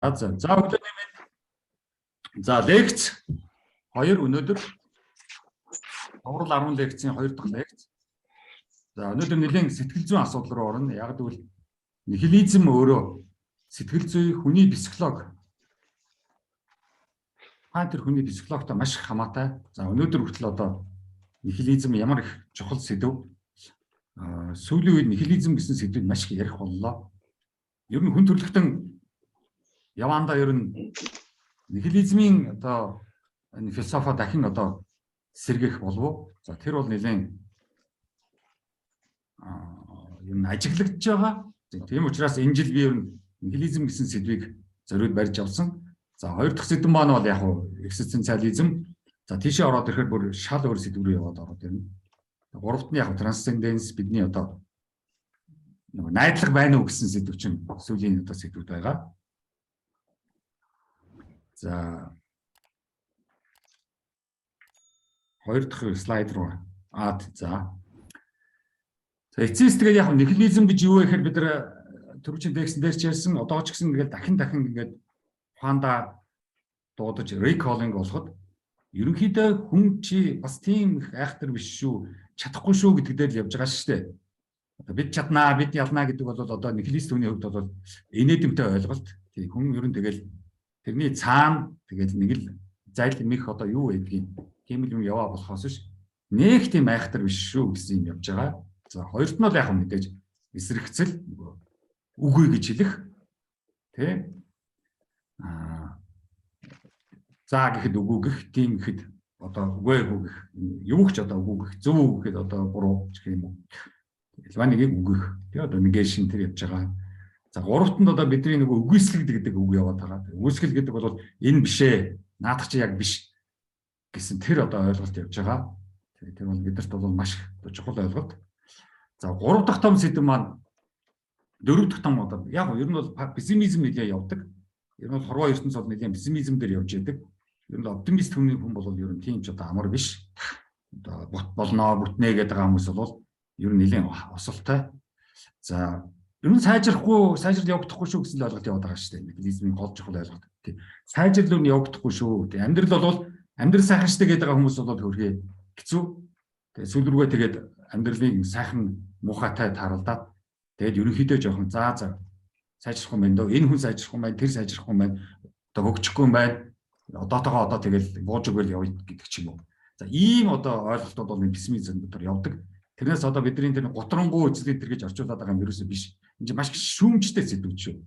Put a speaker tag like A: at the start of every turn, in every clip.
A: За өглөөний мэнд. За лекц 2 өнөөдөр Аврал 10 лекцийн 2 дахь лекц. За өнөөдөр нэлийн сэтгэл зүйн асуудал руу орно. Яг гэвэл нихилизм өөрөө сэтгэл зүй хүний психолог. Тэр хүний психологтой маш их хамаатай. За өнөөдөр хүртэл одоо нихилизм ямар их чухал сэдв. Сүүлийн үед нихилизм гэсэн сэдвийг маш их ярих боллоо. Ер нь хүн төрөлхтөн явандаа ер нь нихилизмын одоо философи дахин одоо сэргэх болов. За тэр бол нэлийн ер нь ажиглагдж байгаа. Тийм учраас энэ жил би ер нь нихилизм гэсэн сэдвийг зориуд барьж авсан. За хоёр дахь сэдв маань бол яг нь экзистенциализм. За тийшээ ороод ирэхээр бүр шал өөр сэдв рүү яваад ороод ирнэ. Гуравт нь яг трансценденс бидний одоо найдлага байна уу гэсэн сэдв чинь сүүлийн одоо сэдвүүд байгаа. За хоёр дахь слайд руу за эцэст тэгээд яг нихилизм гэж юу вэ гэхээр бид нар түрүүчийн текст дээр ч ярьсан одоо ч гэсэн ингээд дахин ингээд ухаандаа дуудаж recalling болгоход ерөнхийдөө хүн чи бас тийм их айхтар биш шүү, чадахгүй шүү гэдэг дээр л явж байгаа шүү дээ. Одоо бид чаднаа, бид ялнаа гэдэг бол одоо нихилист хүний хувьд бол инээдэмтэй ойлголт. Тийм хүн ер нь тэгэл тэрний цаана тэгэл нэг л зайл мэх одоо юу байдгийг тийм л юм яваа болохоос ш нэг тийм айхтар биш шүү гэсэн юм явж байгаа. За хоёрт нь бол яг мэдээж эсрэгцэл үгүй гэж хэлэх тийм за гэхэд үгүй гэх, тийм гэхэд одоо үгүй гэх, юу ч одоо үгүй гэх, зөв үг гэхэд одоо буруу гэх юм уу. Элванийг үгүйх. Тэгээ одоо негашн тэр явж байгаа. За гуравт нь одоо бидний нэг үгүйсгэл гэдэг үг яваад байгаа. Үгүйсгэл гэдэг бол энэ бишээ, наадах чи яг биш гэсэн тэр одоо ойлголт явж байгаа. Тэр бол бидэрт бол маш чухал ойлголт. За гурав дахь том сэдв маань дөрөв дахь том одоо яг ер нь бол пессимизм нэлээ явдаг. Ер нь бол хорвоо ертөнц бол нэлээ пессимизм дээр явж яадаг. Ер нь оптимист хүн бол ер нь тийм ч одоо амар биш. Одоо болно, бүтнэ гэдэг хүмүүс бол ер нь нэлээ осолтой. За ер нь сайжрал явагдахгүй шүү гэсэн ойлголт яваад байгаа шүү дээ. Нихилизмын гол чухал ойлголт. Сайжрал нь явагдахгүй шүү. Амьдрал бол амьдрал сайхан штэ гэдэг хүмүүс бол хөрхий хэцүү. Тэгээ сүүл рүүгээ тэгээд амьдралыг сайхан муухайтай тааралдаад тэгээд ерөнхийдөө жоохон за сайжрах юм байна дөө. Энэ хүн сайжрах юм байна, тэр сайжрах юм байна. Одоо хөгжихгүй юм байна. Одоотойгоо одоо тэгэл бууж өгөөл явъя гэдэг ч юм уу. За ийм одоо ойлголтууд бол пессимизм дотор явдаг. Тэрнээс одоо бидний тэр гутрангуй эзлээд тэр гэж орчуулад байгаа юм ерөөсөө биш. Энд чинь маш шүүмжтэй сэдв шүү.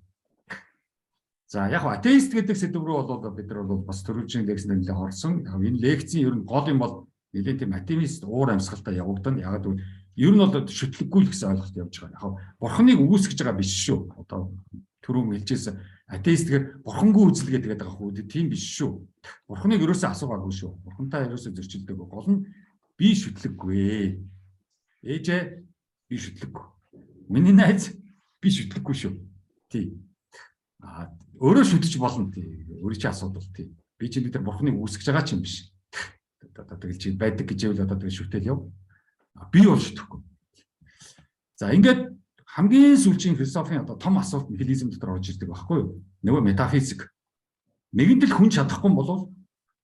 A: За яг атеист гэдэг сэдв рүү бол бид нар бол бас төрөлжин лекцэнд нэлээд орсон. Энэ лекцийн ер нь гол юм бол нэлээд тийм атеист уур амьсгалтай явагдана. Яг л ер нь бол шүтлэггүй л гэсэн ойлголт явж байгаа. Яг бурхныг үгүйсгэж байгаа биш шүү. Одоо түрүүн хэлжсэн атеист гэхээр бурхангүй үзэлгээ тэгээд байгаа хүү тийм биш шүү. Бурхныг ерөөсөө асуугаагүй шүү. Бурхантай ерөөсөө зөрчилдөг. Гол нь би шүтлэггүй. Ээжээ би шүтлэггүй. Миний найз би шүтлэггүй шүү. Тийм. Өөрөө шүтэж болно тийм. Өөрөө чи асуудал тийм. Би чинь бид нар бурхныг үгүйсгэж байгаа ч юм биш. Одоо тэгэл чи байдаг гэж байвал одоо тэгэл шүтэл яв. Би бол шүтэхгүй. За ингээд хамгийн сүүлийн философийн одоо том асуулт нихилизм дотор орж ирдэг байхгүй юу? Нөгөө метафизик. Нэгэнд л хүн чадахгүй бол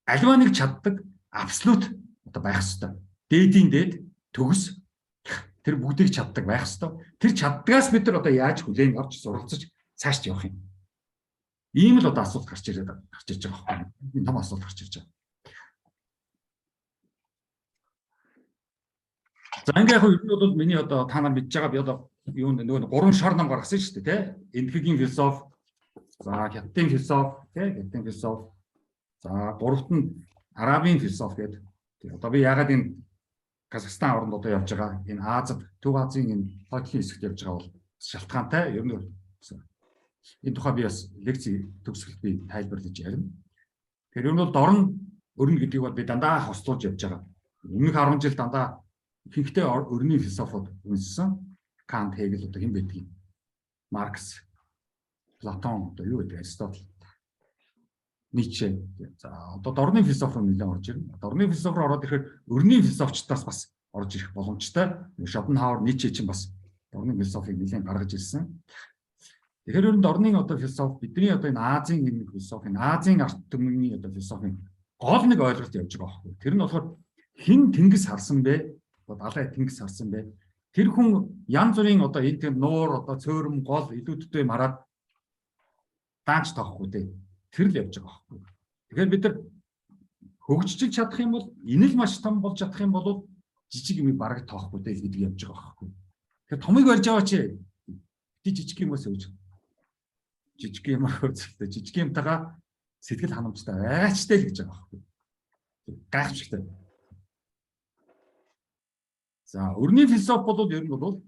A: альва нэг чаддаг абсолют одоо байх ёстой. Дээдийн дээд төгс тэр бүгдийг чаддаг байх ёстой. Тэр чаддгаас бид нар одоо яаж хүлээн авч суралцаж цааш явах юм? Ийм л одоо асуулт гарч ирж байгаа байхгүй юу? Том асуулт гарч ирж байгаа. За ингээ яг ер нь бол миний одоо та нар мэдж байгаа би одоо юунд нөгөө 3 шар нам гаргасан шүү дээ тий. Энтхэгийн философи, за хятадын философи, тий хятадын философи. За гуравт нь арабын философи гэдэг. Одоо би ягаад энэ Казахстан оронд одоо явж байгаа энэ Азад, Төв Азийн энэ хойдлын хэсэгт явж байгаа бол шалтгаантай ер нь энэ тухай би бас лекцийн төгсгөлд би тайлбарлаж ярина. Тэгэхээр ер нь бол дорн өрнө гэдгийг бол би дандаа хослуулж явж байгаа. Өмнөх 10 жил дандаа ихэнхдээ өрний философиуд үнссэн. Кант, Хегел одоо хэн байдгийг. Маркс, Платон одоо юу гэдэг Аристотель, Ницше. За одоо дорны философи руу нэлээд орж ирнэ. Дорны философи руу ороод ирэхээр өрний философчдаас бас орж ирэх боломжтой. Шопенхауэр, Ницше чинь бас дорны философийг нэлээд гаргаж ирсэн. Тэгэхээр өрөнд орны одоо философи бидний одоо энэ Азийн нэг философи, Азийн арт түмний одоо философи гол нэг ойлголт явж байгаа байхгүй. Тэр нь болохоор хин тэнгис харсан бэ? Одоо далай тэнгис харсан бэ? Тэр хүн янз бүрийн одоо энэ тэр нуур одоо цөөрөм гол илүүдтэй мараад даанч тоохгүй дээ. Тэр л явж байгаа байхгүй. Тэгэхээр бид нар хөгжиж чадах юм бол энэ л маш том болж чадах юм бол жижиг юм бараг тоохгүй дээ гэдэг явж байгаа байхгүй. Тэгэхээр томыг барьж аваач. Ти жижиг юмас өгч. Жижиг юм хөөцөлтэй жижиг юмтайгаа сэтгэл ханамжтай байгаачтай л гэж байгаа байхгүй. Гайхамшигтай. За, өрний философи бол ер нь бол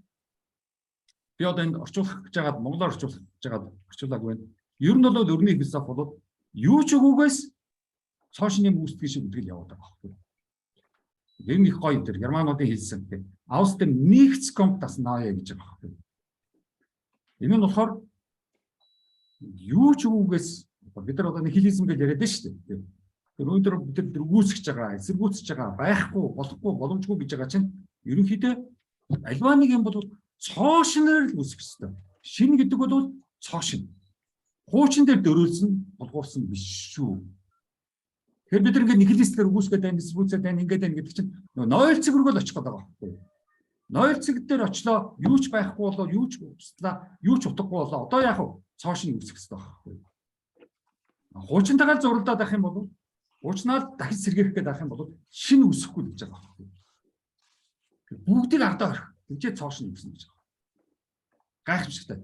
A: би одоо энд орчуулах гэж байгаад монголоор орчуулах гэж байгаад орчуулаагүй байна. Ер нь бол өрний философи бол юу ч өгөөгөөс цоошны үүсгэн шиг үтгэл яваад байгаа байхгүй. Ер нь их гоё тэр германуудын хэлсэн тийм. Aus dem nichts kommt das neue гэж байгаа байхгүй. Энэ нь болохоор юу ч өгөөгөөс бид нар одоо нэг хилизм гэж яриад байна шүү дээ. Тэр өнөөдөр бид нар үүсгэж байгаа, эсэргүүцэж байгаа, байхгүй, болохгүй, боломжгүй гэж байгаа чинь ерөнхийдөө альва нэг юм бол цоошноор л үүсгэх ёстой. Шин гэдэг бол цоошин. Хуучин дээр дөрүүлсэн, болгоорсон биш шүү. Тэгэхээр бид нар ингээд нихилистээр үүсгээд байна, эсэргүүцээд байна, ингээд байна гэдэг чинь нойлцог рүү л очих гээд байгаа байхгүй. Нойлцог дээр очлоо, юу ч байхгүй болоо, юу ч туслаа, юу ч утгагүй болоо. Одоо яах вэ? Цоошин үүсгэх ёстой байхгүй. Хуучинтайгаар зуралдаад авах юм бол хуучнаар дахиж сэргээх гээд авах юм бол шинэ үүсэхгүй гэж байгаа байхгүй. Бүгдийг ардаа орох. Тэгжээ цоошин үүснэ гэж байгаа. Гайхамшигтай.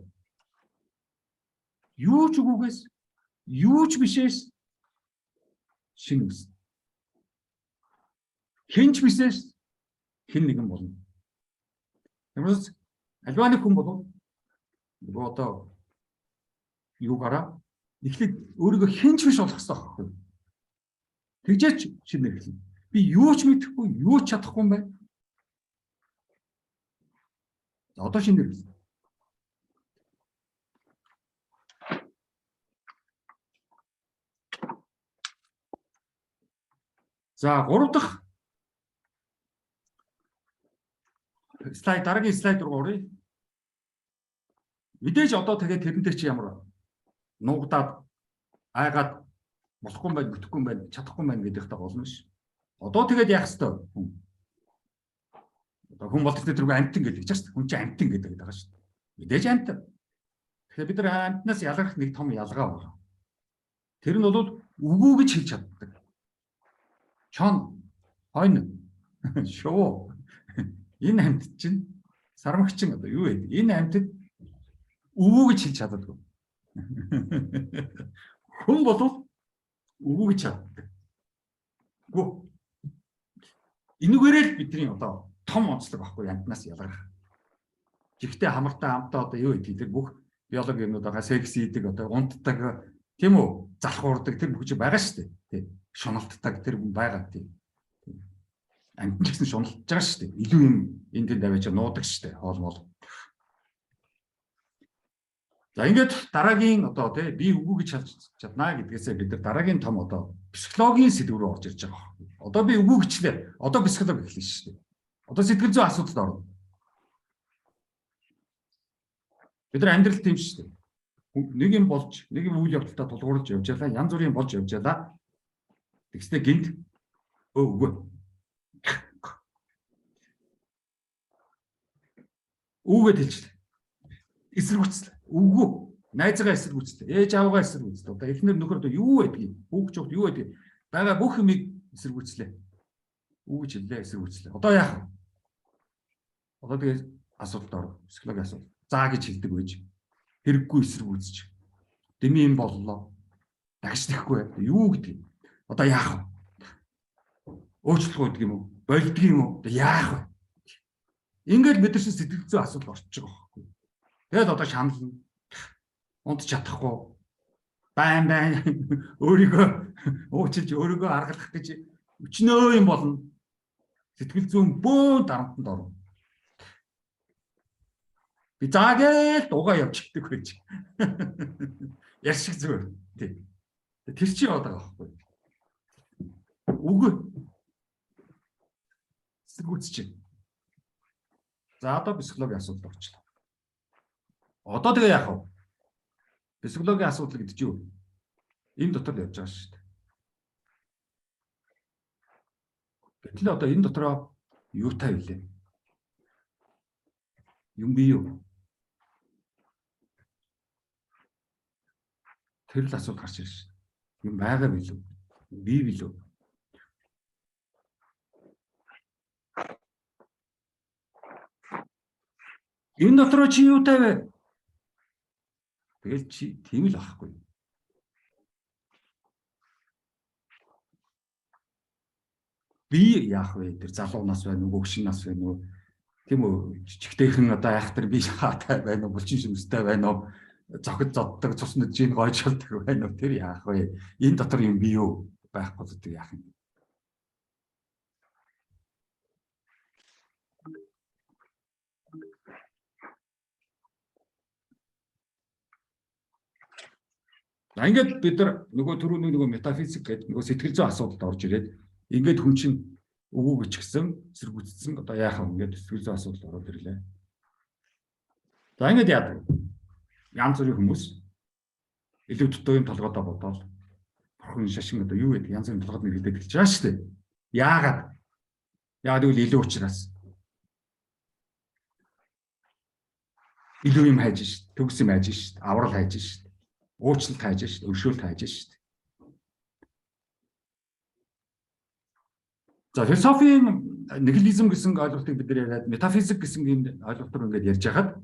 A: Юу ч үгүйгээс, юу ч бишээс шинэ үүснэ. Хинч бишээс хэн нэгэн болно. Ямарс альва нэг хүн бол нөгөө одоо юу гараа эхлээд өөрийгөө хинч биш болох хэрэгтэй байхгүй. Тэгжээч шинэ эхлэн. Би юу ч мэдэхгүй, юу ч чадахгүй юм байна. За одоо шинэ эхлэн. За 3 дахь слайд, дараагийн слайд руу оръё. Мэдээж одоо тэгээд тэрнтэй чи ямар нуугдаад айгаад болохгүй юм байна, бүтэхгүй юм байна, чадахгүй юм байна гэдэг та болно ш. Одоо тэгээд яах ёстой хүн? Одоо хүн болтол тэргүй амтан гэдэг чинь хүн чинь амтан гэдэг байгаа ш. Мэдээж амтан. Тэгэхээр бид нар амтнаас ялгарх нэг том ялгаа байна. Тэр нь бол үгүй гэж хэлж чаддаг. Чон, хойно, шоо. Энэ амьд чинь сармагчин одоо юу вэ? Энэ амьтад өвөө гэж хэлж чаддаггүй. Хүн бол өвөө гэж чаддаг. Гү. Энэгээрээ л бидний одоо том онцлог байхгүй амьтнаас ялгарх. Жигтэй хамартай амтаа одоо юу гэдэг тэр бүх биологи юмнууд байгаа секс хийдэг одоо унтдаг тийм үү? Залхуурдаг тэр бүх чинь байгаа шүү дээ. Тий. Шуналтдаг тэр хүн байгаа тийм. Амт гэсэн шуналж байгаа шүү дээ. Илүү юм энэ тэнд аваач нуудаг шүү дээ. Хоол мол. За ингээд дараагийн одоо тий би үгүй гэж хэлж чаднаа гэдгээсээ бид нар дараагийн том одоо психологийн сэдв рүү орж ирж байгаа. Одоо би үгүй гэчлээ. Одоо психологи эхэлнэ шүү дээ. Одоо сэтгэл зүйн асуудалд орно. Бид нар амьдрал тийм шүү дээ. Нэг юм болж, нэг юм үйл явдалтай тулгуурлаж явж ялаа, янз бүрийн болж явж ялаа. Тэгснэ гинт үгүй. Үгээд хэлчихлээ. Эсэргүүцлээ. Үгүй. Найзгаа эсэргүүцлээ. Ээж аваагаа эсэргүүцлээ. Одоо эхнэр нөхөр одоо юу байдгийг, хүүхд чухд юу байдгийг байгаа бүх юмыг эсэргүүцлээ. Үгүй ч хэллээ эсэргүүцлээ. Одоо яах вэ? Одоо тэгээд асуудалд орно. Психологийн асуудал. За гэж хэлдэг байж. Хэрэггүй эсэргүүцэж. Дэми юм боллоо. Дагч тэхгүй. Юу гэдэг. Одоо яах вэ? Өөчлөх гэдэг юм уу? Болдг юм уу? Одоо яах вэ? Ингээд бид нар сэтгэл зүйн асуудал орчиж байгаа байхгүй. Тэгэл одоо шанална. Унт чадахгүй. Байн өөрийгөө уучлж өөрийгөө аргалах гэж өчнөө юм болно. Сэтгэл зүйн бөө дарамтанд орно. Би заагээл дугаа явчихдаг байж. Яршиг зүгээр. Тий. Тэр чи яваад байгаа байхгүй. Үгүй. Эсэргүүцэж. За одоо психологийн асуудал орчлоо. Одоо тэгээ яах вэ? Психологийн асуудал гэдэг чинь юу? Энэ дотор явж байгаа шүү дээ. Гэтэл одоо энэ дотроо юутай вэ? Юм бий юу? Тэр л асуудал гарч ирж байна. Юм байгаа билүү? Бий билүү? Энэ дотроо чи юутай вэ? Тэгэл чи тийм л ахгүй. Би яах вэ? Тэр залуу нас байна уу, өгшин нас байна уу? Тийм үү? Чихтэйхэн одоо айхтар би хаатай байна уу, булчин шимстэй байна уу? Зохид зоддог, цусны жин гойжолдог байна уу? Тэр яах вэ? Энэ дотор юм би юу байхгүй гэдэг яах юм? Ингээд бид нар нөгөө түрүүний нөгөө метафизик гэдэг нөгөө сэтгэл зүйн асуудалд орж ирээд ингээд хүн чинь өвөө гिचгсэн, эсэргүүцсэн одоо яах вэ? Ингээд сэтгэл зүйн асуудалд ороод ирлээ. За ингээд яадаг. Янз бүрийн хүмүүс илүү дутуу юм толгойдоо бодоод бурхан шашин одоо юу гэдэг янз бүрийн толгойд нэрдэд хэлж байгаа шүү дээ. Яагаад? Яагаад гэвэл илүү учраас. Илүү юм хайж шít, төгс юм хайж шít, аврал хайж шít. Уучлалт хайж шít, өршөөлт хайж шít. За философийн нигилизм гэсэн ойлголтыг бид нэр яриад метафизик гэсэн юм ойлголтоор ингээд ярьж хахад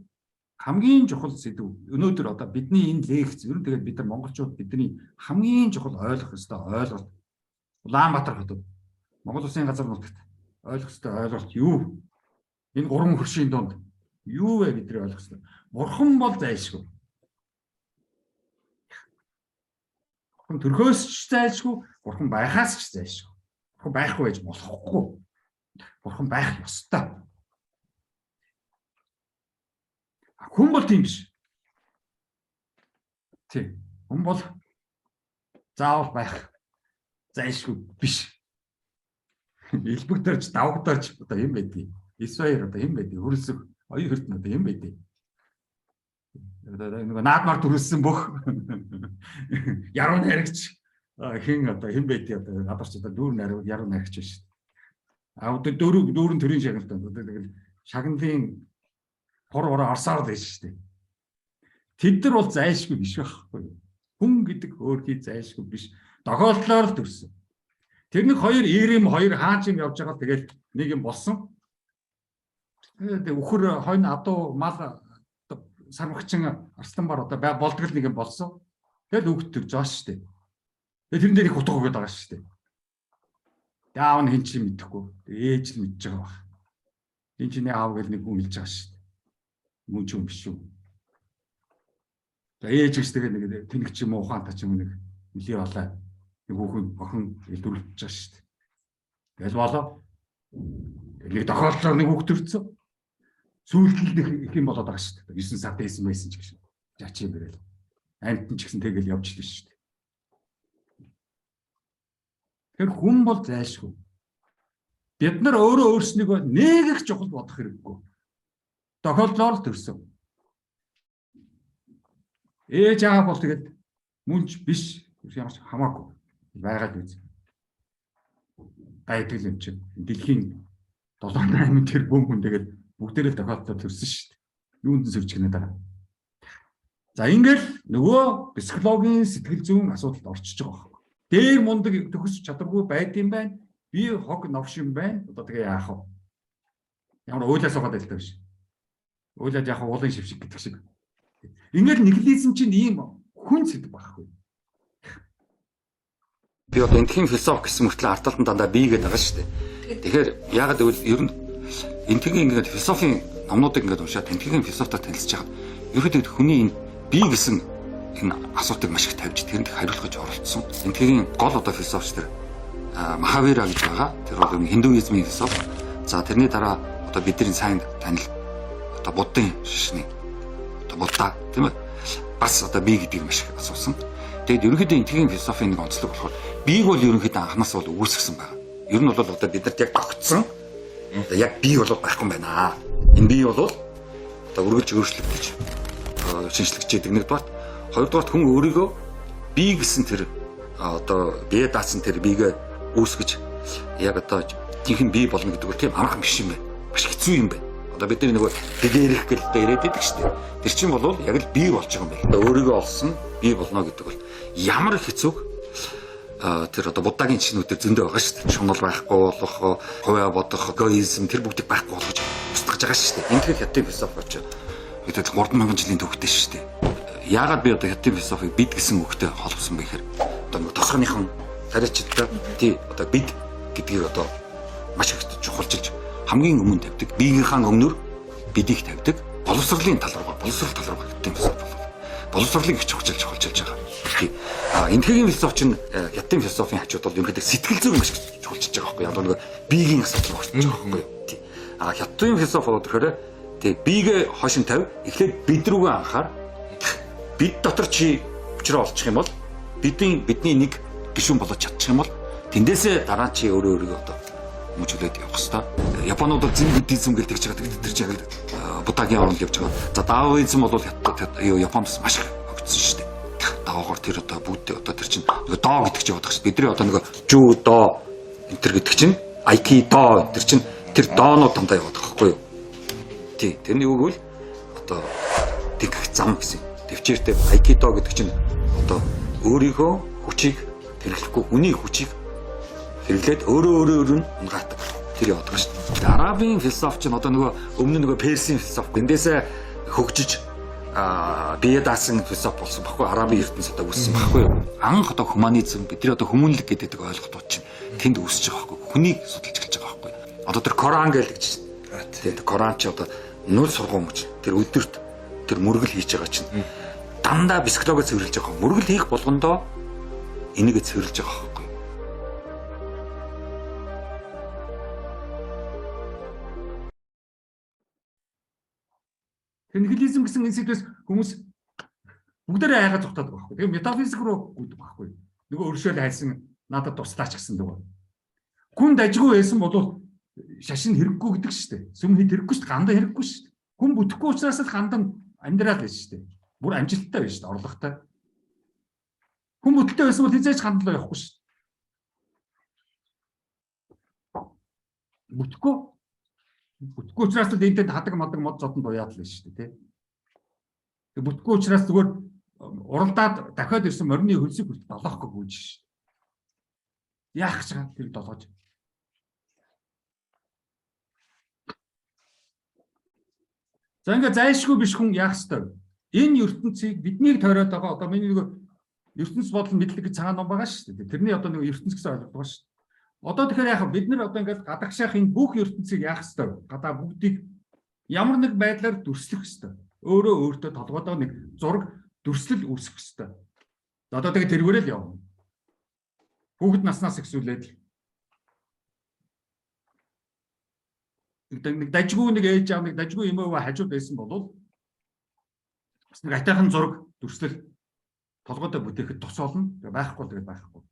A: хамгийн чухал сэдв өнөөдөр одоо бидний энэ лекц ер нь тэгээд бид нар монголчууд бидний хамгийн чухал ойлгох ёстой ойлголт Улаанбаатар хотод Монгол Улсын газар нутагт ойлгох ёстой ойлголт юу? Энэ гурван хөршийн донд юу вэ бидний ойлгох ёстой? Бурхан бол зайлшгүй. Бурхан төрхөөс ч зайлшгүй, бурхан байхаас ч зайлшгүй. Бурхан байхгүй байж болохгүй. Бурхан байх ёстой. Хүн бол тийм биш. Тийм. Хүн бол заавал байх зайлшгүй биш. Илбэгтэрч, давгтарч одоо юм байдгийг. Исвэр одоо юм байдгийг. Хөрөлсөг, оюун эрдэнэ одоо юм байдгийг. Нөгөө наадмаар төрүүлсэн бүх яруу найрагч хин одоо хэн байдгийг одоо гадарч одоо дүүр яруу найрагч шүү дээ. А одоо дүүрэн төрийн шагналтай. Тэгэл шагналын хор арсаар л байж шүү дээ. Тэд нар бол зайлшгүй биш байхгүй. Хүн гэдэг өөрхий зайлшгүй биш. Тохиолдлоор л төрсөн. Тэр нэг хоёр ирэм хоёр хаач юм явж байгаа тэгэл нэг юм болсон. Тэгээд өхөр хойно адуу мал сармагчин арслан бар одоо болдгол нэг юм болсон. Тэгэл үгт төрж байгаа шүү дээ. Тэгээд тэрэн дээр их утга өгöd байгаа шүү дээ. Аав нь хин ч мэдэхгүй. Ээж л мэдж байгаа баг. Энд чиний аав гэл нэг хүн хэлж байгаа шүү дээ. Мөн ч юм биш үү. За ээж гэж тэгээд нэг тэнэг ч юм уу ухаантай ч юм нэг нэлээ болоо. Нэг хүүхэн охин илрүүлж байгаа шүү дээ. Тэгэл болоо. Нэг тохиолдлоор нэг хүүхд төрсөн. Сүүлд нэг их юм болоод байгаа шүү дээ. 9 сар дээсэн байсан ч гэж. Жаач юм бэрэл. Амьтан ч гэсэн тэгэл явж илээ шүү дээ. Тэр хүн бол зайлшгүй. Бид нар өөрөө өөрснийгөө нэг их чухал бодох хэрэггүй. Тохиолдлоор л төрсөн. Ээж аав бол тэгээд мөнч биш ямар ч хамаагүй байгаад үз. Гайдаг юм чинь дэлхийн 7-8 тэрбум хүн тэгээд бүгдээрээ тохиолдлоор төрсөн шүү дээ. Юунд нь сэрж гинэ дараа. За ингээл нөгөө психологийн сэтгэл зүйн асуудалд орчиж байгаа байхгүй. Дээр мундаг төгс чадваргүй байд юм байна. Би хог новш юм байна. Одоо тэгээ яах вэ? Ямар уйлаа суугаад байлтай биш. Уйлаад яг уулын шившиг гэдэг шиг. Ингээл нигилизм чинь ийм хүн сэдв байхгүй. Би одоо энтхийн философи гэсэн мөртлөө ард талд дандаа бий гэдэг байгаа шүү дээ. Тэгэхээр яагаад гэвэл ер нь энтхийн ингээд философийн номнуудыг ингээд уншаад энтхийн философитой танилцж байгаа. Ерөөдөө хүний энэ бий гэсэн энэ асуултыг маш их тавьж тэрэнд хариулахж оролцсон. Энтхийн гол одоо философч тэр Махавира гэж байгаа. Тэр бол хиндуизмын философи. За тэрний дараа одоо бидний сайн танил одоо буддын шашны одоо будда тийм ээ. Бас одоо бий гэдгийг маш их асуусан. Тэгэд ерөнхийдөө энтхийн философийн нэг онцлог болохоор биег бол ерөнхийдөө анханаас бол үүсгэсэн байна. Ер нь бол одоо бидэрт яг тогтсон. Одоо яг бий бол байхгүй юм байна. Энэ бий бол одоо үргэлж өөрчлөгдөж шинжлэгч яадаг нэгдүгээр.
B: Хоёрдугаарт хүн өөрийгөө би гэсэн тэр одоо бие даасан тэр биегээ үүсгэж яг одоо жинхэнэ бий болно гэдэг бол тийм амархан биш юм байна. Маш хэцүү юм байна. Одоо бидний нөгөө дээрх гэлтэй яриад байдаг шүү дээ. Тэр чинь бол яг л бий болж байгаа юм байна. Өөрийгөө олсон бий болно гэдэг бол ямар хэцүү тэр одоо буддагийн чинүүдээр зөндөө байгаа шүү дээ. Шунал байхгүй болох, хувиа бодох, эгоизм тэр бүгдийг байхгүй болгож устгаж байгаа шүү дээ. Энэ хятадын философи гэдэг 3000 жилийн төвхтэй шүү дээ. Яагаад би одоо хятадын философиг бид гэсэн үгтэй холбосон бэ гэхээр одоо нэг тосгоныхон тариачдаа тий одоо бид гэдгийг одоо маш их чухалчилж хамгийн өмнө тавьдаг. Биеийнхээ өмнөр бидийг тавьдаг. Боловсролын тал руу хятадын философи боловсролыг их чухалчилж байгаа. Энтхийн философи чинь хятадын философийн хажууд бол ерөнхийдөө сэтгэл зүйн маш чухалчилж байгаа байхгүй юу? Одоо нэг биеийн асуудал багтж байгаа байхгүй юу? Тий. Хятадын философи бол тэгэхээр тий биегээ хошин тавь. Эхлээд бид рүүгээ анхаар. Бид дотор чи учраа олчих юм бол бидний нэг гишүүн болж чадчих юм бол тэндээсээ дараа чи өөрийгөө одоо мөчлөөд явах хэрэгтэй. Японууд бол зэн буддизм гэж тэгж байгаа. Тэр чинь яг буддагийн орнд явж байгаа. За даоизм бол Японоос маш их огцсон шүү дээ. Даогоор тэр одоо будд одоо тэр чинь нөгөө доо гэдэг чинь яваад байгаа шүү. Бидний одоо нөгөө жу доо энэ төр гэдэг чинь айкидо тэр чинь тэр доонууд дандаа яваад байгаа байхгүй юу? Тий. Тэрний үг бол одоо тэгэх зам гэсэн. Төвчээртэй айкидо гэдэг чинь одоо өөрийнхөө хүчийг хэрэглэхгүй хүний хүчийг хэрэглээд өөрөө нь унгаадаг. Тэр яваад байгаа шүү дээ. Арабын философи чинь одоо нөгөө өмнө нөгөө персийн философи эндээсээ хөгжиж бие даасан философи болсон баггүй. Арабын ертөнц одоо үүссэн баггүй юу? Анх одоо хуманизм бидний одоо хүмүүнлэг гэдэг ойлголтууд чинь тэнд үүсэж байгаа баггүй. Хүнийг судалж эхэлж байгаа баггүй. Одоо тэр Коран гэж чинь. Тэгээд Коран ч одоо нүл сургуун мөч. Тэр өдөрт тэр мөргөл хийж байгаа чинь дандаа психологи цэвэрлж байгаа. Мөргөл хийх болгондоо энийгээ цэвэрлж байгаа байхгүй.
A: Тэр нихилизм гэсэн институтээс хүмүүс бүгдээрээ айгаа зогтоод байгаа байхгүй. Тэгээ метафизик руу гүйдэг байхгүй. Нөгөө өршөөл хайсан надад туслаач гэсэн дөө. Хүн дажгүй байсан бол шашин хэрэггүй гэдэг шүү дээ. Сүм хэд хэрэггүй шүү дээ. Гандан хэрэггүй шүү дээ. Хүн бүтэхгүй учраас л гандан амьдрал байж шүү дээ. Бүр амжилттай байж шүү дээ. Орлоготой. Хүн бүтэлтэй байсан бол хизээж хандлаа явахгүй шүү дээ. Бүтэхгүй учраас л энтэнд хадаг мадаг мод зодон дуяад л шүү дээ, тий. Бүтэхгүй учраас зүгээр уралдаад дахиад ирсэн морины хөлсийг хүртэл долоохгүй гүйж шүү дээ. Яах гэж байгаа тэр долоож. За ингээ зайлшгүй биш хүн яах ёстой вэ? Энэ ертөнцийг биднийг тойроод байгаа одоо миний нэг ертөнц бодол мэдлэг гэж цагаан ном байгаа шүү дээ. Тэрний одоо нэг ертөнц гэсэн ойлголт байгаа шүү дээ. Одоо тэгэхээр яах вэ? Бид нар одоо ингээд гадагшаах энэ бүх ертөнцийг яах ёстой вэ? Гадаа бүгдийг ямар нэг байдлаар дүрслэх ёстой. Өөрөө өөртөө толгойдоо нэг зураг дүрслэл үүсгэх ёстой. Одоо тэгээд тэргээрээ л явна. Бүгд наснаас ихсүүлээд нэг дажгүй нэг ээж аав нэг дажгүй юм уу хажууд байсан бол бас нэг атайхан зураг дүрслэл толгойдоо бүтээхэд тус олно. Тэгээ байхгүй тэгээд байхгүй.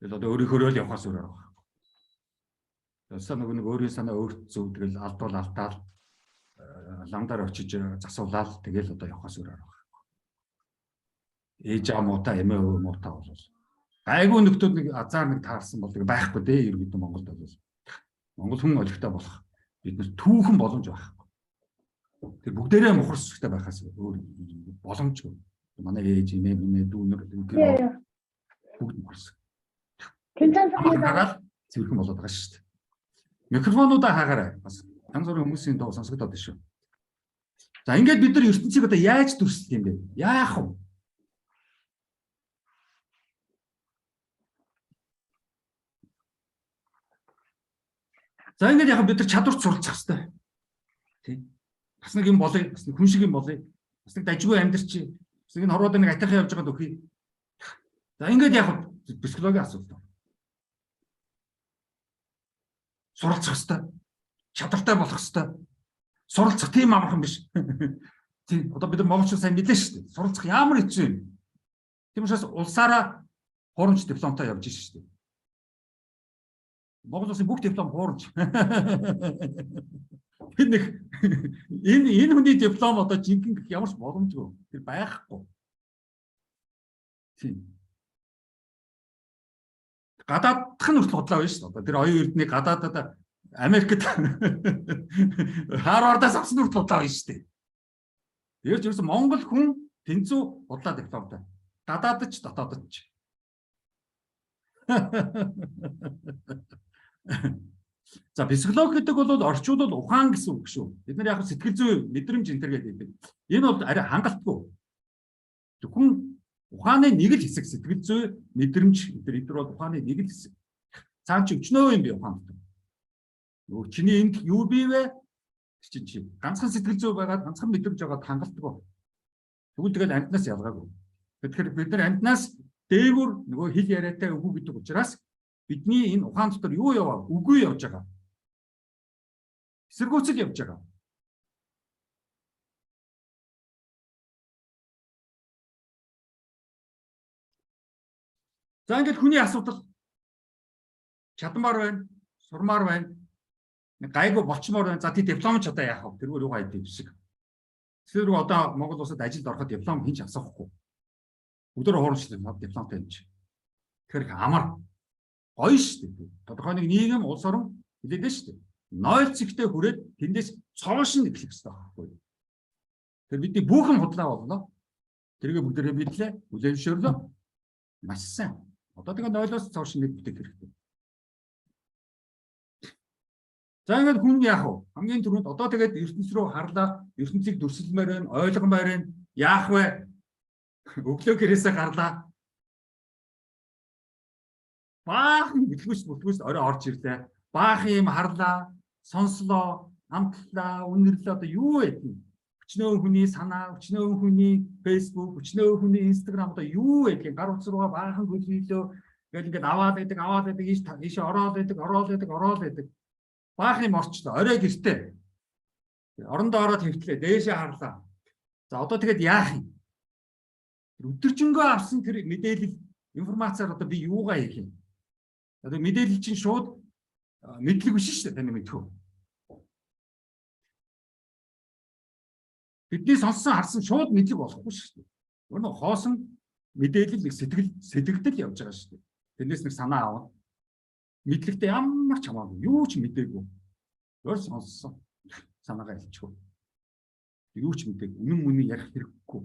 A: Тэгэл одоо өөрийнхөө л явахаас өөр арга байхгүй. Тэсээ нэг өөрийн санаа өөрт зөв тэгэл алдвал алдаал лангаар очиж засуулаад тэгэл одоо явахаас өөр арга байхгүй. Ээж аав муутай эмээ өвөө муутай бол гайгүй нөхдүүд нэг азар нэг таарсан бол байхгүй дээ ерөнхийдөө Монголд бол. Монгол хүн олигтой болох бид нар түүхэн боломж байхгүй. Тэр бүгдээрээ мухарс хэрэгтэй байхаас өөр боломжгүй. Манай ээж эмээ минь дүүнэр бүгд мухарс. Хагаад цэвэрхэн болоод байгаа шүү дээ. Микрофонуудаа хаагаарай. Бас янз бүрийн хүмүүсийн дуу сонсогдоод байна шүү. За ингээд бид нар ертөнцийг одоо яаж дүрслэх юм бэ? Яах вэ? За ингээд яг бид нар чадварт суралцах хэрэгтэй. Тий. Бас нэг юм болъё, бас нэг хүн шиг юм болъё. Бас нэг дажгүй амьдрчий. Бас нэг хорвоод нэг атайхан явж байгаад өхий. За ингээд яг психологийн асуудал. Суралцах хэрэгтэй. Чадвартай болох хэрэгтэй. Суралцах тийм амархан биш. Тий. Одоо бид нар монголчууд сайн мэдээ шүү дээ. Суралцах ямар хэцүү юм. Тийм учраас улсаараа хурамч дипломтой явж шүү дээ. Монгол улсын бүх диплом хуурж. Энэ хүний диплом одоо жинхэнэ гэх ямар ч боломжгүй. Тэр байхгүй. Тийм. Гадаадх нь хүртэл худлаа байна шүү дээ. Одоо тэр оюун эрдний гадаадад Америкт Харвардаас авсан хүртэл худлаа байна шүү дээ. Тэрч ерөөсөн Монгол хүн тэнцүү худлаа дипломтой. Гадаадд ч дотоодд ч. За психологи гэдэг бол орчуулбал ухаан гэсэн үг шүү. Бид нар яг сэтгэл зүй мэдрэмж энэ төр гэдэг. Энэ бол арай хангалтгүй. Хүн ухааны нэг л хэсэг сэтгэл зүй мэдрэмж эдгээр бол ухааны нэг л хэсэг. Цаан чи өчнөө юм би ухаанд. Нөгөө чиний энд юу бий вэ? Чи ганцхан сэтгэл зүй байгаад ганцхан мэдрэмж байгаад хангалтгүй. Тэгвэл тэгэл амьтнаас ялгаагүй. Тэгэхээр бид нар амьтнаас дээгүр нөгөө хэл яриатай үгүй гэдэг учраас бидний энэ ухаан дотор юу яваа? Үгүй явж байгаа. Эсэргүүцэл явж байгаа. За ингээд хүний асуудал чадмаар байна, сурмаар байна. Гайгүй болчмоор байна. За тий диплом ч одоо яах вэ? Тэргээр юугаа хийдэг шиг. Тэгэхээр одоо Монгол улсад ажилд ороход диплом хинч асахгүй. Өдөр хоорондоо дипломтой юм чи. Тэгэхээр амар гоё шүү дээ. Тодорхой нэг нийгэм улс орон хэлээд шүү дээ. 0 цэгтээ хүрээд тэндээс цоош нь эхлэх хэрэгтэй байхгүй. Тэр бидний бүхэн худлаа боллоо. Тэргээ бүгдээрээ бидлээ, үлээмшөөрлөө. Маш сайн. Одоо тэгээ 0-оос цоош нь бүтээх хэрэгтэй. За ингээд хүн яах вэ? Хамгийн түрүүнд одоо тэгээд ертөнц рүү харлаа, ертөнцийг дүрсэлмээр байна, ойлгомоор байна. Яах вэ? Өглөө гэрээсээ гарлаа. Баахан бүтлгүүс орой орж ирлээ. Баахан юм харлаа, сонслоо, амтлаа, үнэрлээ одоо юу вэ? Өчнөө хүний санаа, өчнөө хүний Facebook, өчнөө хүний Instagram одоо юу вэ? Гар утас руугаа баахан гөлөөлөө. Ингээд аваад байдаг, ийш ороод байдаг. Баахан юм орчлоо. Орой гэртээ. Орондоо ороод хэвтлээ. Дээшээ харлаа. За одоо тэгээд яах юм? Өдөржингөө авсан тэр мэдээлэл информацаар одоо би юугаа хийх юм? Одоо мэдээлэл чинь шууд мэдлэг биш шүү дээ таны мэдхүү. Бидний сонссон харсан шууд мэдлэг болохгүй шүү дээ. Өөрөөр хоосон мэдээлэл нэг сэтгэлдэл явж байгаа шүү дээ. Тэрнээс нэг санаа авна. Мэдлэгтэй ямар ч хамаагүй юу ч мэдээгүй. Өөр сонссон санаагаа илчихв. Юу ч мэдээгүй. Үнэн мөний ярих хэрэггүй.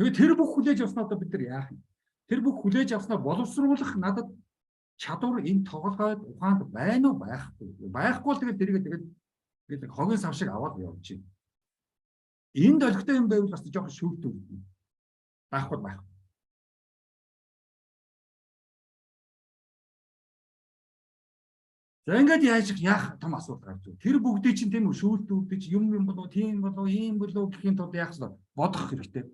A: Тэгээд тэр бүх хүлээж авснаа одоо бид нар яах юм? Тэр бүх хүлээж авснаа боловсруулах надад чадвар энэ тоглоход ухаанд байна уу байхгүй. Байхгүй бол тэгээд хогийн сав шиг аваад явж чинь. Энд олигтой юм байвал бас жоохон шүүхтэй үү. Байхгүй. За ингээд яах том асуудал гарч байна. Тэр бүгдийг чинь тийм шүүлт үлдэж юм болов тийм болов ийм болов гэхийн тулд яах вэ? Бодох хэрэгтэй.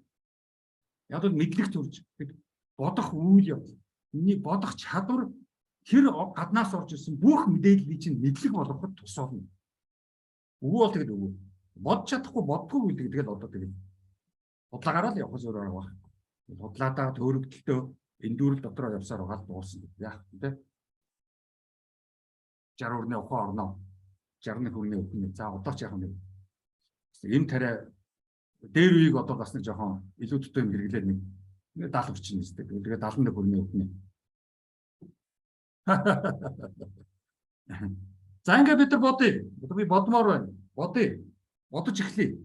A: Яг л мэдлэг төрж бодох үйл явдал. Миний бодох чадвар тэр гаднаас орж ирсэн бүх мэдээллийг чинь мэдлэг болгоход тус болно. Үгүй бол тэгээд үгүй. Бодож чадахгүй боддгоо гэдэг тэгэл одоо тэгээд бодлаагаараа л явах зөрөөр байгаа. Бодлаадаа төөрөгдөлтөө эндүүрэл дотроо явсаар байгаа л дуусна. Яах вэ? 60 өрнө ухаан орно. 61 өрнө өхнө. За одоо ч яах вэ? Эм тариа дээр үеийг одоо бас нэг жоохон илүү төтөө юм хэрэглээд нэг 70 орчим нэсдэг. Тэгээд 71 өрнө өхнө. За ингээд бид нар бодъё. Одоо би бодмоор байна. Бодъё. Бодож эхлэе.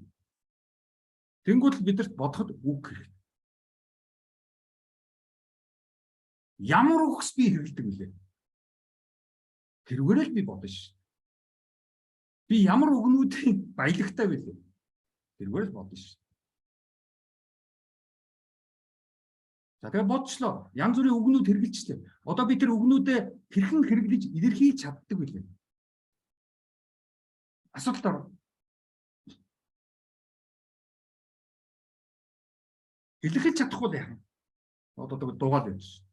A: Тэнгүүт бидэрт бодоход үг хэрэгтэй. Ямар үгс би хэрэглэдэг вүлээ? Тэрүүгээр л би бодно шүү. Би ямар үгнүүдийн баялагтай вүлээ? Тэрүүгээр л бодно шүү. За тэгээ бодчлоо. Янз бүрийн үгнүүд хэрэгжилжлээ. Одоо би тэр үгнүүдээ хэрхэн хэрэглэж илэрхийлж чаддаг вүлээ? Асуудал орно. Илэрхийлж чадахгүй яах вэ? Одоо дуугаад байна шүү.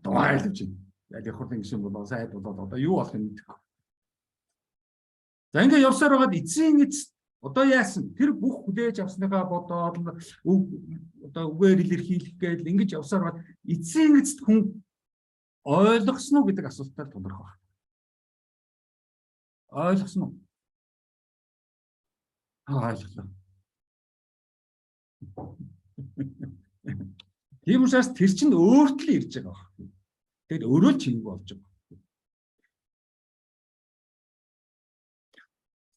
A: Дугаар хэлж байна. Яг хурдан гişэн болоо сайд болоод одоо юу болох юм мэдэхгүй. За ингээ явсаар байгаад эцсийн эц одоо яасан? Тэр бүх хүлээж авсныгаа бодоод одоо үгээр илэрхийлэх гээл ингэж явсаар байгаад эцсийн эцэд хүн ойлгосон уу гэдэг асуултаар тулгарх байна. Ойлгосон уу? Ойлголоо. Тийм учраас тэр чинь өөртөө ирж байгаа байна. Тэгээд өөрөө л чимэг болж байгаа.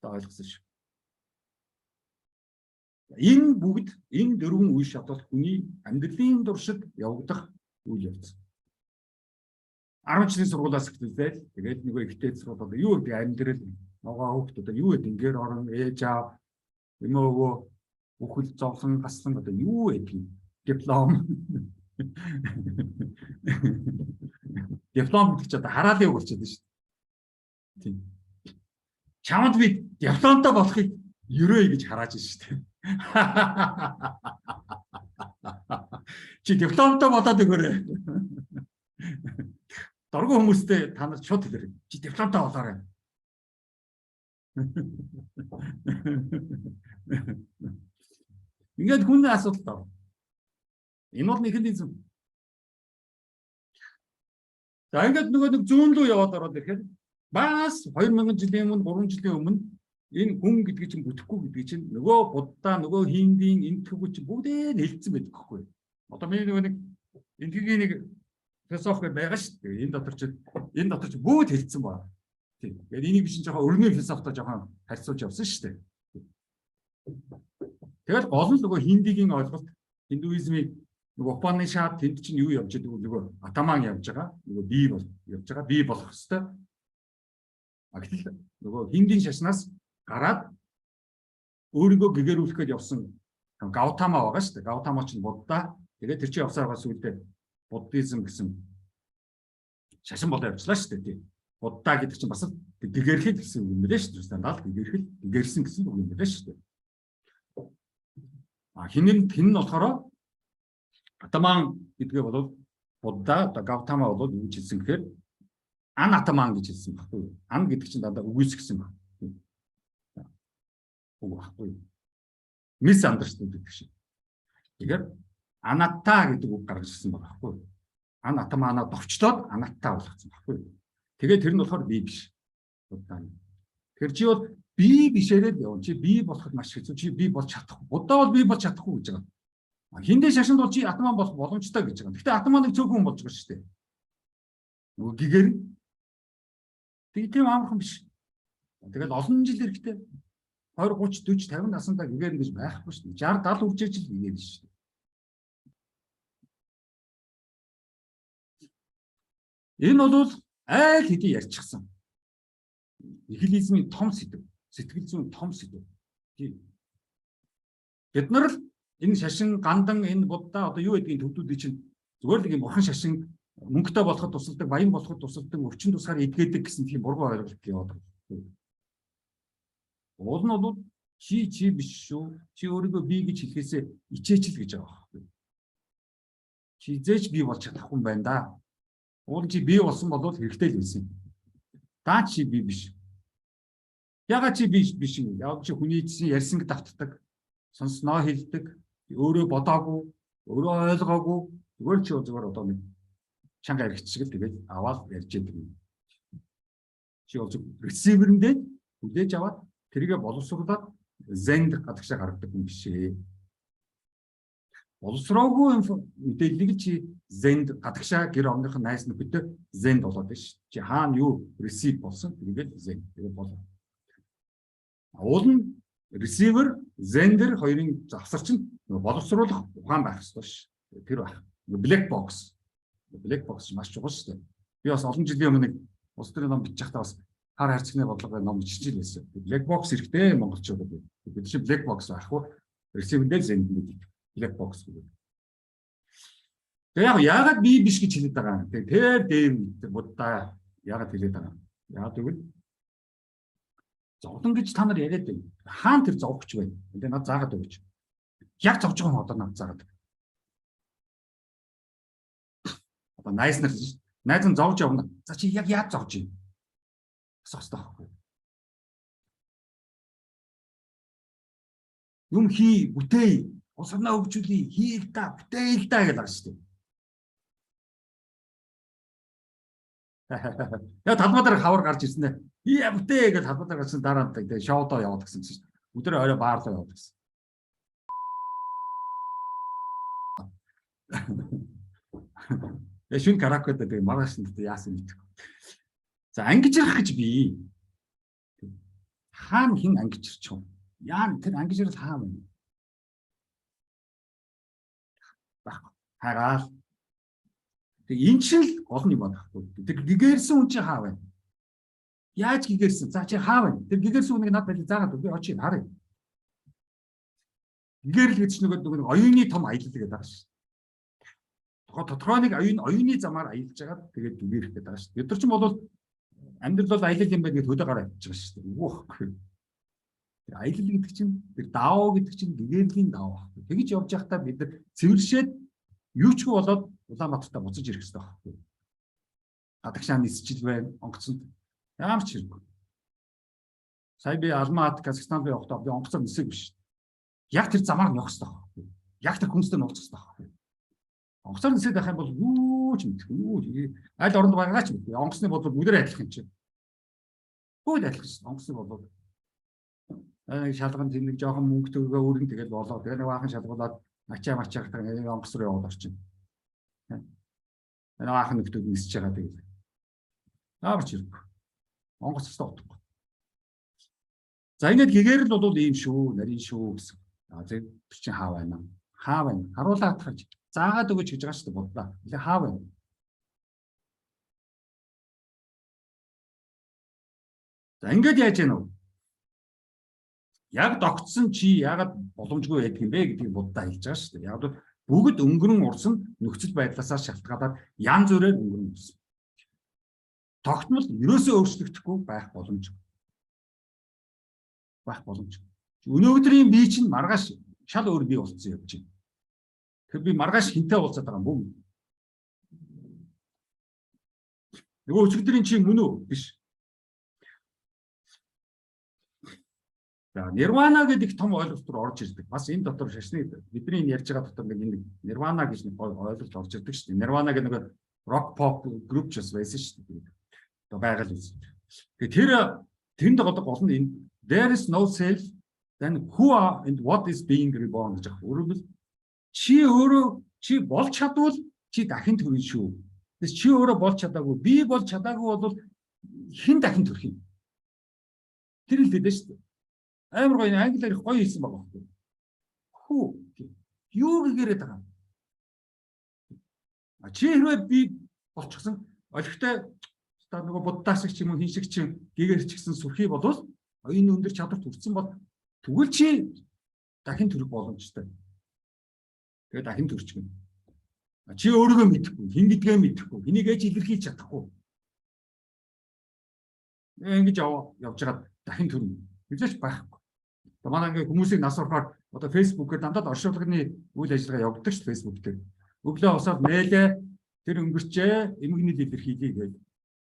A: Ойлгосон шүү. Энэ бүгд энэ дөрвөн үе шатал хүний амьдралын туршид явагдах үйл явц. 10 жилийн сургуулиас эхлээд тэгээд нөгөө ихтэй сургуулиуд юу гэдэг амьдрал ногоо хүүхдүүд юу гэдэг ингээр орон ээж аав эмөөгөө бүхэл зовлон гаслан одоо юу гэдэг диплом диплом гэдэг чинь одоо хараалын үг болчиход байна шүү дээ. Тийм. Чамд би дипломтой болохыг ерөөе гэж харааж байна шүү дээ. Чи дипломтой болоод өгөөрэй. Доргой хүмүүстэй та нар шууд хэлээрэй. Чи дипломтой болоорой. Ингээд хүний асуудал тав. Энэ бол механизм. За ингээд нэг зүүн рүү яваад ороод ирэхэд бас 2000 жилийн өмнө 3 жилийн өмнө энэ хүн гэдгийг чинь бүтэхгүй гэдгийг чинь нөгөө Будда, нөгөө Хиндийн энэ төвүүд чинь бүгдээ нэлцсэн байдаг хгүй. Одоо миний нэг энгийн нэг философи байгаа шүү дээ. Энэ дотор чинь бүгд хэлсэн байна. Тийм. Тэгээд энийг биш жоохон өргөний философитой жоохон харьцуулж явсан шүү дээ. Тэгээд гол нь нөгөө Хиндигийн ойлголт, Хиндуизмын нөгөө Упанишад тэнд чинь юу явж байгаа нөгөө атаман явж байгаа. Нөгөө бий бол явж байгаа. Бий болох хэвээр. Гэтэл нөгөө Хиндийн шашнаас гараад өөрийгөө гэгэрүүлэхэд явсан Гаутама байгаа шүү дээ. Гаутама ч Будда. Тэгээд тэр чинь явсаар бас үлдээ буддизм гэсэн шашин болоо явчлаа шүү дээ. Будда гэдэг чинь бас гэгэрхэл гэсэн үг юм байна шүү дээ. Стандарт гэгэрсэн гэсэн үг юм байна шүү дээ. Хин нь болохоор атаман гэдгээ бол Будда одоо Гаутама бол юу хэлсэн гэхээр анатаман гэж хэлсэн баггүй. Ан гэдэг чинь дандаа үгүйсгсэн баг. Үг баггүй. Misunderstood гэдэг шиг. Тэгэхээр анатта гэдэг үг гаргаж ирсэн байгаа байхгүй. Анатамана довчлоод анатта болгоцсон байхгүй. Тэгээд тэр нь болохоор би биш. Тэр чи бол би бишээрээ явна. Чи би болоход маш хэцүү. Чи би болж чадахгүй. Будда бол би болж чадахгүй гэж байгаа. Хиндэ шашинд бол чи атаман болох боломжтой гэж байгаа. Гэхдээ атаманыг цөөхөн болж байгаа шүү дээ. Нөгөө гэгэр. Тийм амархан биш. Тэгээд олон жил хэрэгтэй. 20, 30, 40, 50 наснда гэгэр ингэж байхгүй шүү дээ. 60, 70 үржиж л гэгэр шүү дээ. Энэ бол айл хэдий ярьчихсан. Нихилизмын том сэдв, сэтгэл зүйн том сэдв. Бид нар л энэ шашин гандан энэ Будда одоо юу гэдгийг төвдүүдийг чинь зүгээр л ийм бурхан шашин мөнгөтэй болоход тусалдаг, баян болоход тусалдаг, өвчин тусгаар эдгээдэг гэсэн тийм бургу ойлголт яваад байна. Уул нь бол чи биш шүү. Чи өөрийгөө би гэж хэлхээсээ ичээч л гэж байгаа байхгүй. Чи зээч би болж чадахгүй юм байна да. Уул чи би болсон бол хэрэгтэй л байсан. Даа чи би биш. Ягаад чи биш юм? Яг чи хүний чинь ярьсан давтдаг, сонсноо хэлдэг, өөрөө бодоогүй, өөрөө ойлгоогүй, зүгээр чи зүгээр одоо нэг чанга хэрэгчсэг л тэгээд аваад ярьж байдаг юм. Чи бол ресиверэндээ хүлээж аваад тэрийгэ боловсруулаад зэнд гадагшаа гаргадаг юм биш ээ. Боловсроогүй мэдээллийг чи зэнд гадагшаа гэр орных нь найс нөхөдөө зэнд болоод байна ш. Чи хаана юу ресив болсон тэрийгээ зэнд тэгээд болоо. Уул нь ресивер, зендер хоёрын завсарч нь боловсруулах ухаан байх ёстой ш. Тэр байх. Black box. Black box маш чухал ш. Би бас олон жилийн өмнө улс төрийн ном бичиж байхдаа бас хар харьцагны бодлогын ном бичиж илсэн. Black box хэрэгтэй монголчууд бид чи black box байхгүй. Ресивэндээ зендэр black box гэдэг. Тэгээ яагаад би биш гэж хэлээд байгаа юм. Тэр дээр Будда яагаад хэлээд байгаа юм. Яагаад гэвэл зовлон гэж та нар яриад байна. Хаан тэр зовгч байна. Энд над заагаад өгөөч. Яг зовж байгаа юм одоо над заагаад. Одоо найз нь зовж явна. За чи яг яаж зовж юм? Асуухстай байхгүй. Юм хий, бүтээ, усарнаа өвчүүлээ, хийл та, бүтээл та гэж байгаа шүү дээ. Яа талбай дээр хавар гарч ирсэн ээ. Бүтээ гэж талбай дээр гарсан дараа нь тэгээ шоудоо яваад гэсэн чинь. Өдөр орой баарлаа яваад гэсэн. Шүн каракод тэгээ маргааш нь яасан мэдэхгүй. За ангижрах гэж би хаана хин ангижирч юм? Яа тэр ангижрал хаана вэ? Хагаал. Тэг энэ ч л гол юм байна. Тэг гэгэрсэн хүн чи хаа вэ? Яаж гэгэрсэн? За чи хаа вэ? Тэр гэгэрсэн хүнийг надад заагаад би очиж харъя. Гэгэрл гэж нэг оюуны том аялал гэдэг байгаа шүү. Тодорхой нэг оюуны замаар аялж байгаа тэгээд гэгэрх гэдэг байгаа шүү. Бид нар ч бол амьдрал бол аялал юм байна гэж хөдөө гараа явж байгаа шүү. Үгүй. Тэр аялал гэдэг чинь тэр даав гэдэг чинь гэгэрлийн даав. Тэгж явж байхдаа бид нар цэвэршээд юу ч болоод Улаанбаатартаа буцаж ирэх хэрэгтэй байна. Гадагшаа нисчил байна, онгоцонд ямар ч хэрэггүй. Сая би Алмат, Казахстан би явахдаа би онгоцоор нисэх биш. Яг тэр замаар нь явах хэрэгтэй байна. Яг тэр хүнстэй нь уулзах хэрэгтэй байна. Онгоцоор нисэх байх юм бол юу ч мэдэхгүй. Аль оронд байгаа ч мэдэхгүй. Онгоцны бодлоо бүгдээ адилхан юм чинь. Бүгд адилхан шүү. Онгоцны бодлоо. Шалган тэмдэг жоохон мөнгө төгөө өргөн тэгэл болоо. Тэгээ нэг баахан шалгуулаад ачаа мачаахтаа онгоц руу яваад орчин. Энэ аахан нөхдүүд нисэж байгаа тэгээд. Ямар ч хэрэггүй. Онгоц өстө утгагүй. За ингээд гэгэрл бол ийм шүү, нарийн шүү гэсэн. За тэр чинь хаа байна? Хаа байна? Харуулаад харж заагаад өгөөч гэж байгаа шүү дээ бодлоо. Тэгээ хаа байна? За ингээд яаж яана вэ? Яг тогтсон чи яагаад боломжгүй байдаг юм бэ гэдгийг буддаа хэлж байгаа шүү дээ. Яг л бүгд өнгөрөн урсан нөхцөл байдлаасаа шалтгаалаад янз бүрээр өнгөрөн урсан. Тогтмол ерөөсөө өөрчлөгдөхгүй байх боломжгүй. Өнөөдрийн бие чинь маргааш шал өөр бие болцсон явж байна. Тэр би маргааш хинтээ уулзаад байгаа юм бүү? Нөгөө өчигдрийн чи мөн үү? Биш. За нирвана гэдэг том ойлголт руу орж ирдэг. Бас энэ дотор шашны бидний ярьж байгаа дотор нэг нирвана гэж нэг ойлголт орж ирдэг шүү дээ. Нирвана гэдэг нэг рок pop group ч байсан шүү дээ. Одоо байгаль үз. Тэгэхээр тэнд гол нь энэ there is no self then who are and what is being reborn гэж байгаа. Өөрөөр хэлбэл чи болж чадвал чи дахин төрнө шүү. Тэгээс чи өөрөө болж чадаагүй, би болж чадаагүй бол хэн дахин төрөх юм? Тэр л дээ шүү дээ. Амар гоё англиар гоё хэлсэн байгаа байхгүй. Хүү юу гэгэрээд байгаа юм? Чи хэрвээ би болчихсон олигтой одоо нөгөө буддаас ч юм уу хин шиг чинь гэгэрчихсэн сүрхий болвол оюуны өндөр чадварт хүрсэн бол тэгвэл чи дахин төрөх боломжтой. Тэгээд дахин төрчихнө. Чи өөрийгөө мэдэхгүй, хин гэдгээ мэдэхгүй, энийг ээж илэрхийлж чадахгүй. Ингэж явж байгаа дахин төрнө. Хэвлэж байхгүй. Манай ингээ хүмүүсийг нас орохоор одоо фэйсбүүкээр дандаа оршуулгын үйл ажиллагаа явуулдаг шүү фэйсбүүк дээр. Өглөө босоод нээлээ тэр өнгөрчээ эмгэгний илэрхийлье гэж.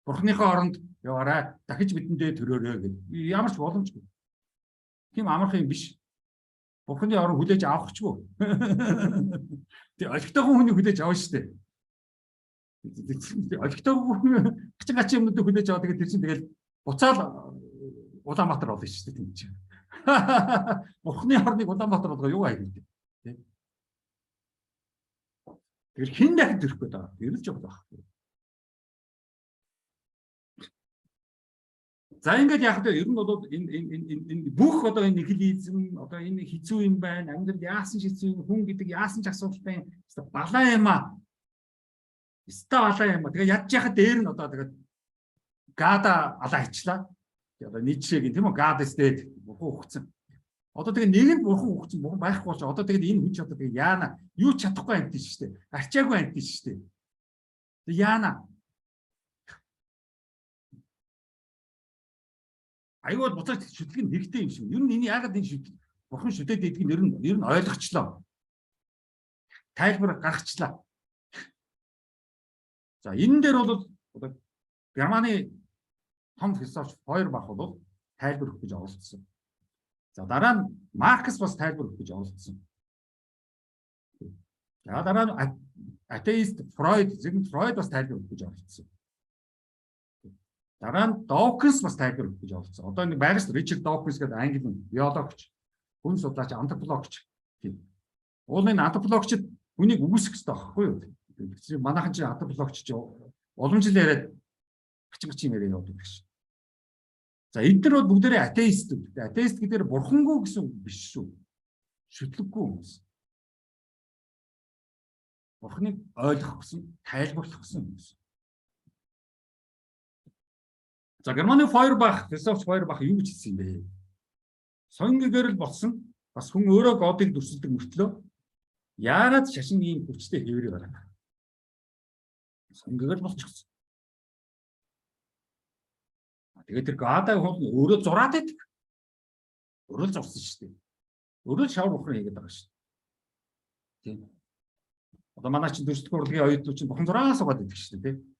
A: Бурхныхоо оронд яваарай, дахиж бидэндээ төрөөрэй гэж. Ямар ч боломжгүй. Тийм амархан юм биш. Бурхны орон хүлээж авахчгүй. Тэг олигтойгоо хүний хүлээж авна шүү дээ. Олигтойгоо гачи юмнуудыг хүлээж аваад тэгээд тэр чинь тэгэл буцаал Улаанбаатар болно шүү дээ тийм чинь. Бурхны орныг Улаанбаатар болгоо юу аяг гэдэг. Тэр хин дахин төрөх гээд байгаа. Ирэлж явах байх. За ингээд яг л ер нь бол энэ бүх одоо энэ нихилизм одоо энэ хэцүү юм байна. Амьдрал яасан ч хэцүү юм, хүн гэдэг яасан ч асуудалтай балаа юм аа. Балаа юм аа. Тэгээ ядж яхад дээр нь одоо тэгээд гада алаа хийчлаа. Одоо нийцшээгийн тийм үү гад стэд бурхан өгцөн. Одоо тэгээ нэг нь бурхан өгцөн бурхан байхгүй болж одоо тэгээд энэ хүч одоо тэгээ яана юу ч чадахгүй амт шүү дээ. Арчаагүй амт шүү дээ. Тэгээ яана аюул буцаж шүтлэг нь хэрэгтэй юм шиг. Ер нь энэ яагаад энэ шүтлэг бурхан шүтээд идэх нь ер нь ойлгочлоо. Тайлбар гаргачлаа. За энэ дээр бол одоо Германы том философч Фойербах бол тайлбар өгөх гэж оролцсон. За дараа нь Маркс бас тайлбар өгөх гэж оролцсон. За дараа нь атеист Фройд бас тайлбар өгөх гэж оролцсон. Дараа нь Dawkins бас тайлбар өгч явуулсан. Одоо нэг байгааш Ричард Dawkins гэдэг англи биологч, хүн судлаач, антропологч тийм. Уул энэ антропологчид хүнийг үгүйсэх хэрэгтэй байхгүй юу? Манайхан чи антропологч чи олон жил яриад хачин яриа явуулдаг гэж. За эдгээр бол бүгдээрээ атеистүүд. Атеист гэдэг нь бурхангүй гэсэн үг биш шүү. Шүтлэггүй хүмүүс. Бурхныг ойлгох гэсэн, тайлбарлах гэсэн хүмүүс. За Германы Фойербах, философч Фойербах юу гэж хэлсэн юм бэ? Сонгигэрэл болсон бас хүн өөрөө Годыг дүрсэлдэг мөртлөө яагаад шашин ийм хүчтэй хэврээ гараад. Сонгигэрэл болчихсон. Тэгээд тэр Гадаа хүн өөрөө зураад байдаг. Өөрөө л зурсан шүү дээ. Өөрөө шавар ухраа хийгээд байгаа шүү дээ. Тийм. Одоо манай чинь дүрслэх урлагийн оюутнууд чинь бухан зураа суугаад байдаг шүү дээ, тийм.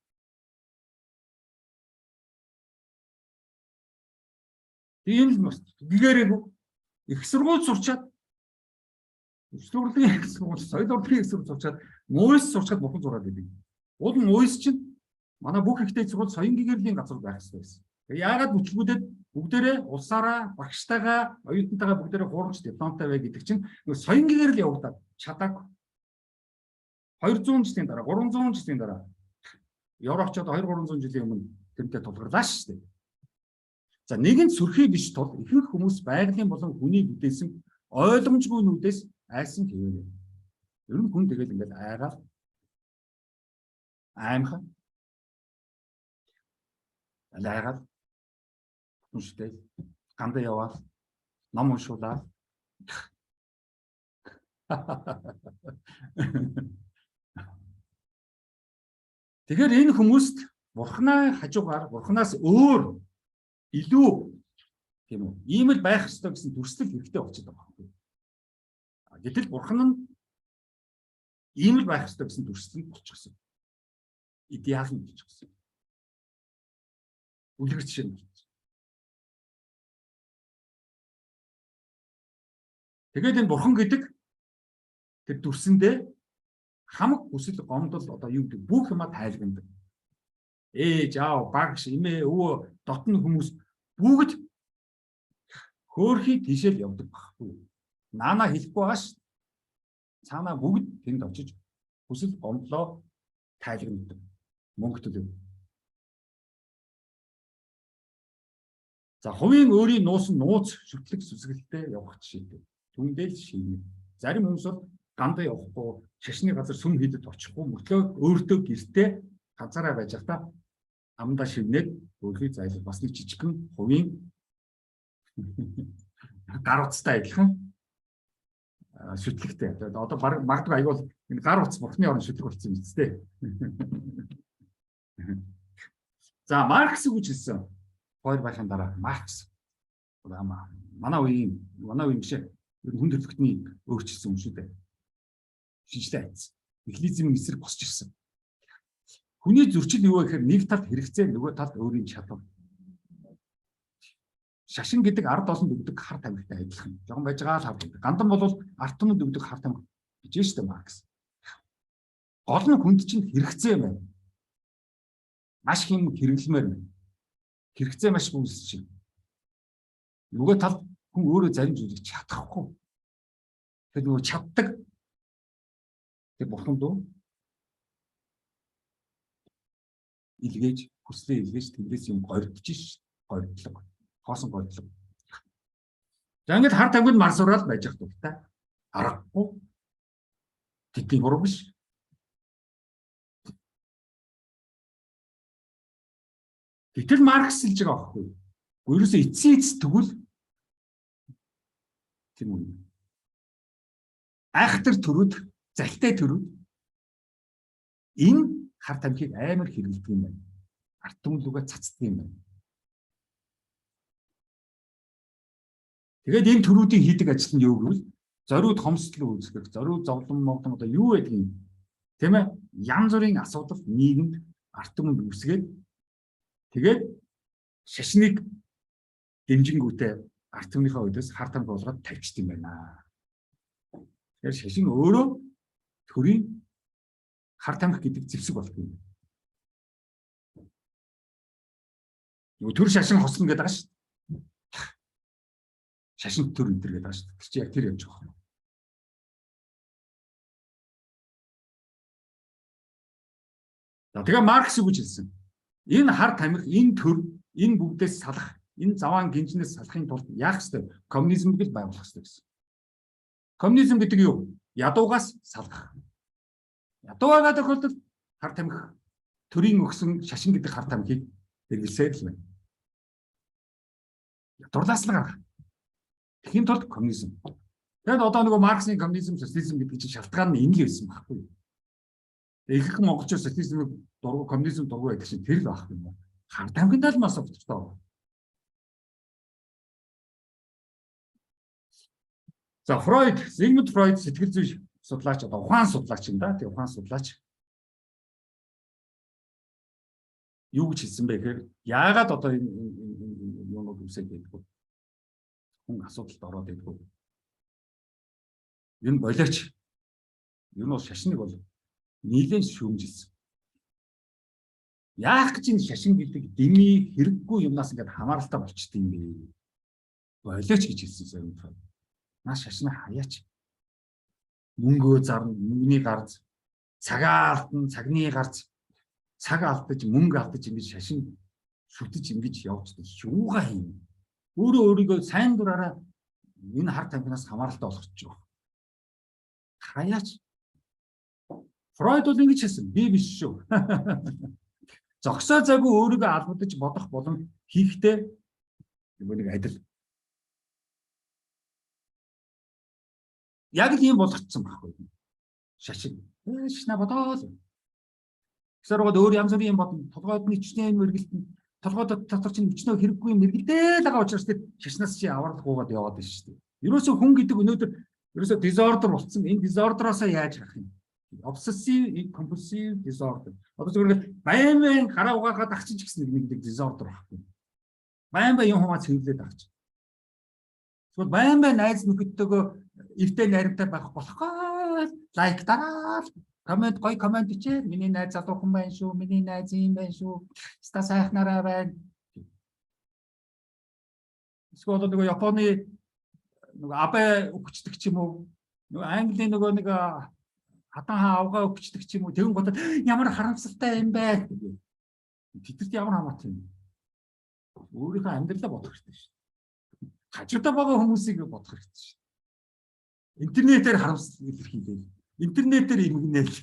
A: Тийм л бас гэгээрээ их сургууль сурчаад дүрслэх урлагийн их сургууль, соёл урлагийн их сургууль сурчаад мууис сурчаад бухан зураад байдаг. Уул нь мууис чинь манай бүх ихтэй сургууль соён гэгэрлийн газар байх хэрэгтэй байсан. Яагаад бүтлгүүдэд бүгдээрээ улсаараа, багштайгаа, оюутнтайгаа бүгдээрээ хуурамч дипломтой бай гэдэг чинь соён гэгэрэл явагдаад чадаагүй. 200 жилийн дараа, 300 жилийн дараа Европчууд 200-300 жилийн өмнө тэрнтэй тулгарлаа шүү дээ. За нэгэн сүрхий биш тул ихэнх хүмүүс байгалийн болон хүний бүтээсэн ойлгомжгүй нүдээс айсан хэвээрээ. Ер нь хүн тэгэл ингээд айгаад аимхан алайгаад хүнштэй гандаа яваад ном уншуулаад тэгэхээр энэ хүмүүст бурхнаа хажуугаар бурхнаас өөр илүү тийм үү ийм л байх ёстой гэсэн дүрслэл хэрэгтэй болчиход байгаа юм. Гэтэл бурхан нь ийм л байх ёстой гэсэн дүрслэл болчихсон. Идеал нь болчихсон. Үлгэр жишээ нь. Тэгээд энэ бурхан гэдэг тэр дүрсэндээ хамаг хүсэл гомдол одоо юу гэдэг бүх юма тайлбардаг. Ээж, аав, багш, эмээ, өвөө, дотны хүмүүс бүгд хөөрхий тийшэл явдаг байхгүй. Наана хэлэхгүй байгаа ш. Цаанаа бүгд тэнд очиж хүсэл гомдлоо тайлбардаг. Мөнгө төлөв. За хувийн өөрийн нуусан нууц шүтлэг сүсгэлтэй явах жишээтэй. Түндэл шийнэ. Зарим хүмүүс бол гандаа явахгүй, шашны газар сүм хийдэд очихгүй, мөртлөө өөртөө гэртээ ганцаараа байж байхдаа амдаа шивнээд өөрхий зайлах бас нэг жижигхэн хувийн гар утастай адилхан шүтлэгтэй. Одоо магадгүй аягүй энэ гар утас бурхны орон шүтлэг болсон юм зү. За Маркс гэж хэлсэн. Хоёр байхын дараа Маркс манай үеийн гişэ хүн төрөлхтний өөрчилсөн юм шүү дээ. Шинжлэх айц. Нихилизмын эсрэг босч ирсэн. Хүний зөрчил юу гэхээр нэг талд хэрэгцээ, нөгөө талд өөрийн чадвар. Шашин гэдэг ард олон өгдөг хар тамхитай адилхан. Жогон байж байгаа л хав гэдэг. Гандан бол ард түмэд өгдөг хар тамхи гэж шүү дээ Маркс. Гол нь хүнд чинь хэрэгцээ байна. Маш хэм хэрэглэмээр байна. Хэрэгцээ маш үүсэж байна. Нөгөө талд хүн өөрөө зарим зүйлийг чадахгүй. Тэгэхээр нөгөө чаддаг тэг бурхан дөө илгээж хүслээ илгээж тэндээс юм гордчих гордлог хоосон гордлог. За ингээд хар тамхинд марсуураад байж ах дуртай аргагүй тэдний буруу биш. Гэтэл Маркс хэлж байгаа байхгүй. Өөрөөсөө эцсийн эц тэгвэл тийм үү. Айхтар төрүүд, залтай төрүүд энэ хар тамхиг амар хэрэглэдэг юм байна. Ард түмлүүгээ цацдаг юм байна. Тэгээд энэ төрүүдийн хийдэг ажил нь юу гэвэл зориуд хомсдол үүсгэх, зориуд зовлон мовдон одоо юу байдаг юм. Тийм ээ? Янз бүрийн асуудал нийгэмд ард түмэнд үүсгээд тэгээд шашныг дэмжингүүтээ ард түмнийхээ өдөөс хар тамхи болгоод тавьчихд юм байна. Тэгэхээр шашин өөрөө төрийн хар тамхи гэдэг зэвсэг болох юм. Төр шашин хослно гэдэг байгаа шүү дээ. Шашин төр өндөр гэдэг байгаа шүү дээ. Тэр чи яг тэр явж байгаа. За тэгээ Маркс юу гэж хэлсэн? Энэ хар тамхи, энэ төр, энэ бүгдээс салах, энэ заваан гинжнээс салахын тулд яах ёстой? Коммунизмыг л байгуулах ёстой гэсэн. Коммунизм гэдэг юу? Ядуугаас салах. Ядуугаа тохиолдолд хар тамхи төрийн өгсөн шашин гэдэг хар тамхиг хэрэглэсээр л байна. Ядуурлаас л гарах. Тэхийн тулд коммунизм. Тэгээд одоо нөгөө Марксийн коммунизм, социализм гэдэг чинь шалтгаан нь энэ л байсан байхгүй юу? Их монголчууд социализмыг дургу, коммунизм дургу байдаг чинь тэр л байх юм. Хар тамхиндаа л мас өгдөртөө. За Фройд, Зигмунд Фройд сэтгэл зүйн судлаач, одоо ухаан судлаач юм да. Тэг ухаан судлаач юу гэж хэлсэн бэ гэхээр яагаад одоо энэ юунууд үсэж байдгүй? Хүн асуудалд ороод байдгүй. Энэ болооч. Энэ бол шашныг бол нийлэн шүүмжилсэн. Яах гэж энэ шашин гэдэг дэмий хэрэггүй юмнаас ингээд хамааралтай болчтой юм бэ? Болооч гэж хэлсэн Зигмунд Фройд. Наа шашны хаяач. Мөнгөө зарна, мөнгөний гарц, цагаа алдна, цагны гарц, цаг алдаж, мөнгө алдаж ингэж шашин шүтэж ингэж явуулдаг. Юугаа юм? Өөрийгөө сайн дураараа энэ хар тамхинаас хамааралтай болгож байгаа. Хаяач. Фройд бол ингэж хэлсэн. Би биш шүү. Зогсоо зайгүй өөрийгөө албадаж бодох болон хийхдээ нэг адил. Яг л ийм болгоцсон байхгүй. Шашин. Шашна бодоол. Гэсэргээд өөр янз бүрийн юм бодно. Толгойдны ичнээ мэргэлтэн. Толгойд дотор чинь ичнөө хэрэггүй юм мэргэлдээ л байгаа учраас тэр шашнаас чи авралгуугаад яваад байна шүү дээ. Ерөөсөө хүн гэдэг өнөөдөр ерөөсөө дизордер болцсон. Энэ дизордероосоо яаж гарах юм? Obsessive compulsive disorder. Одоо зөвхөн баян хараа угаагаад агчиж гэсэн нэг дизордер байхгүй. Баян юм хамаа цэвэрлээд агч. Тэгвэл баян найз нөхөдтэйгөө эвтэй найрамтай байх болохгүй. Лайк дараад комент гоё комент ичээ. Миний найз залуухан байна шүү. Миний найз юм байна шүү. Ста сайхнараа байна. Эсвэл нөгөө Японы нөгөө Абе өгчдөг ч юм уу. Нөгөө Английн нөгөө нэг хатан авгаа өгчдөг ч юм уу. Тэгэн бодоод ямар харамсалтай юм бэ? Тэдэрт ямар хамаатай юм. Өөрийнхөө амьдралаа бодох хэрэгтэй шүү. Хажуудаа байгаа хүмүүсийг бодох хэрэгтэй шүү. Интернетээр харамсал илэрхийлээ. Интернетээр имгнээл.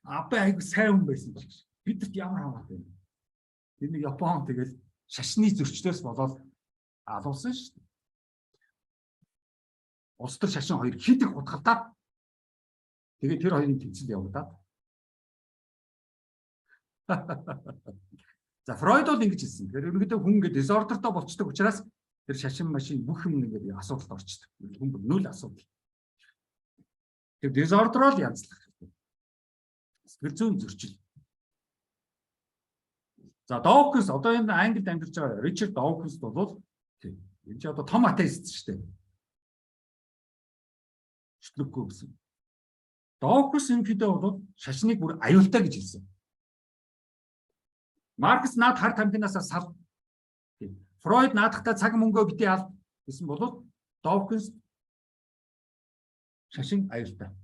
A: Апа айгу сайн хүн байсан ч бидэрт ямар хамаатай юм. Тэр нэг Япон тэгэл шашны зөрчлөөс болоод алуулсан шүү. Улс төр шашин хоёр хэд их хутгалтаад тэгээд тэр хоёрын тэнцэл явагдаад. За Фройд бол ингэж хэлсэн. Тэгэхээр ерөнхийдөө хүн ингээд дизордертой болчдөг учраас тэр шашин машин бүх юм ингээд асуудалд орчдөг. Хүн нөл асуудал. Тэр дизордерол янзлах хэрэгтэй. Сэтгэл зүйн зөрчил. За Доукинс одоо энэ Англид амьдарч байгаа Ричард Доукинс бол энэ ч одоо том атеист шүү дээ. Шүтлэггүй гэсэн. Доукинс энэ фидэ бол шашныг бүр аюултай гэж хэлсэн. Маркс наад хар тамхинаас сал. Фройд наадахтаа цаг мөнгөө битээ ал гэсэн бол Доукинс шашин аюултай.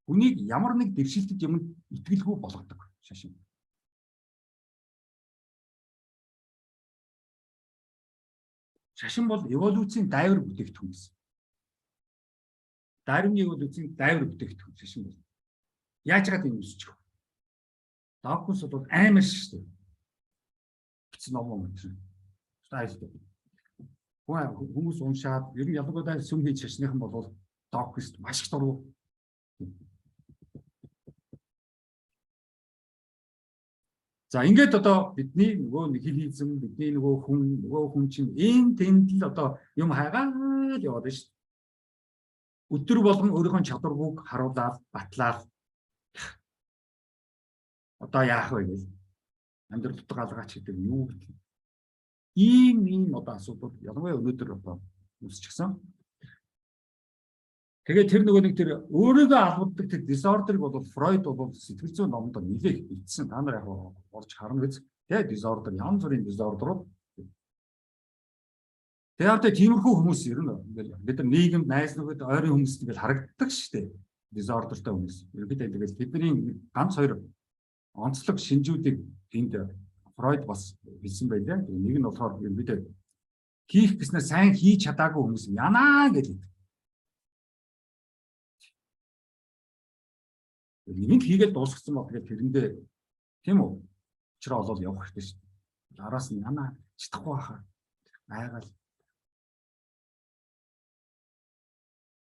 A: Үнийг ямар нэг дэвшилтэд юм итгэлгүй болгодог шашин. Шашин бол эволюцийн дайвар бүтээгдэхүүн гэсэн. Дарвины эволюцийн дайвар бүтээгдэхүүн шашин бол. Яаж чад юм үсчих вэ? Доукинс бол амар шүү дээ. Бичсэн ном юм чинь. Стайлтай. Хүмүүс уншаад ер нь ялангуяа сүм хийж шашныхан бол Доукинс маш их дургу. За ингээд одоо бидний нөгөө нихилизм, бидний нөгөө хүн чинь энэ тэнд л одоо юм хайгаад яваад байна шүү дээ. Өдөр болгон өөрийнхөө чадваргүйг харуулаад батлаад одоо яах вэ гэж амьдрал дотор галгаач гэдэг юу гэдэг. Ийм одоо асуудал ялангуяа өнөөдөр одоо үүсчихсэн. Тэгээд тэр нөгөө нэг тэр өөрийгөө албаддаг тэр disorder-ыг бол Фройд бол сэтгэл зүйн номонд нэлээд бичсэн. Та нар яг орж харна гэж. Тэгээд disorder янз бүрийн disorder. Тэгээд тиймэрхүү хүмүүс ер нь ингээл бид нар нийгэм найз нөхөд ойрын хүмүүст ингээл харагддаг шүү дээ. Disorderтай хүмүүс. Ерөнхийдөө тэгэл тэдний ганц хоёр онцлог шинжүүдийг энд Фройд бас бичсэн байлаа. Нэг нь болохоор ерөнхийдөө хийх гэснээр сайн хийж чадаагүй хүмүүс янаа гэдэг. Нэг хийгээл дуусгасан баг тэгээд тэрэндээ тийм үү? Учраа олоод явах хэрэгтэй шүү дээ. Араас нь янаа чадахгүй хаа. Айгаал.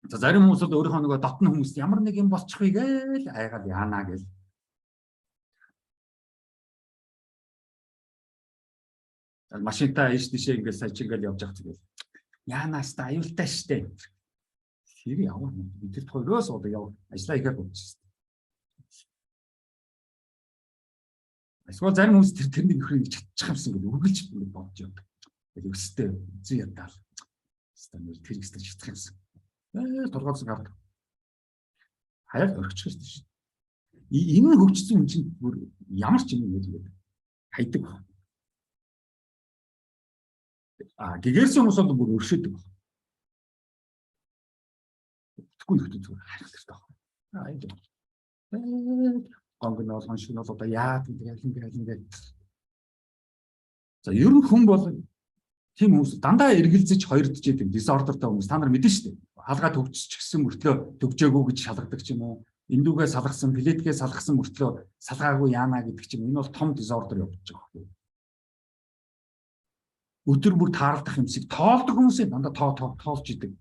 A: За зарим хүмүүс бол өөрийнхөө нөгөө дотны хүмүүст ямар нэг юм болчихъя гээл айгаал яанаа гээл. Машинтаа ийш тийшээ ингээд сажингээл явж явах тэгэл. Яанаас та аюултай штэ. Тэр яваа бид тэр хоёроос одоо яв ажиллаа ихээр болчихсон. Эсвэл зарим хүмүүс тэрний нөхрийг чадчих юмсан гэдэг үргэлж ингэ бодож явдаг. Тэгэл өстэй зүй ядаал. Стандарт тэр ихтэй чадчих юмсан. Тургaalсан гард. Хаяг орчих шүү дээ. Энэ хөгжсөн юм чинь ямар ч юм гэж байдаг. Хайдаг. Гэгэрсэн хүмүүс бол бүр өршөөдөг. Тэггүй нөхдөд зүгээр харагддаг. Гонгноос хоншиг нь одоо яа тэгээд. За ер нь хүн бол тийм хүмүүс дандаа эргэлзэж хоёрдож идэг дисордертай хүмүүс та нар мэдэн шүү дээ. Хаалгаа төгсч гисэн мөртлөө төгжөөгөө гэж шалгадаг ч юм уу. Эндүүгээ салгасан, плетгээ салгасан мөртлөө салгаагүй яана гэдэг ч юм. Энэ бол том дисордер явуулж байгаа. Өдөр бүр тааралдах юмсыг тоолдог хүмүүсээ дандаа тоолж идэг.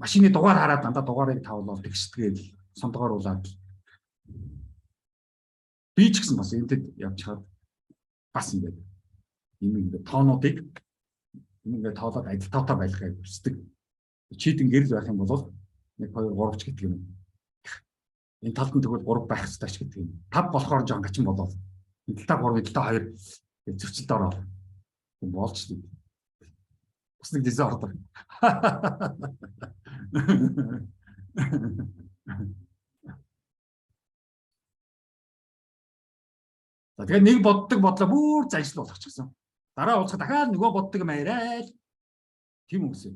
A: Машины дугаар хараад дандаа дугаарыг тавлаад тэгшдгээл сондгооруулаад. Би ч гэсэн бас энтэд явж хаад бас ингээд юм ингээд тоонуудыг ингээд тоолоод адил тоотой байлгахыг хүсдэг. Чийдэн гэрэл байх юм бол 1 2 3 ч гэдэг юм. Энэ талд нь тэгвэл 3 байх хэрэгтэй ч гэдэг юм. 5 болохоор жоон гачин болоо. Энэ талдаа 3, энэ талдаа 2 зөрчилд ороо. Болж тийм. Бас нэг дизордер. За тэгээ нэг боддог бодлоо бүр заншил болгочихсон. Дараа уулзах дахиад нөгөө боддог юм яриад тийм үгс.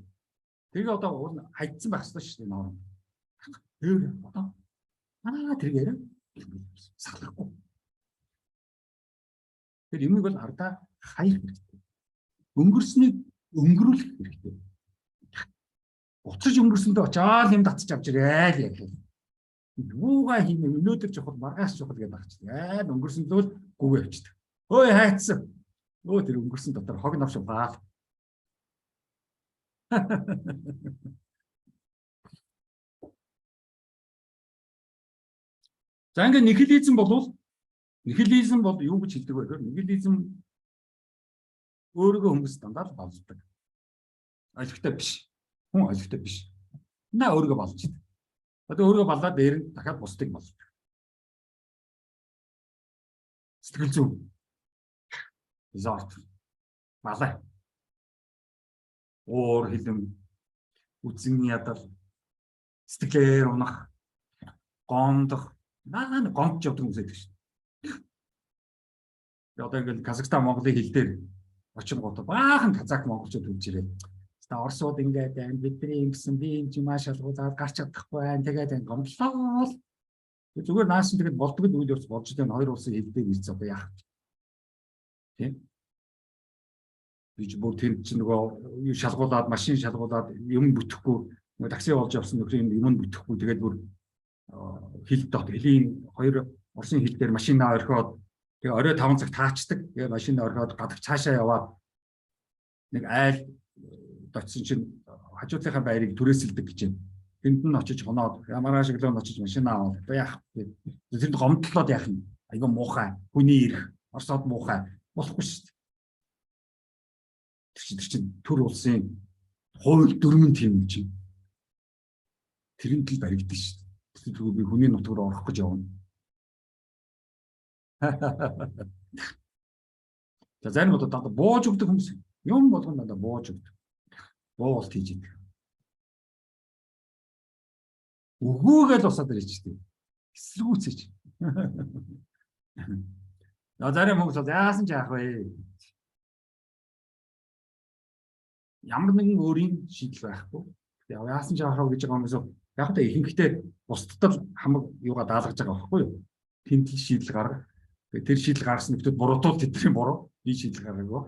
A: Тэгээ одоо хайцсан байх хэрэгтэй шүү дээ ноор. Тэр одоо тэр яриа сахлахгүй. Тэр юмыг бол ардаа хаях хэрэгтэй. Өнгөрснийг өнгөрүүлэх хэрэгтэй. Уцаж өнгөрсөндөө очоод юм татчих авч ирээ л яг. Юугаа хийнэ өнөөдөр жохол маргаас жохол гэдэг багч. Өнгөрсөндөө л гүгээ авчдаг. Ой хайцсан. Тэр өнгөрсөн дотор хог навш баал. За ингээ нихилизм бол юу гэж хэлдэг вэ гэхээр нихилизм өөрийгөө хүмүүс дандаа балждаг. Ойлгохтой биш. Хүн ойлгохтой биш. Наа өөрийгөө балждаг. Одоо өөрийгөө балаад дээр нь дахиад бусдыг балждаг. Сэтгэл зүй. Зорт. Малай. Уур хилэн үзэн ядал сэтгэлээр унах гомдох гомдж явдаг хүмүүс байдаг шүү дээ. Одоо ингээл Казахстан Монголын хил дээр очингууд баахан казак монголчууд хурж ирээ. Оросууд ингээд бидний ингэсэн би юм чи маш шалгуулаад гарч чадахгүй байна. Тэгээд гомдлоо. Зүгээр наасан тэгээд болдгоо үйл явц болж байгаа хоёр улсын хил дээр ирсэн одоо яах вэ? Тийм. Би бүр тэр чинь нөгөө шалгуулаад машин шалгуулаад юм бүтэхгүй такси болж явсан нөхрийн юм бүтэхгүй тэгээд бүр хил дот хэлийн хоёр Оросын хил дээр машинаа орхиод тэгээ орой 5 цаг таачдаг. Тэгээ машинаа орхиод гадагш цаашаа яваад нэг айл дочсон чинь хажуудлынхаа байрыг түрээсэлдэг гэж юм. Тэнд нь очиж хоноод ямараа шиглэн очиж машинаа аваад одоо яах вэ? Тэнд гомдлоод яах юм? Айгаа муухай, хүний ирэх, орсоод муухай болохгүй шүү дээ. Тэр чинь төр улсын хууль дүрмэн тийм юм чинь. Тэрэнд л баригдсан шүү дээ. Тэгэхээр би хүний нутгаар орох гэж явна. За зарим одоо дандаа бууж өгдөг хүмүүс юм болгоно дандаа бууж өгдөг. Боолт хийж идэг. Өгөөгээл усаад ирж дээ. Эсэргүүцэж. Зарим хүмүүс бол яасан ч яах вэ? Ямар нэгэн өөрийн шийдэл байхгүй. Яасан ч яах вэ гэж байгаа хүмүүс яг та ихэнхдээ бусдад хамаг юугаа даалгаж байгаа байхгүй юу? Тэмтэл шийдэл гаргах. Тэр шийдэл гаргасан нөхдөд буруутуул тэдний буруу. Би шийдэл гаргаагүй.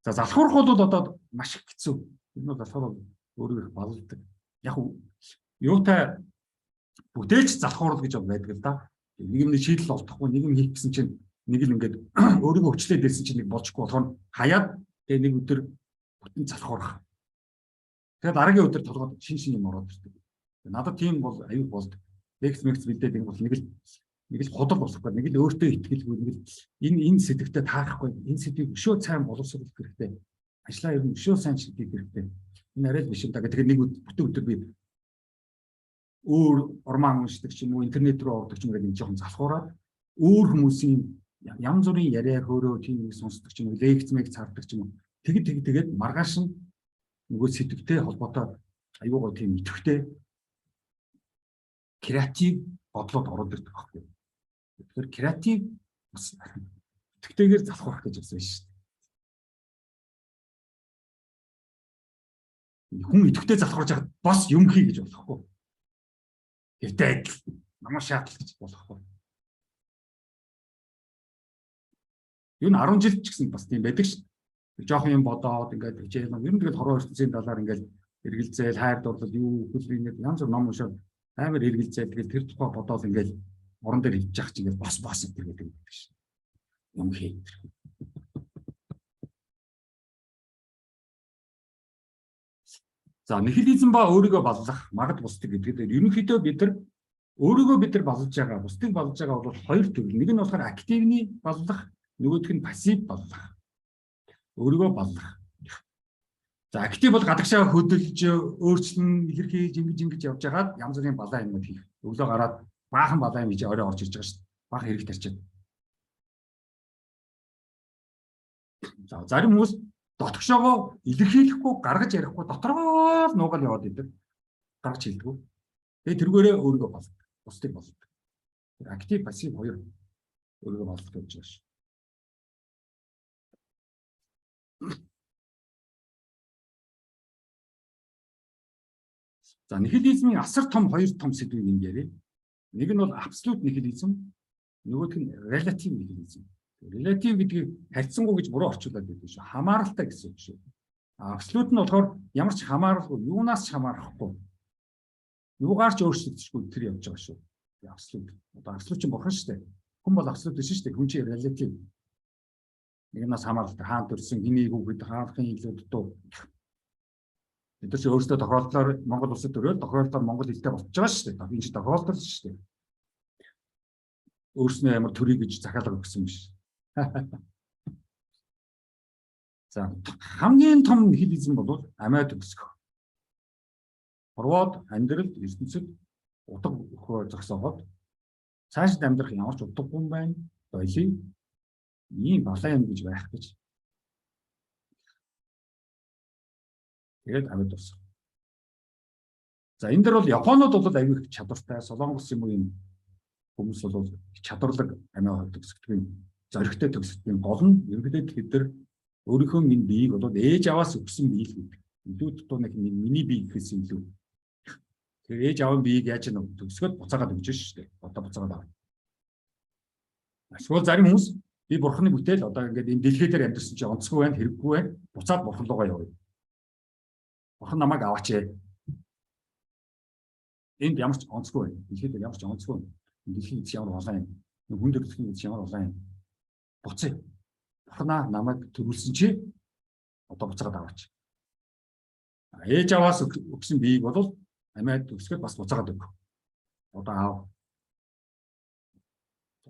A: За залхуурах бол одоо маш их хэцүү. Энэ бол залхуур өөрөө их балладаг. Яг юутай бүтээч залхуурал гэж байдаг л да. Нэг юм шийдэл олдохгүй, нэг юм хийх гэсэн чинь нэг л ингээд өөрийгөө өвчлээд байсан чинь нэг болчихгүй болохоор хаяад тэгээ нэг өдөр бүтэн залхуурах. Тэгээд дараагийн өдөр толгойд шин юм ороод ирдэг. Надад тийм бол аюул болдог. Лекц мэдээд ингэ бол нэг л худал болохгүй, нэг л өөртөө итгэлгүй, нэг л энэ сэдвтэ таарахгүй, энэ сэдвийг өшөө сайн боловсруулах хэрэгтэй. Ажлаа ер нь өшөө сайн шийдэх хэрэгтэй. Энэ арай л биш юм да. Тэгэхээр нэг бүтэн өдөр би өөр орман уншдаг ч юм уу, интернет рүү ордог ч юм уу гэдэг жоохон залхуураад өөр хүмүүсийн янз бүрийн яриа хөөрөө тийм нэг сонсдог ч юм уу, лекц цаардаг ч юм уу. Тэгээд маргааш нь нөгөө сэдвтэй холбоотой аюугаа тийм идэвхтэй креатив бодлоод ороод ирдэг байхгүй. Тэгэхээр креатив бас идэвхтэйгээр залхуурах гэж хэлсэн шүү дээ. Хүн идэвхтэй залхуурж байгаад бас юм хий гэж болохгүй. Гэвтээ намаа шаардлага гэж болохгүй. Юу н 10 жил ч гэсэн бас тийм байдаг шүү. Жохон юм бодоод ингээд хичээл юм. Ер нь тэгэл хороо ертөнцийн талаар ингээд эргэлзээл, хайр дурлал юу хөлбөрийн янз бүр ном уншаад амар эргэлзээл тэгэл тэр тухай бодоод ингээд орон дээр хичж явах чинь ингээд бос энэ гэдэг юм биш. Юм хий. За нихилизм ба өөрийгөө баллах, магад бусдыг гэдэг. Ерөнхийдөө бид нар өөрийгөө баллаж байгаа, бусдыг баллаж байгаа бол хоёр төрөл. Нэг нь болохоор активны баллах, нөгөөх нь пассив баллах. Өөрийгөө баллах. За актив бол гадагшаа хөдөлж, өөрчлөн, илэрхийлж, ингэж явж байгаад янз бүрийн балаа юмуд хийх. Өглөө гараад баахан балаа юм хийж орой орж ирж байгаа шүү дээ. Баахан хэрэг тарчаад. За зарим хүмүүс дотгошоогоо илэрхийлэхгүй, гаргаж ярихгүй, доторгоо нуугаад яваад идэг. Гаргаж хэлдэг. Тэгээ тэргээрээ өөрийгөө балдаг. Бусдыг балдаг. Актив, пассив хоёр өөрийгөө балдаг гэж байна шүү. За нихилизмын асар том хоёр том сэдвийг энд ярив. Нэг нь бол абсолют нихилизм, нөгөөх нь релатив нихилизм. Релатив гэдгийг харьцангуй гэж буруу орчуулад байдаг шүү. Хамааралтай гэсэн үг шүү. Абсолют нь болохоор ямар ч хамааралгүй, юунаас ч хамаарахгүй. Юугаар ч өөрчлөгдөхгүй тэр явж байгаа шүү. Абсолют. Одоо абсолют чинь бурхан шүү дээ. Хүн бол абсолют биш шүү дээ. Хүн чинь релатив. Нэгнээс хамааралтай хаан төрсөн, хэнийг үгэд хаанхын илүү дутуу. Бид ч өөрсдөө тохиолдлоор Монгол улсад төрөөл тохиолдлоор монгол хэлтэй болчихж байгаа шүү дээ. Энэ чинь тохиолдол шүү дээ. Өөрснөө ямар төрий гэж захиалга өгсөн биш. За хамгийн том нихилизм бол амиа төгсгөх. Хорвоод амьдрал ертөнцид утга өгөхөөр зогсоогоод цаашид амьдрах ямар ч утгагүй юм байна. Соёлын ийм балаа юм гэж байх гэж. Тэгээд амьд тусах. За энэ дэр бол Японууд бол аюул их чадвартай, Солонгос юм уу юм хүмүүс бол чадварлаг амиа төгсгдөг юм. Зоригтой төгсгдөг юм. Гол нь ерөнхийдөө бид нар өөрийнхөө минь биеийг бол ээж аваас өгсөн бие л гэдэг. Илүү дутуу нэг миний бие гэхээс илүү. Тэгэхээр ээж аав биеийг яаж нэг төгсгöd буцаагаад өгч шүү дээ. Одоо буцаагаад авах. Эсвэл зарим хүмүүс би бурхны бүтээл одоо ингээд энэ дэлхий дээр амьдсан чи онцгүй байна, хэрэггүй байна. Буцаад бурхан руугаа явъя. Бурхан намайг аваач ээ. Энд ямар ч онцгүй байна. Дэлхий дээр ямар ч онцгүй байна. Дэлхийн эд ямар олон юм. Хүн дээр дэлхийн эд ямар олон юм. Буцъя. Бурханаа намайг төрүүлсэн чи одоо буцаагаад аваач. Ээж аваас өгсөн биеийг бол амьд төгсгöd бас буцаагаад өг. Одоо аав.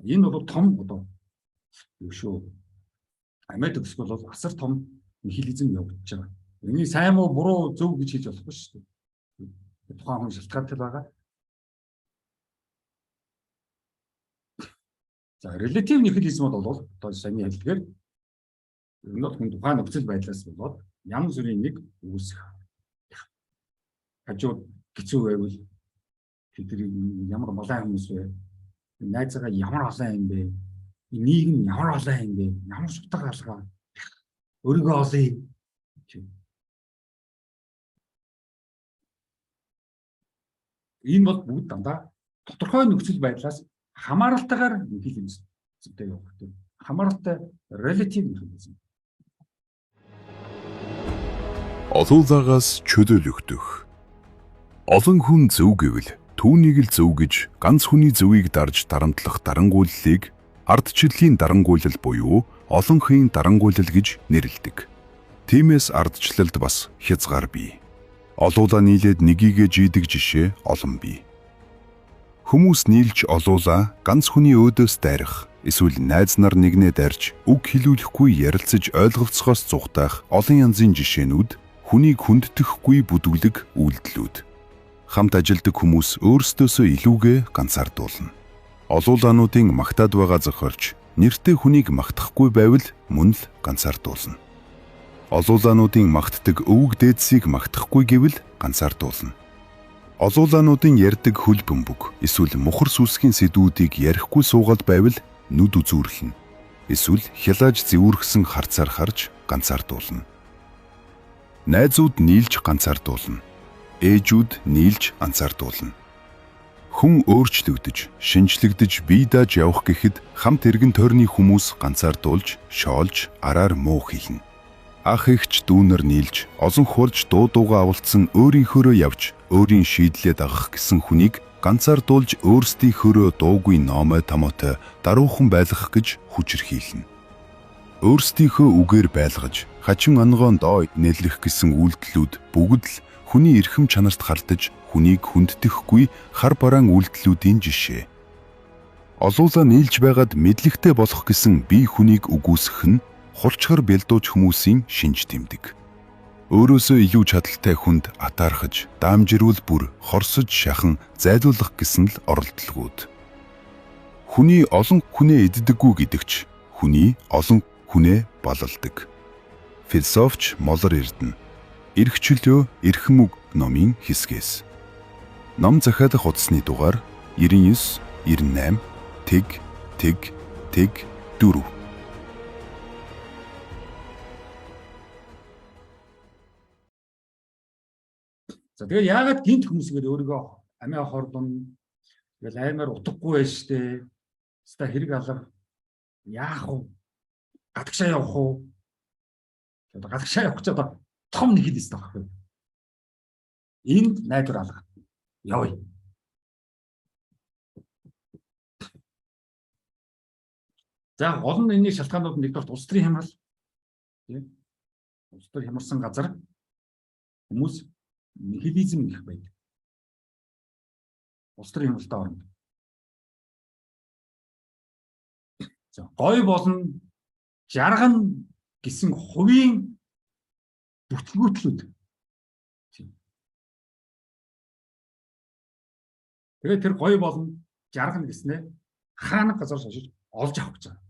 A: Энэ бол том одоо юу шүү. Амьд төгсгөл бол асар том нихилизм явагдаж байгаа. Энийг сайн уу буруу зөв гэж хэлж болохгүй шүү дээ. Тухайн хүн шалтгаантай байгаа. За релатив нихилизм бол одоо сайн хэлдгээр ер нь хүн тухайн нөхцөл байдлаас болоод янз бүрийн нэг үүсэх хажууд хэцүү байвал тэдний ямар балаа хүмүүс вэ? Найзаагаа ямар балаа юм бэ? Нийгэм ямар балаа юм бэ? Ямар сутаг алгаа? Өөрийгөө олъё. Энэ бол бүгд дандаа тодорхой нөхцөл байдлаас хамааралтайгаар хэл зүйтэй явах гэдэг. Хамааралтай relative хэлсэн.
C: Олуулаагаас чөлөөлөгдөх. Олон хүн зөв гэвэл түүнийг л зөв гэж ганц хүний зөвийг дарж дарамтлах дарангуйллыг ардчлалын дарангуйлал буюу олонхын дарангуйлал гэж нэрлэдэг. Тиймээс ардчлалд бас хязгаар бий. Олуулаа нийлээд нэгийгэ жийдэг жишээ олон бий. Хүмүүс нийлж олуулаа ганц хүний өөдөөс дайрах, эсвэл найз нар нэгнээ дайрч үг хэлүүлэхгүй ярилцаж ойлголцохоос зугатах олон янзын жишээнүүд хүнийг хүндэтгэхгүй бүдүүлэг үйлдэлүүд. Хамт ажилдаг хүмүүс өөрсдөөсөө илүүгээ ганцаардуулна. Олуулаануудын магтаад байгаа зохиолч нэртэй хүнийг магтахгүй байвал мөн л ганцаардуулна. Олуулаануудын магтдаг өвөг дээдсийг магтахгүй гэвэл ганцаардуулна. Олуулаануудын ярьдаг хөл бөмбөг эсвэл мухар сүсгийн сэдвүүдийг ярихгүй суугаад байвал нүд үзүүрлэнэ. Эсвэл хялааж зэвүүргсэн харцаар харж ганцаардуулна. Найзууд нийлж ганцаардуулна. Ээжүүд нийлж анцаардуулна. Хүн өөрчлөгдөж, шинжлэгдэж бие дааж явах гэхэд хамт эргэн тойрны хүмүүс ганцаардуулж, шоолж, араар муу хийхнэ. Ах эгч дүүнэр нийлж, олон хурж дуугаа авалцсан өөрийнхөөрөө явж, өөрийн шийдлээ дагах гэсэн хүнийг ганцаардуулж өөрсдийнхөөрөө дуугүй номой томоотой даруухан байлгах гэж хүчирхийлнэ. Өөрсдийнхөө үгээр байлгаж, хачин онгоон доо нэлрэх гэсэн үйлдэлүүд бүгд л хүний эрхэм чанарт хартаж, хүнийг хүндэтгэхгүй хар бараан үйлдэлүүдийн жишээ. Олуулаа нийлж байгаад мэдлэгтэй болох гэсэн бие хүнийг үгүйсгэх нь хурцгар бэлдууч хүмүүсийн шинж тэмдэг. Өөрөөсөө илүү чадaltaй хүнд атаархаж, даамжирүүл бүр хорсож шахан зайлуулах гэсэн л оролдлогууд. Хүний олон хүнээ иддэггүй гэдэгч хүний олон хүнээ балалдаг. Философч Молор Эрдэнэ. Эрх чөлөө эрхэм үг номын хэсгээс. Ном захиалах утасны дугаар 99 98 4.
A: За тэгээ яагаад гинт хүмүүс ингэ өөрийгөө амиа хордон тэгэл аймаар утгагүй байж штэ. Ста хэрэг алга яах вэ? Гадагшаа явах уу? Одоо гадагшаа явах ч одоо том нэг хэл өстэй байхгүй. Энд найдвар алга. Явъя. За гол нь энэний шалтгаанууд нэгдүгээр улс төрийн хямрал. Тийм. Улс төр хямарсан газар хүмүүс нихилизм их байдаг. Улс төрийн хямралтай орнд. За гой болно жарган гэсэн хувийн бүтлгүүтлүүд. Тэгээд тэр гой болно жарган гэснээр хаана газар шошиж олж авах гэж байгаа.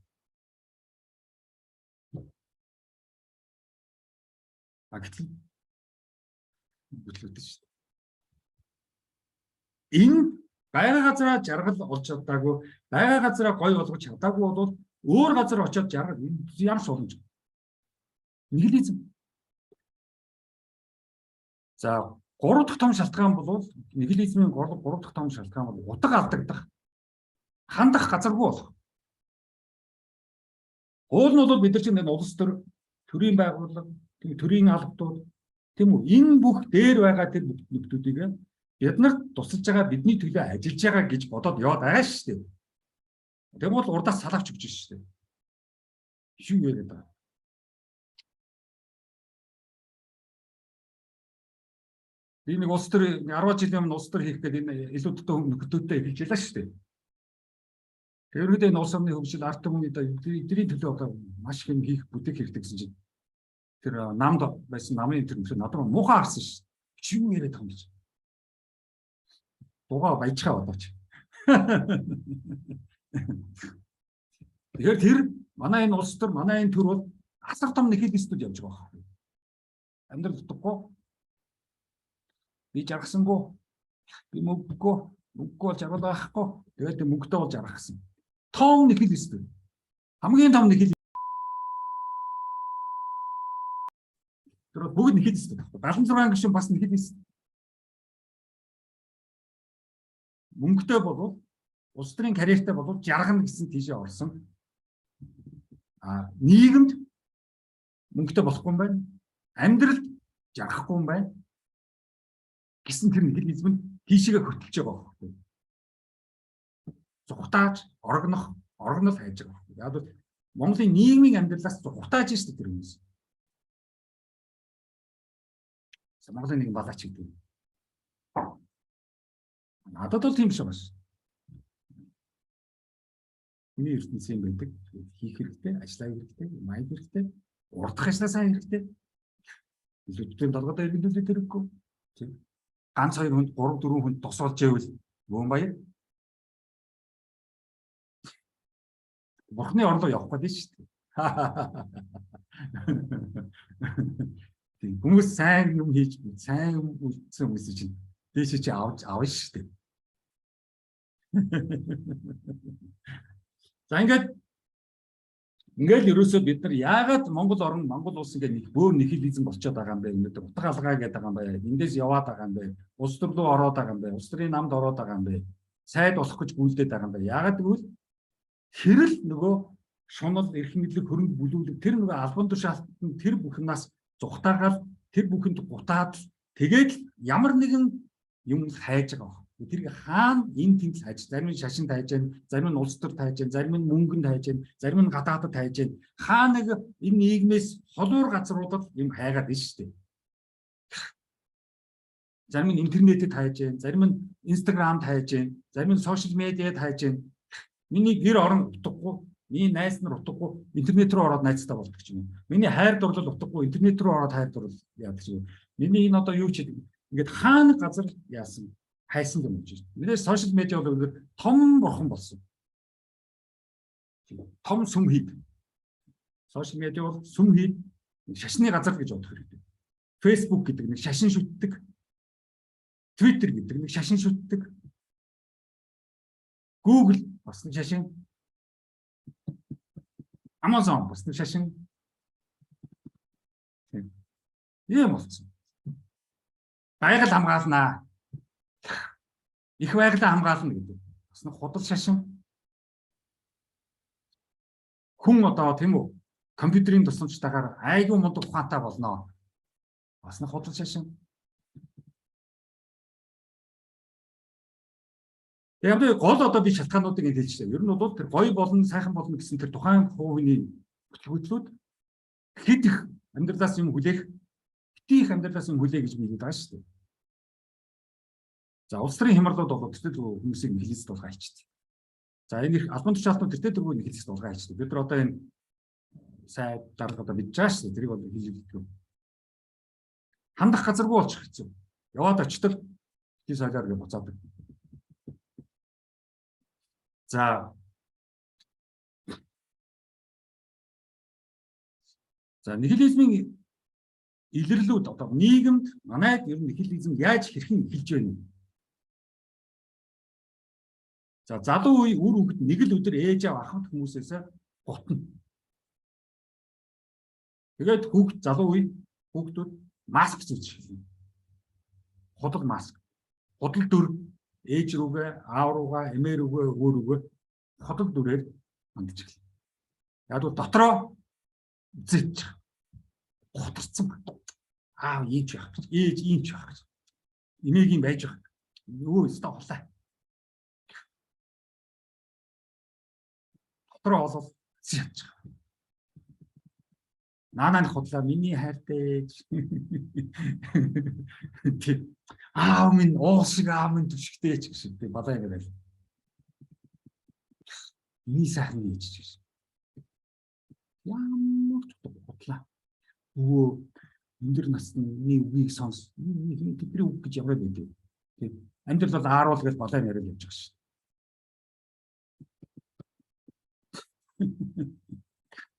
A: Гэтэл бүтлгүүтэй шүү дээ. Энэ байга газараа жаргал олж чадаагүй, байга газараа гой болгож чадаагүй бол өөр газар очиод жаргал ямар боломж. Нихилизм. За 3 дахь том шалтгаан бол нихилизмын 3 дахь том шалтгаан бол утга алдагдах, хандах газаргүй болох. Уул нь бол бид нар чинь улс төр, төрийн байгууллага, төрийн албадууд тийм үү? Энэ бүх дээр байгаа тэр нөхдөдийг бид нарт тусалж байгаа, бидний төлөө ажиллаж байгаа гэж бодоод яваад байгаа шүү дээ. Тэгм бол урдаас салавч өгч шүү дээ. Юу яриад байгаа. Энэ нэг улс төр 10 жилийн өмнө улс төр хийх гэдэг энэ илүү дутуу нөхдөдтэй хэлж ялаа шүү дээ. Тэрнэдээ энэ улс орны хөгжил ард түмний эдний төлөө одоо маш их юм хийх бүтээх хэрэгтэй гэсэн чинь тэр намд байсан намын тэр надад муухай харсан шүү дээ. Юу яриад байгаа юм гэж. Дугаа баяжхаа бодооч. Тэгэхээр тэр манай энэ улс төр, манай энэ төр бол асар том нихилистүүд явж байгаа байна. Амьдрал дутхгүй. Би жаргасангүй. Би мөнгөгүй болж арвал байхгүй. Тэгээд мөнгөтэй болж арах гэсэн. Том нэхэл өсдөг. Хамгийн том нэхэл тэр бүгд нэхэл өсдөг. 76 гишүүн бас нэхэл өсдөг. Мөнгөтэй болов улс төрийн карьертэй болов жаргана гэсэн тийшээ орсон. Нийгэмд мөнгөтэй болохгүй юм байна. Амьдралд жаргахгүй юм байна. Гэсэн тэр нихилизм нь тийшээгээ хөтлөж байгаа байхгүй. Зүхтааж, оргонол хайж байгаа байхгүй. Яг бол Монголын нийгмийн амьдралаас зүхтааж шүү дээ тэр хүмүүс. Монголын нэг балаач гэдэг. Надад бол тийм шиг байна. Миний ертөнцийн юм байдаг. Хийх хэрэгтэй, ажиллах хэрэгтэй, маяг хэрэгтэй, урдах ажлаа сайн хэрэгтэй. Илүүдтэй долгодоо эргэлдүүлээд хэрэггүй. Тийм. Ганц 2 хүнд 3 4 хүнд тосолж байвал мөн баяр. Бурхны орлоо явах гэдэг шүү дээ. Тийм. Хүмүүс сайн юм хийж, сайн юм үлдсэн хүмүүс чинь дээшээ чи авна шүү дээ. За ингээд ерөөсөө бид нар яагаад Монгол орн Монгол улс ингээд нэг бөөр нихилизм болчиход байгаа юм бэ? Өнөөдөр утга алгаа гэдэг байгаа юм байна. Эндээс яваад байгаа юм бэ? Улс төр рүү ороод байгаа юм бэ? Улс төрийн намд ороод байгаа юм бэ? Сайд болох гэж гүйлдээд байгаа юм бэ? Яагаад гэвэл хэрэл нөгөө шунал эрх мэдлэг хөрөнгө бүлүүлэг тэр нөгөө албан тушаалтанд тэр бүхнээс зүхтаагаад тэр бүхэнд гутаад тэгээд ямар нэгэн юм хайж байгаа. Тэр хаана энэ тэнд хайж, зарим нь шашин хайж байна, зарим нь улс төр хайж байна, зарим нь мөнгөнд хайж байна, зарим нь гадаадад хайж байна. Хаана нэг энэ нийгмээс холуур газруудад юм хайгаад байна шүү дээ. Зарим нь интернетэд хайж байна, зарим нь инстаграмд хайж байна, зарим нь сошиал медиад хайж байна. Миний гэр орон утгагүй, миний найз нар утгагүй, интернет рүү ороод найзтай болдог ч юм уу. Миний хайр дурлал утгагүй, интернет рүү ороод хайр дурлал яадаг ч юм уу. Миний энэ одоо юу ч ингээд хаана газар яасан хайсан юм гэж байна. Мэдээж сошиал медиа бол өнөр том бурхан болсон. Том сүм хийд. Сошиал медиа бол сүм хийд шашны газар гэж бодох хэрэгтэй. Facebook гэдэг нэг шашин шүтдэг. Twitter гэдэг нэг шашин шүтдэг. Google бас нэг шашин. Amazon бас нэг шашин. Ийм болсон. Байгаль хамгаалнаа. Их байгалаа хамгаална гэдэг. Бас нэг худал шашин. Хүн одоо тийм үү компьютерийн тусламжтайгаар айгүй мундаг ухаантай болно. Бас нэг худал шашин. Яг л гол одоо би шалтгаануудыг ингэ хэлчихлээ. Ер нь бол тэр гоё болно, сайхан болно гэсэн тэр тухайн хувийн хөтлөлүүд хэд их амьдралаас юм хүлээх, бити их амьдралаас юм хүлээх гэж би хэлдэг байгаа шүү дээ. За улс төрийн хямралууд болоод тэр хүмүүсийг хэлэлцэж дуулгаа хийчихсэн. За энэ их албан тушаалтнууд тэр дөрвөө хэлэлцэж дуулгаа хийчихсэн. Бид нар одоо энэ сайд дарга одоо мэдж байгаа шүү дээ. Тэрийг бол хэлэлцдэг. Хандах газаргүй болчих хэцүү. Яваад очтол тий сайдаар гэж буцаадаг. За нихилизмын илэрлүүд одоо нийгэмд манайд ер нь нихилизм яаж хэрхэн эхэлж байна? За залуу үе үр хөвгт нэг л өдөр ээж аав ахмад хүмүүсээс гутна. Тэгээд залуу үе хүүхдүүд маск зүүж эхэлнэ. Худал маск. Худал дүр ээж рүүгээ, аав руугаа, эмээ рүүгээ, өвөө рүүгээ худал дүрээр хандж эхэлнэ. Яг бол дотроо зэвч гутарсан. Аав ийж явах гэж, ээж ийж явах гэж. Эмээгийн байж явах. Өө өстө хоолой. Дотроо олол зэвч. Наанаа худлаа миний хайртай. Аав минь уушиг аав минь түшигтэй ч гэсэн би балаа юм байна. Миний сайхан ээж ч гэсэн. Ямар ч худлаа. Өө өндөр насны үгийг сонс. Тэдний үг гэж ямар байдаг. Тэг. Амьдрал бол ааруул гэж балаа яриад явж байгаа шээ.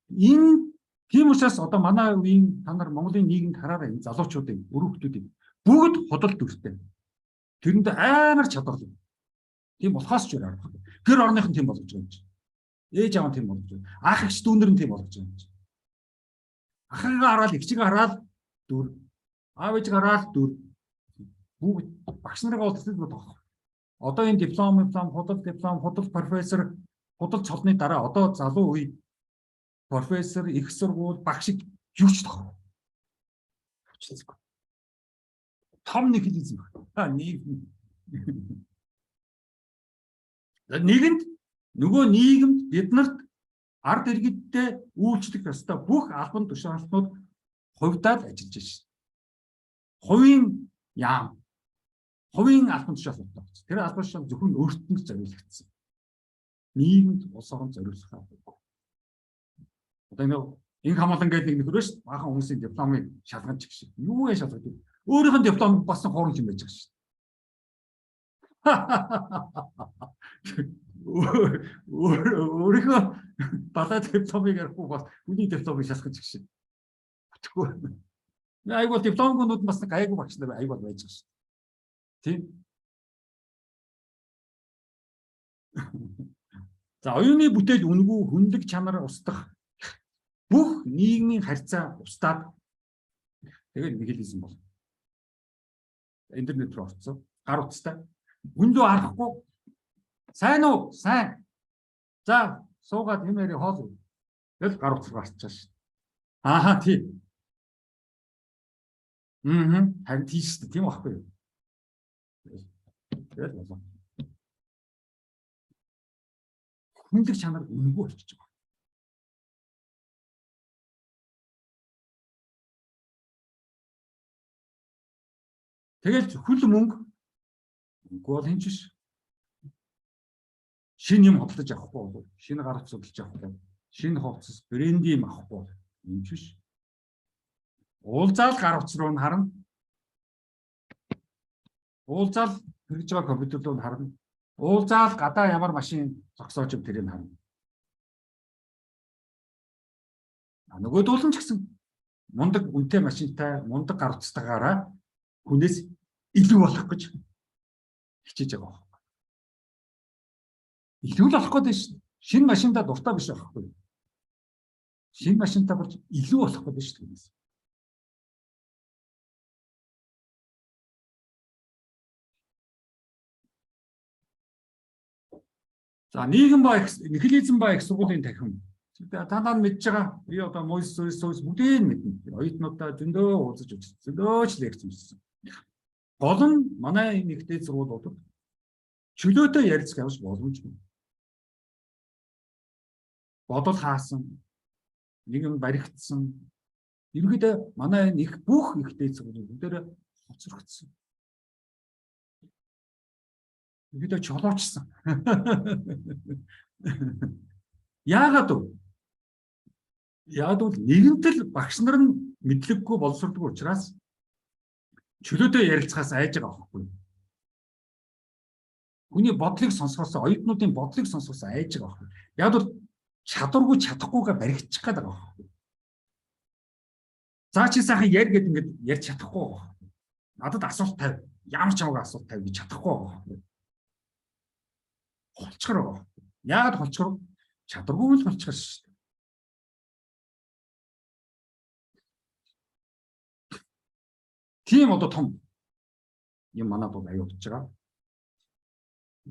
A: Энэ тийм учраас одоо манай үеийн та нар Монголын нийгэмд хараарай залуучуудын өрөвчдүүдийг бүгд худал дүртэй. Тэрэнд амар чадварлаг. Тийм болохоос ч яарах. Гэр орных нь тийм болгож байгаа юм чи. Ээж аав нь тийм болгож байгаа. Ах эгч дүүнэр нь тийм болгож байгаа юм чи. Ахыгаа хараад эгчийг хараад дүр. Аав ээжийг хараад дүр. Бүгд багш нарыг олдсон тоох. Одоо энэ диплом, худал профессор, худал цолны дараа одоо залуу үе профессор, их сургууль, багш юу ч тоох. Том нихилизм. Нэгэнд нөгөө нийгэмд биднэрт ард иргэдтэй үйлчлэх ёстой бүх албан тушаалтнууд хувьдаад ажиллаж байна. Хувийн яам. Хувийн албан тушаалттай. Тэр албан тушаалт зөвхөн өөртөө зориулагдсан. Нийгэмд улс орон зориулах байхгүй. Одоо энэ хамаалан гэдэг нэг нөхөр шүү. Баахан хүмүүсийн дипломыг шалгаж гэх шиг. Юу яа шалгаж вэ? Өөрийнх нь диплом басан хоорон юм байж байгаа шүү. Өөрийнхөө балаа дипломыг ярихгүй бас үний дипломыг шалгаж гэх шиг. Тэгвэл айгуул дипломгууд бас нэг айгуу багш нар айгуул байж байгаа шүү. Тийм. За оюуны бүтээл үнгүй хүнлэг чанар устдах бүх нийгмийн харьцаа устдаад тэгээд нигилизм бол интернет руу орцсон гар утастай хүндөө харахгүй сайн уу сайн за суугаад юм яри хоол тэгэл гар утас руу гарчаа шүү. Ааха тийм. Харин тийш тийм байхгүй юу? Тэгээд болоо. Хүнлэг чанар үнгүй болчихж байгаа. Тэгэл хүл мөнгө бол хинч биш. Шинэ юм хөдлөж авахгүй бол шинэ гар утас хөдлөж авахгүй. Шинэ хувцас бренди юм авахгүй хинч биш. Уулзаал гар утас руу харна. Уулзаал хэрэгж байгаа компьютер руу харна. Уулзаал гадаа ямар машин зогсоож юм тэрийг харна. Нөгөө дуулан ч гэсэн мундаг үнэтэй машинтай, мундаг гар утастайгаараа хүнээс илүү болох гэж хичээж байгаа байхгүй. Илүү л болох гэдэг шүү. Шинэ машинтаа дуртай биш байхгүй. Шинэ машинтаа болж илүү болох гэдэг шүү дээ. За нийгэм ба нихилизм ба их сургуулийн танхим. Та мэдж байгаа. Би одоо Мойс бүгдийг мэднэ. Оюутнуудаа зөндөө уулзаж үзсэн. Зөндөө ч лекц үзсэн. Гол нь манай энэ ихтэй сургуулиудад чөлөөтэй ярилцах явж боломжгүй. Бодол хаасан, нийгэм баригдсан. Ерөнхийдөө манай энэ их бүх ихтэй сургуулиуд бүгдээрээ хоцрогдсон. Ерөнхийдөө чолоочсон. Яагаад вэ? Яагаад бол нэгэнтэл багш нар нь мэдлэггүй боловсролгүй учраас чөлөөтэй ярилцахаас айж байгаа байхгүй. Хүний бодлыг сонсохоос, оюутнуудын бодлыг сонсохоос айж байгаа байхгүй. Яг бол чадваргүй чадахгүйгээ баригдчих гээд байгаа байхгүй. За чи сайхан ярь гэд ингээд ярьж чадахгүй байгаа. Надад асуулт тавь. Ямар ч хамаагүй асуулт тавь гэж чадахгүй байгаа. Холчгор байгаа. Яагаад холчгор? Чадваргүй л болчихсон шүү дээ. Тийм одоо том юм манад бол аюул болж байгаа.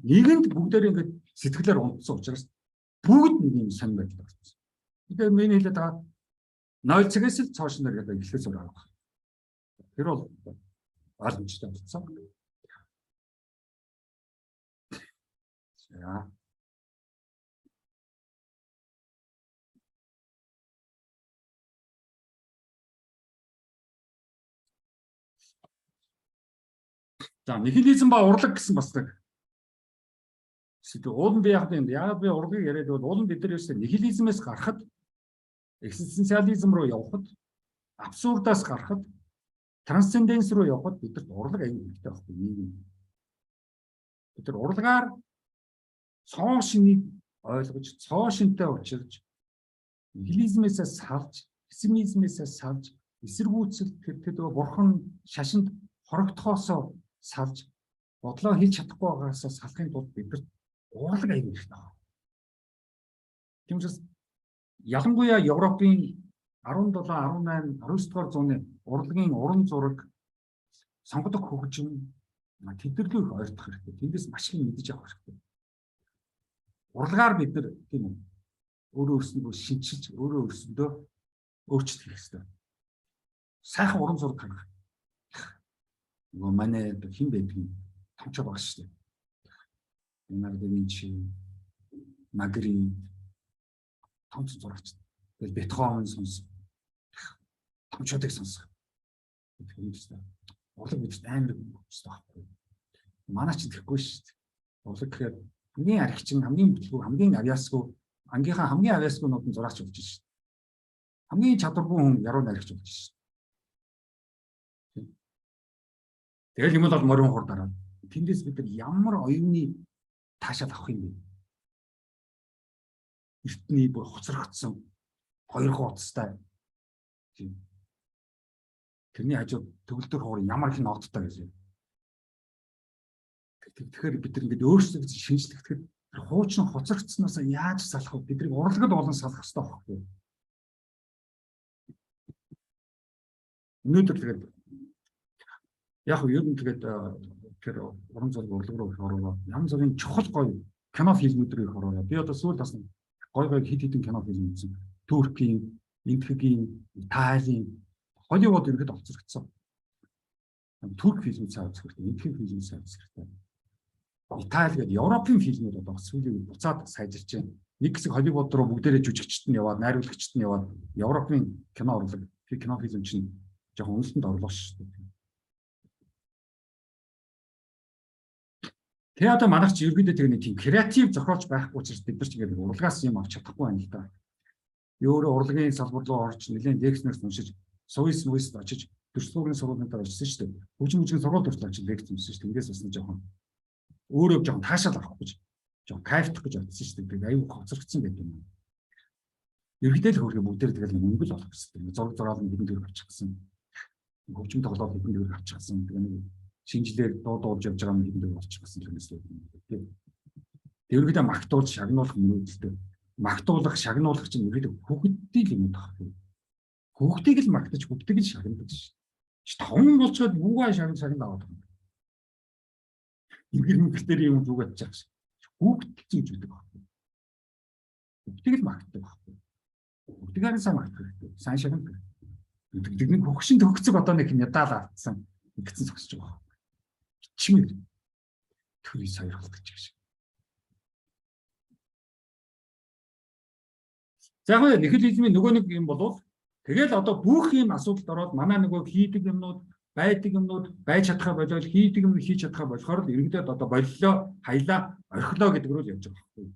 A: Нийгэмд бүгдээр ингээд сэтгэлээр унтсан учраас бүгд нэг юм сонь байдал болсон. Тэгэхээр миний хэлээд байгаа 0 цагаас л цоошин дээр одоо эхлэх зүйл байгаа. Тэр бол ойлгомжтой болсон. За. За нихилизм ба урлаг гэсэн бас нэг уулын би яг би урлагийг яриад бол уулын бид нар ерөөсөө нихилизмээс гарахад экзистенциализм руу явхад абсурдаас гарахад трансценденс руу явхад бидэрт урлаг аюул хэрэгтэй байхгүй нийгэм. Бид нар урлагаар цоо шинийг ойлгож, цоо шинтэй учирч нихилизмээс салж, пессимизмээс салж, эсэргүүцэл тэр бурхан шашинд хорогдохоосоо салж бодлоо хийж чадахгүй байгаас салахын тулд бид урлаг аяг хэрэгтэй байна. Тийм учраас ялангуяа Европын 17, 18, 19 дугаар зууны урлагийн уран зураг сонгодог хөгжим тэдэрлүү их ойлгох хэрэгтэй. Тэндээс маш их мэдэж авах хэрэгтэй. Урлагаар бид нар тийм үү өөрөө өөрсдөө шинжилж өөрөө өөрсдөө өөрчлөх хэрэгтэй. Сайхан уран зураг гаргах. Нөгөө манай хэн байдгийг томчоо багш шүү дээ. Леонардо да Винчи, Магрит томч зурагч. Тэгэл Бетховен сонс. Томчуудыг сонсох. Тийм шүү дээ. Урлаг бидэрт амар хэрэгтэй байхгүй. Манай ч тэгэхгүй шүү дээ. Урлаг гэхээр хамгийн архичин, хамгийн бүтлгүй, хамгийн авьяасгүй, ангийнхаа хамгийн авьяасгүйнууд нь зураач болж шүү дээ. Хамгийн чадваргүй хүн яруу найрагч болж шүү дээ. Тэгэл юм бол морин хур дараа. Тэндээс бид нар ямар оюуны таашаал авах юм бэ? Эртний бүр хоцрогдсон хоёр хуудастай. Тэрний хажууд төгөлдөр хуур ямар их ногдтой гэсэн. Тэгэхээр бид нар ингээд өөрсдөө шинжлэхэд хуучин хоцрогдсноос яаж салах вэ? Бидний урлагд болон салах хэрэгтэй байхгүй. Өнөөдөр тэгээд яг юу юм тэгээд тэр уран зураг урлаг руу ороо янз бүрийн чухал гоё кино фильмүүд рүү ороо. Би одоо сүүл бас гоё хит хитэн кино фильм үзсэн. Туркийн, Энтхэгийн, Италийн, Холливуд ирэхэд олцрогдсон. Турк фильм цаа үзэх хэрэгтэй, Энтхэн фильм цаа үзэх хэрэгтэй. Итали гэдэг Европын фильмүүд одоо сүүлийн буцаад сайжирч байна. Нэг хэсэг Холливуд руу бүгдээрээ жүжигчд нь яваад, найруулагчд нь яваад, Европын кино урлаг, кино фильм чинь жоохон үнэлтэнд орлоо шүү дээ. Тэгээ одоо манайх чи ерөөдөө тэр нэг тийм креатив зохиолч байхгүй учраас бид нар ч ингээд урлагаас юм авч чадахгүй байна л да. Өөрөө урлагийн салбар руу орж нэлээд лекцнээс уншиж, Сувис очиж, төрслүүрийн сургалтанд орчихсон шүү дээ. Хөгжим сургалт хүртэл очиж лекц уншсан шүү дээ. Тэндээс бас жоохон өөрөө жоохон таашаал авах гэж, жоохон кайфтах гэж бодсон шүү дээ. Тэгээ аюу хоцрогдсон гэдэг юм. Ерөнхийдөө л хөргөө бүгдээр тэгэл мөнгө л олох гэсэн. Зураг зураал нь хэдэн төгрөг авчихсан. Хөгжим тоглоод хэдэн төгрөг авчихсан. Тэгээ нэг шинжилээр дуудуулж явж байгаа юм хэдэн төгрөг авчихсан тэрнээс л. Ерөнхийдөө магтуулж шагнуулах мөрөөдөлтөө магтуулах, шагнуулах чинь ерөөдөө хүүхдийг юм таах. Хүүхдийг л магтаж, хүүхдийг л шагнадаг ш. Таван болцоод юугаа шагнаад аваад байна. Ингэр юм зүгээд чааш. Хүүхд гэж үүдэг байна. Хүүхдийг л магтдаг байна. Хүүхдийгээр сайн магтах хэрэгтэй. Сайн шагнах. Нэг хөгшин төгцөг одоо нэг медаль авцсан. Ингэсэн зогсож байгаа. Чимээ. Төрийн сойрхолдог гэж. За яг нихилизмын нөгөө нэг юм болов. Тэгэл одоо бүх юм асуудалд ороод манай нөгөө хийдэг юмнууд, байдаг юмнууд байж чадхаа болол хийдэг юм хийж чадхаа болохоор л ерөнхийдөө одоо боллоо, хаялаа, орхилоо гэдэг рүү л явж байгаа байхгүй.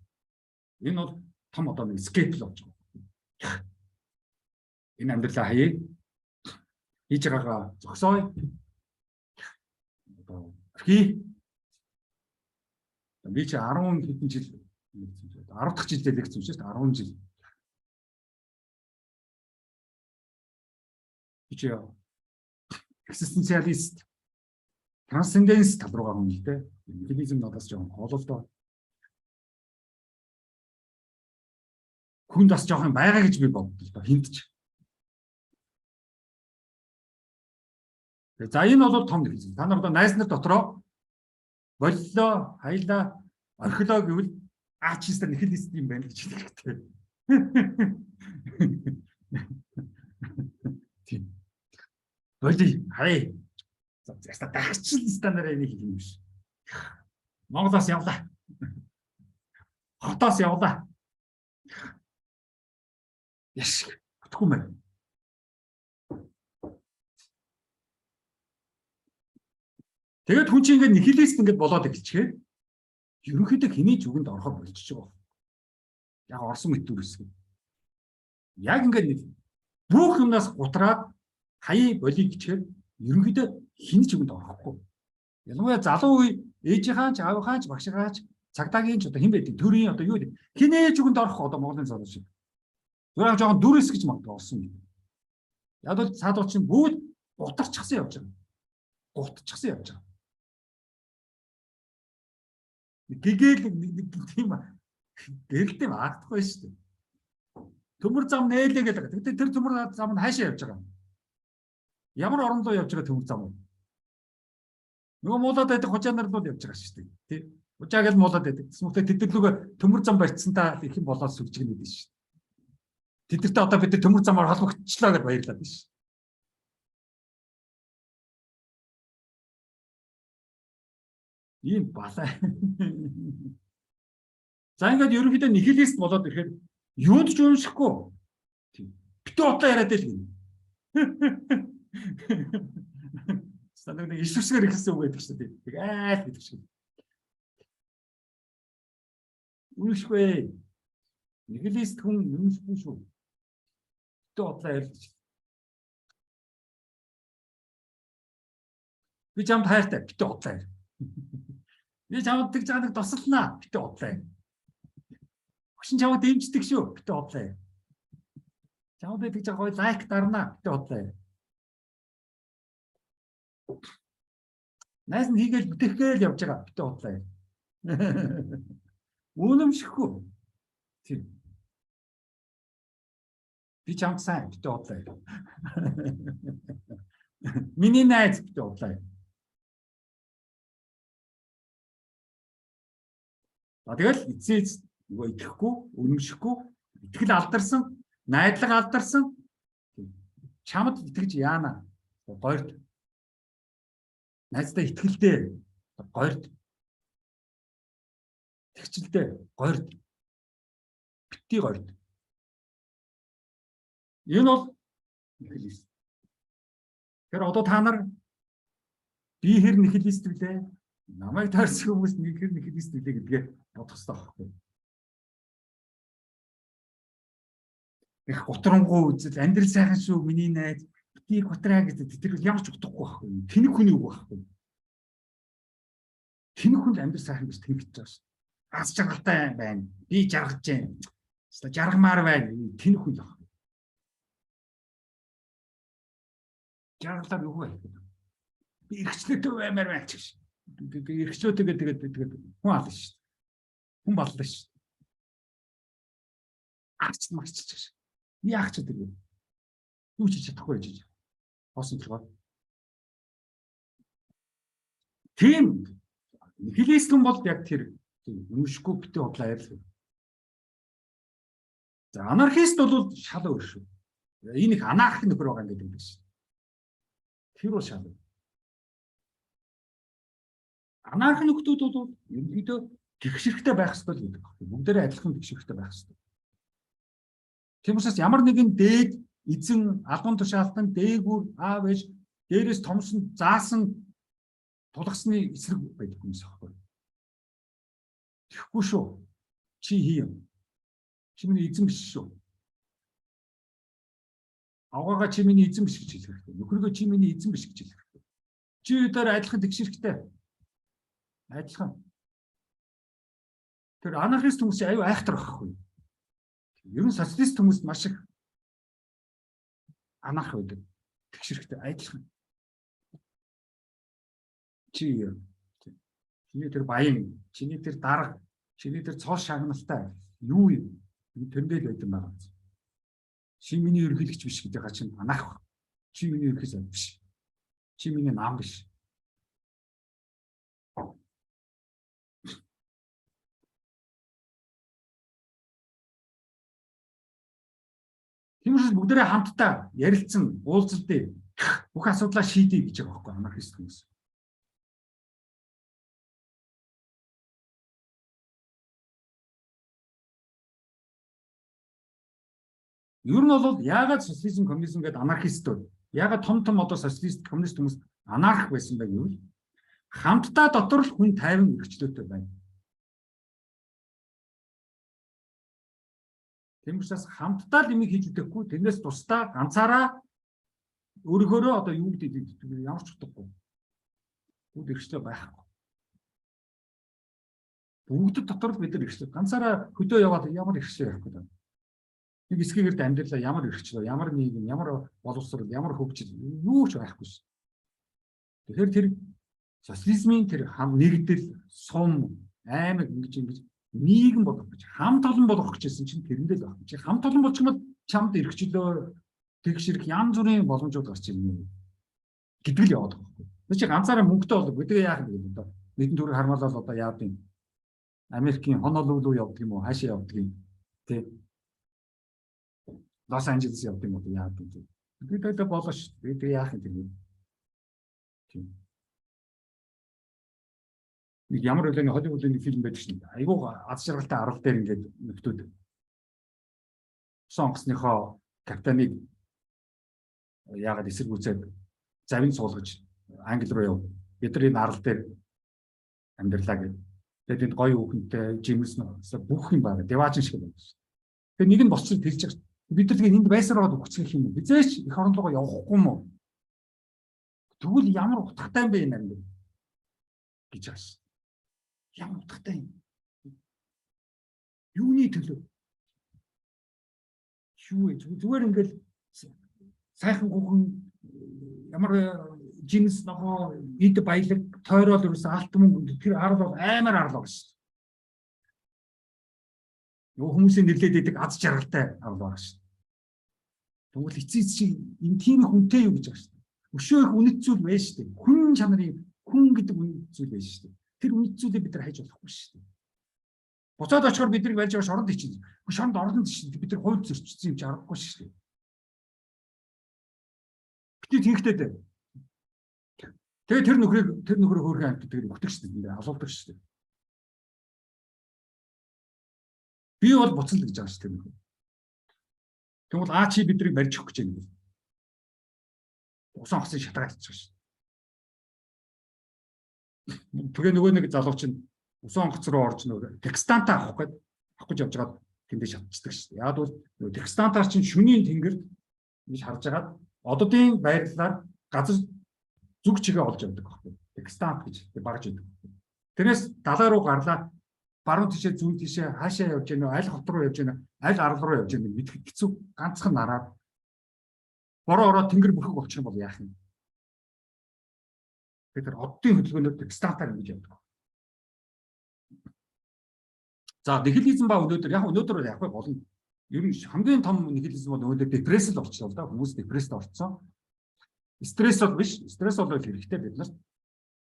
A: Энэ бол том одоо нэг скейп л болж байгаа. Энэ амьдралаа хаяа хийж байгаагаа зогсооё. Одоо орхи. Би чи 10 хэдэн жил 10 дахь жилдээ лекц уншиж 10 жил. Чи экзистенциалист, трансценденс тал руугаа хүн л дээ. Нихилизм надаас жоохон хоолол доо. Хүнд бас жоохон байгаа гэж би боддог л доо хинтж. За энэ бол том нихилизм. Та нар одоо найз нар дотроо боллоо, хаялаа, орхилоо гэвэл аачистер нихилист юм байна гэж хэлэхтэй. Тийм. Боли хай. За дагчил стандараа энийг хэлэх юм биш. Монголоос явлаа. Хотоос явлаа. Яш. Утгүй мэн. Тэгээд хүн чинь ингээд нихилист ингээд болоод эхэлчихээ. Ерөнхийдөө хэний зүгэнд ороход болчихж байгаа. Яг орсон мэтүр хэсэг. Яг ингээд бүх юмнаас гутраад хаяа болиг гэчихээр ерөнхийдөө хин ч юмд орохгүй. Ялангуяа залуу үе ээжийнхаа ч аавынхаа ч багшийнхаа ч цагдаагийн ч одоо хэн байдаг төрийн одоо юу гэдэг хинээж үгэнд орох одоо Монголын залуу шиг. Зүгээр жоохон дүрэс гэж магадгүй орсон юм. Яг бол цаадууд чинь бүгд гутарчихсан явж байгаа. Гутчихсан явж байгаа. Гэгээл тийм гэрэлтэй маагдахгүй шүү дээ. Төмөр зам нээлээ гэдэг. Тэгтээ тэр төмөр зам нь хаашаа явж байгаа юм? Ямар орон руу явж байгаа төмөр зам вэ? Нөгөө муулаад байдаг хужаа нар руу явж байгаа шүү дээ. Тий. Хужаа гэл муулаад байдаг. Тэсмүхтэй тэдэрлүүгээ төмөр зам барьцсан та их юм болоод сүлж гэнэ дээ шүү. Тэдэртээ одоо бид төмөр замаар холбогдчихлоо гэж баярлаад байна шүү. Ийм балаа. За ингээд ерөнхийдөө нихилист болоод ирэхэд юунд ч уншихгүй. Битүү утлаа яриад л гинэ. Станаг нэг иш үсгээр ихсэн үг байдаг шүү дээ. Тэг айл гэдэг шиг. Уншгүй. Нихилист хүн уншгүй шүү. Битүү утлаа ярьж. Би чамд хайртай битүү утлаа яар. Би чамд тэг жаадаг тусалнаа битүү утлаа. Хүчин чамд дэмждэг шүү битүү утлаа. Чамд тэг жаа гоё лайк дарна битүү утлаа. Найс нь хийгээл бүтэхгээл явж байгаа битүү утлаа. Үнэмшихгүй. Тийм. Би чамд сайн битүү утлаа. Миний найз битүү утлаа. Тэгэл эцээс нөгөө итгэхгүй, үнэмшихгүй, итгэл алдарсан, найдлага алдарсан. Чамд итгэж яана. Гойрд. Найздаа итгэлтэй гойрд. Тэгчлээ гойрд. Битгий гойрд. Энэ бол нихилист. Тэр одоо та нар би хэр нихилист вүлээ? Намайг таарсан хүмүүс нэг хэр нихилист вүлээ гэдгээ бодох хэрэгтэй байхгүй. Их готрангуй үзэл амьдрал сайхан шүү миний найз битгий готраа гэдэг тэр ямар ч утгагүй байхгүй. Тэнэг хүний үг байхгүй. Тэнэг хүн амьдрал сайхан гэж тэнэгч байгаа шүү. Аз жаргалтай байна. Би жаргаж байна. Жаргамаар байна. Тэнэг хүн л байхгүй. Жаргалаар юу вэ? Би эргчлээтэй баймаар байна ч гэж. Би эргчлөөтэйгээ тэгээд хүн ална шүү. Хүн боллоо шүү. Арч марч гэж. Яах ч гэдэг юм. Юу ч хийж чадахгүй гэж. Хоосон толгой. Тийм нихилистэн бол яг тэр үнэмшгүй битүү бодлоо ярьлаа. За анархист бол шал өөр шүү. Энэ их анарх нөхөр байгаа гэдэг юм биш. Тэр бол шал. Анарх нөхдүүд бол ерөнхийдөө тэгшэрхтэй байх ёстой л гэдэг. Бүгдээрээ адилхан тэгшэрхтэй байх ёстой. Тийм учраас ямар нэгэн дээд эзэн албан тушаалтан дээгүүр аав ээж дээрээс томсон заасан тулгасны эсрэг байдаг юмс аахгүй. Тэгэхгүй шүү. Чи хий юм. Чи миний эзэн биш шүү. Авгаага чи миний эзэн биш гэж хэлэх хэрэгтэй. Нөхрөгөө чи миний эзэн биш гэж хэлэх хэрэгтэй. Чи өдөр адилхан тэгшэрхтэй. Адилхан. Тэр анархист хүмүүс аюу айхтар байхгүй. Ер нь социалист хүмүүс маш их анарх байдаг. Тэгшэрхтэй адилхан. Чиний тэр баян, чиний тэр дарга, чиний тэр цол шагналтай юу юм? Тэрнээ л байд юм байна. Чи миний ерөнхийлөгч биш гэдэг ха чинь анарх. Чи миний ерөнхийлөгч биш. Чи миний наам биш. Тиймээс бүгдээрээ хамтдаа ярилцсан, уулзалдээ бүх асуудлаа шийдэе гэж байгаа байхгүй анархист хүмүүс. Ер нь бол яагаад социализм, коммунизм гэдэг анархист вэ? Яагаад том одоо социалист, коммунист хүмүүс анарх байсан бэ гэвэл хамтдаа дотор л хүн тайван өргөчлөөтэй байна. Тийм учраас хамтдаа л юм хийж үдэхгүй, тэрнээс тусдаа ганцаараа өөрөөрөө одоо юу гэдэг ямар ч утгагүй. Бүгд эрхчлөө байхгүй. Бүгд дотор л бид нар эрхчлөө. Ганцаараа хөдөө яваад ямар эрхчлөө явахгүй даа. Нэг эсгэгэрд амьдралаа ямар эрхчлөө, ямар нийгэм, ямар боловсрол, ямар хөгжил юу ч байхгүй ш. Тэгэхээр тэр социализмын тэр нэгдэл, сум, Амар ингэж нийгэм болгох гэж хамт олон болгох гэжсэн чинь тэрэндээ л байна. Чи хамт олон болчих юм бол чамд эргчлөө тэгш ирэх янз бүрийн боломжууд гарч ирнэ гэдэг л яваад байгаа байхгүй. Чи ганцаараа мөнгөтэй болов гэдэг яах вэ одоо нэгэн төрөөр хармалал одоо яад юм. Америкийн Honolulu явдаг юм уу хаашаа явдаг юм тий. Лос Анжелес явдаг юм уу яад юм. Тэгээд болоо ш. Тэгээд яах юм тийм. Нэг ямар хэлний Холливуудын фильм байдаг шин. Айгуу аз жаргалтай арга дээр ингээд нөхдүүд сонгосныхоо капитаныг яагаад эсэргүүцээд завин суулгаж англи руу яв. Бид нар энэ арал дээр амьдралаа гэдэг. Тэгээд энэ гоё хүүхэнтэй Жимс бүх юм байна. Деважин шиг байна. Тэгээд нэг нь босч хэлж байгаа. Бид нар тэгээд энд байсараад өгчих юм уу? Бизээч их орон руугаа явахгүй юм уу? Тэгвэл ямар утгатай юм бэ энэ амьд гэж байна. Ямар утгатай юм? Юуны төлөө? Юу зүгээр ингээл сайхан гүхэн ямар жинс ногоо эд баялаг тойрол ерөөс алт мөнгө тэр арал бол амар арал байна шүү дээ. Юу хүмүүсийн нэрлээд идэг аз жаргалтай арал байна шүү дээ. Тэгвэл эцэг чи энэ тийм хүнтэй юу гэж байна шүү дээ. Өшөө их үнэт зүйл байж шүү дээ. Хүн чанарын хүн гэдэг үнэт зүйл байж шүү дээ. Тэр үнэт зүйлийг бид нар хайж болохгүй шүү дээ. Буцаад очихоор бидний барьж байгаа шоронд ичнэ. Шоронд орно чинь бид нар хувь зөрчсөн юм чи аргагүй шүү дээ. Бид тийхтэй дээ. Тэгээ тэр нөхрийг хөөрхөн амт гэдэг нь өгдөг шүү дээ. Асуулдаг шүү дээ. Би бол буцал гэж байгаа шүү дээ. Тэгвэл чи биднийг барьж өгөх гэж байна. Усан хосын шатгаад ичж байгаа шүү. Тэгээ нөгөө нэг залууч нь усан онгоц руу орж нөгөө текстантаа авах гэж явж байгаад тэндээ шатчихдаг шүү. Яг бол нөгөө текстантаар чинь шөнийн тэнгэрд ингэж харж агаад ододын байрлалаар газар зүг чигээ олж явдаг байхгүй. Текстант гэж багж байдаг. Тэрнээс далай руу гарлаа баруун тишээ зүүн тишээ хаашаа явж гэнэ аль хот руу явж гэнэ аль арал руу явж гэнэ мэдэх хэцүү ганцхан нараад бороо ороо тэнгэр бүрхэг болчих юм бол яах юм? Тэгэхээр оддын хөдөлгөөнөөр текстантаар ингэж явдаг. За нихилизм ба өнөөдөр яг болно. Ер нь хамгийн том нихилизм бол өнөөдөр депрессэл болчихлоо да. Хүмүүс депрессд орцсон. Стресс бол биш. Стресс бол хэрэгтэй бид нарт.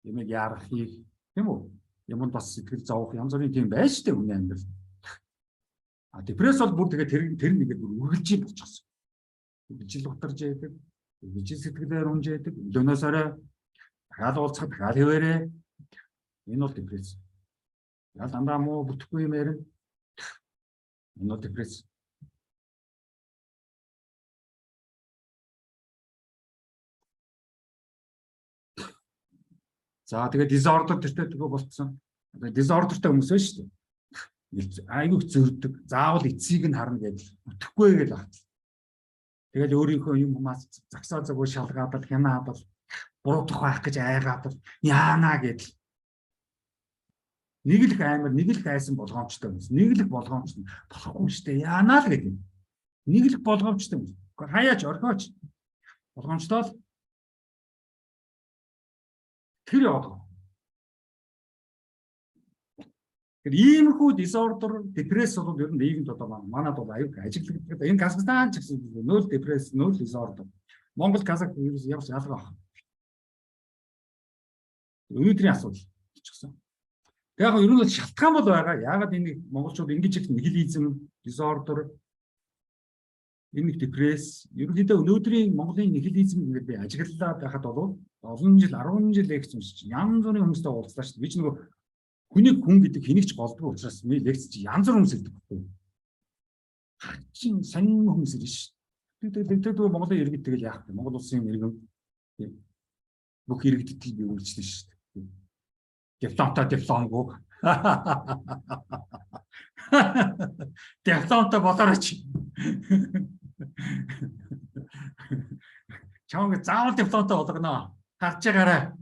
A: Ямиг яарах хийх тийм үү? Юмд бас сэтгэл зовох янз бүрийн тийм байж штэ хүний амьдрал. Депресс бол бүр тэгээд тэр нэгээд бүр үргэлжийн болчихсон. Үргэлжил утарж яадаг. Үргэлжил сэтгэлээр унж яадаг. Өнөөс орой дахиад уулзах дахиад хэвээрээ. Энэ бол депресс. Яг дандаа муу бүтэхгүй юм ярина. Энэ бол депресс. За тэгээд disorder төртэй төгөө болцсон. Disorderтэй хүмүүс байна шүү дээ. Айгүй зөрдөг. Заавал эцсийг нь харна гэж бүтэхгүй гэж байна. Тэгээд өөрийнхөө юм хүмүүс загсаа загөө шалгаадал хянаад буруудах байх гэж айгаад яана гэдэл. Нэг л амар, нэг л айсан болгоомжтой хүмүүс. Нэг л болгоомж болохгүй шүү дээ. Яана л гэдэг. Нэг л болгоомжтой хүмүүс. Хаяач орхооч болгоомжтой л тэр яваад. Тэгэхээр иймэрхүү disorder, депресс бол ер нь нийгэмд одоо манад бол аюул ажиглагддаг. Энэ Казахстан ч гэсэн нөл депресс, нөл disorder. Монгол Казах вирус явж ялгаа байна. Өнөөдрийн асуудал болчихсон. Яг нь ер нь бол шалтгаан бол байгаа. Яагаад энэ монголчууд ингэж их нихилизм, disorder, энэ депресс, ерөнхийдөө өнөөдрийн Монголын нихилизм ингээд би ажиглалаа байхад бол олон жил 10 жил лекц уншиж янз бүрийн хүмүүстэй уулзлаа шүү дээ. Би ч нөгөө хүнийг хүн гэдэг хэнийг ч голдгүй учраас би лекц чи янз бүр хүмүүс хэлдэг байхгүй. Чин сонин хүмүүс ирж шүү. Тэгээд Монголын иргэд тэгэл яах вэ? Монгол улсын иргэн бүх иргэдийг би үйлчлэн шүү дээ. Дипломгүй. Дипломтой болооч. Чамд заавал дипломтой болгоно. Харж байгаарай.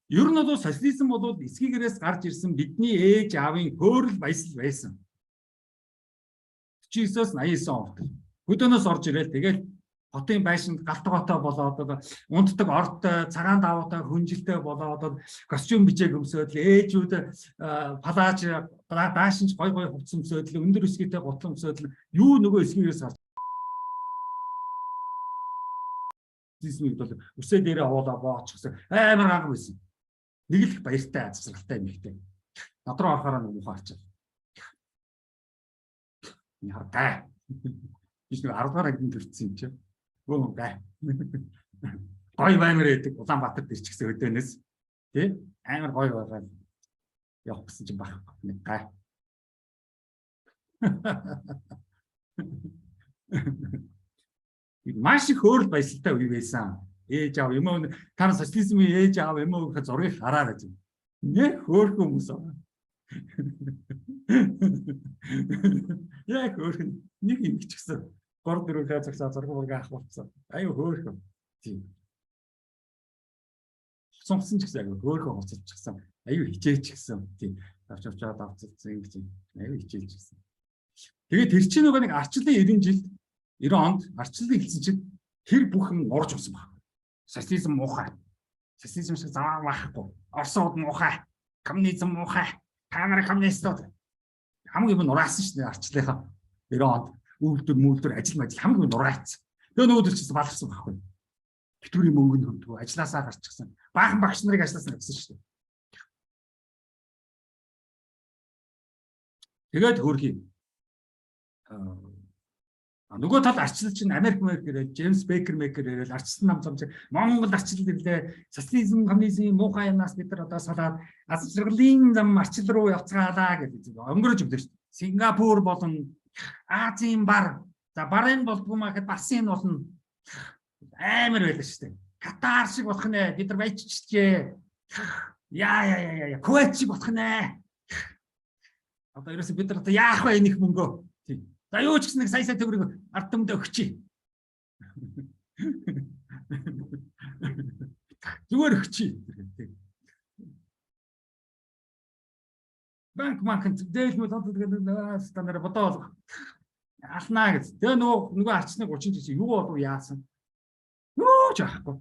A: Ер нь бол социализм бол эсгийгээрээс гарч ирсэн бидний ээж аавын хөөрөл баясал байсан. 49-с 89 онд хөдөөнөөс орж ирэл тэгэл хотын байшинд галтгоотой болоод одоо унтдаг ордтой цагаан даваатай хүнжилтэй болоод костюм бичээг өмсөөд ээжүүд палаж даашинч гой хувцас өмсөөд өндөр өсгийтэй гутлан өмсөөд юу нөгөө эсгээс харж дисмиг бол өсөө дээрээ авуулаа боочихсан амар ганган байсан. Нэг л баяртай азсралтай юм ихтэй. Над руу орохоор нэг муухай харчаа. Яртай. Биш нэг 10 дугаар ангийн төрчихсөн юм чи. Гөө гай. Гой баймар гэдэг Улаанбаатар дээр ч гэсэн өдөөнөөс тий амар гой байгаа. Явах гэсэн чинь баг нэг гай. Маш их хөөрл баясгалтай үе байсан. Ээж аав юм уу та социализмын ээж аав юм уу гэхэд зургийг хараа гэж. Нэг хөөрхөн хүмүүс аа. Яг хөөрхөн нэг юм ч гэсэн 3-4 хязгаараа зургийг авахсан. Аюу хөөрхөн. Тийм. Сонссон ч гэсэн аюу хөөрхөн хоцолчихсан. Аюу хичээч гэсэн. Тийм. Авчаад авцсан гэж. Аюу хичээж гэсэн. Тэгээд тэр чинь нөгөө нэг арчлалын 90 жилд 90 онд арчлалын хэлсэн чинь тэр бүхэн урж усан баг. Социализм муухай. Социализм шиг заваа байхгүй. Орсууд муухай. Коммунизм муухай. Камера коммунистууд хамгийн юм нураасан шүү дээ арчлалынхаа 90 онд үйлдвэр ажил хамгийн нураацсан. Тэгээ нөгөөдөр ч гэсэн баларсан байхгүй. Тэтгэврийн мөнгөнд хөрдгөө ажилласаа гарчихсан. Баахан багш нарыг ажилласаа гэсэн шүү дээ. Тэгээд хөрхий нөгөө тал арчлал чинь Америк мэрэгэрээ Джеймс Бейкер ирэл арчлал нам замж Монгол арчлал ирлээ социализм коммунизм муухай юмнаас бид нар одоо салаад аз жаргалын зам арчлал руу явцгаалаа гэдэг өнгөрөж өгдөө шүү дээ. Сингапур болон Азийн бар за барын болдгоо гэхэд бас энэ болно амар байлаа шүү дээ. Катар шиг болох нэ бид нар баяжчихжээ. Яа Кувейт шиг болох нэ. Одоо ерөөсөө бид нар одоо яах вэ энийх мөнгөө. За юу ч гэсэн нэг сая төгрөг ард түмэд өгчий. Зүгээр өгчий. Банкнд дээл мэдээд стандарт бодоо алнаа гэж. Тэгээ нөгөө арчны 30 жил юу болов яасан? Юу ч яахгүй.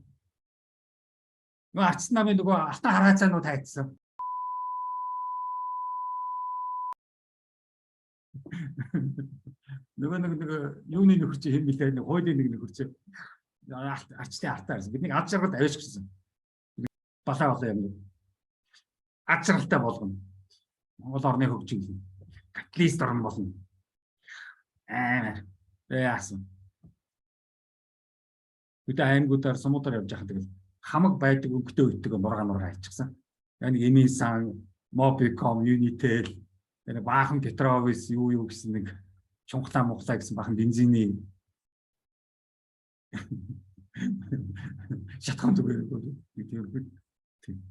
A: Нөгөө арчны намын нөгөө алтан хараацаанууд тайцсан. Нөгөө юуны нөхөрч хэм билээ нэг хуулийн нэг нөхөрч арчны артаа бидний ад жаргалд авьяаш гэсэн. Балаа юм. Ад жаргалтай болгоно. Монгол орны хөгжил. Капиталист орн болно. Яасан. Бид аймагуудаар сумуудаар явж байхад тэгэл хамаг байдаг өнгөтэй өйтөг мургаа хайчихсан. Яг нэг эмийн сан, Mobicom, Unitel, нэг баахан Petrovs юу гэсэн нэг чунхлаа мухлаа гэсэн бахан бензиний шатхан зүгээр тийм.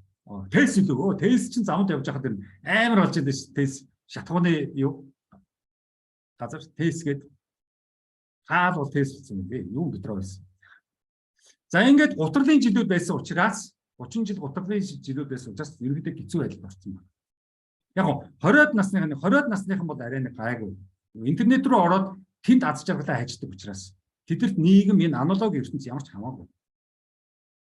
A: Тэс илүү. Тэс чинь замд явж байхад амар болж байдаг ш. Тэс шатхууны юу газар тэс гээд хаал бол тэс болсон юм бэ. Юу Petrovs. За ингээд гутралын жилүүд байсан учраас 30 жил гутралын жилүүд байсан учраас ерөнхийдөө хэцүү байдал болсон байна. Яг нь 20-од насныхан бол арай нэг гайгүй. Интернет рүү ороод тэнд аз жаргалаа хайчдаг учраас тэдэрт нийгэм энэ аналог ертөнц ямар ч хамаагүй.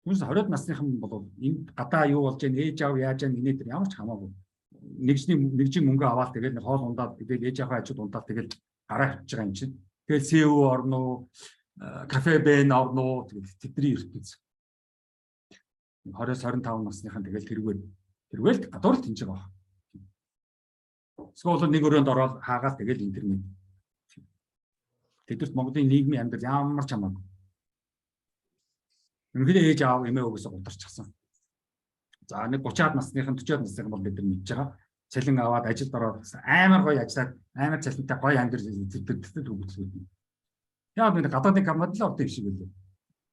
A: Түнс 20-од насныхан бол энэ гадаа юу болж байна, ээж аав яаж байна, энэ дээр ямар ч хамаагүй. Нэгжийн мөнгө аваад тэгээд хоол ундаад тэгээд ээж ааваа хажууд ундаад тэгээд гараа хөвж байгаа юм чинь. Тэгээд СУ орно, кафе бэн орно тэгээд тэдний ертөнц. 20-25 насныхан тэгээд тэргээл гадуур л тэнж байгаа. Эсвэл нэг өрөөнд ороод хаагаад тэгэл интернет. Тэдэрт Монголын нийгмийн амьдрал ямар ч хамаагүй. Үнэхээр ээж аав эмээ өвгөөсөө гутарчихсан. За нэг 30-аад насныхан 40-аад насныхан бол бид нар мэдж байгаа. Цалин аваад ажилд ороод амар гоё ажиллаад амар цалинтай гоё амьдрал зэрэгтэй төгөлцгүүд. Яг нэг гадаадын компанид л ордог юм шиг байлээ.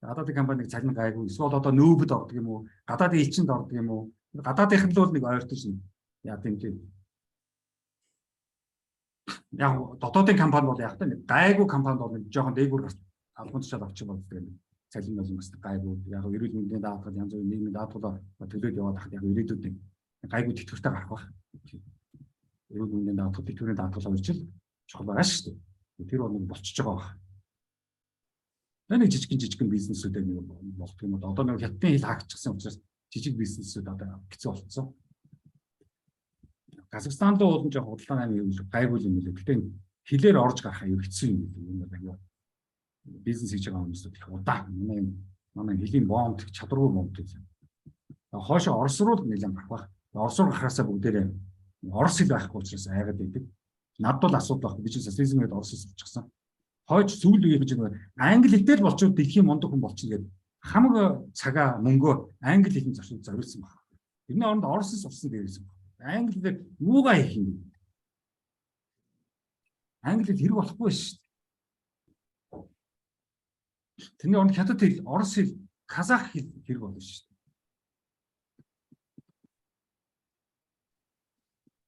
A: Гадаадын компаниг цалин гайгүй. Эсвэл одоо нүүбд ордог юм уу? Гадаадын элчинд ордог юм уу? Гадаадынх нь л нэг ойртож шин. Яа тийм тийм. Яг дотоодын компани бол яг нэг гайгүй компани бол нэг жоохон дээгүүр албан тушаал авчих болдог юм. Цалин бол бас гайгүй. Яг эрүүл мэндийн даатгал янз бүрийн нийгмийн даатгал төлөөд яваад хахад яг ирээдүйд нэг гайгүй тэтгэвртэй гарах байх. Эрүүл мэндийн даатгал тэтгэврийн даатгал орчил чухал байгаа шүү дээ. Тэр бол нэг болчихж байгаа баг. нэг жижигэн бизнесүүдээр нэг болдго юм бол одоо нэг хятадын хэл хаагчихсан учраас жижиг бизнесүүд одоо хэцүү болцсон. Казахстан руу уулын жоох худалдааны юм гайгүй юм билээ. Гэтэ хэлээр орж гарах аюу хэцүү юм билээ. Энэ аюу бизнес хийж байгаа хүмүүсүүд их удаан. Манай хэлийн бомб чадваргүй бомб гэсэн. Хоошо Орос руу нэлээд гарах байх. Орос руу гарахаасаа бүгдээрээ Орос хэл байхгүй учраас айгаад байдаг. Надад бол асуудал байхгүй. Би чинь социализм гэдэг Орос хэл болчихсон. Хойч сүүл үеийн чинь англи хэлтэй л болчихвол дэлхийн мундаг хүн болчихно гэдэг хамаг цагаа мөнгөө англи хэлний зочид зориулсан байна. Тэрний оронд Орос хэл сурсан дээрсэн байна. Англи хэлээр юугаа хийх юм бэ? Англи хэл хэрэг болохгүй шүү дээ. Тэрний оронд хятад хэл, Орос хэл, казах хэл хэрэг болно шүү дээ.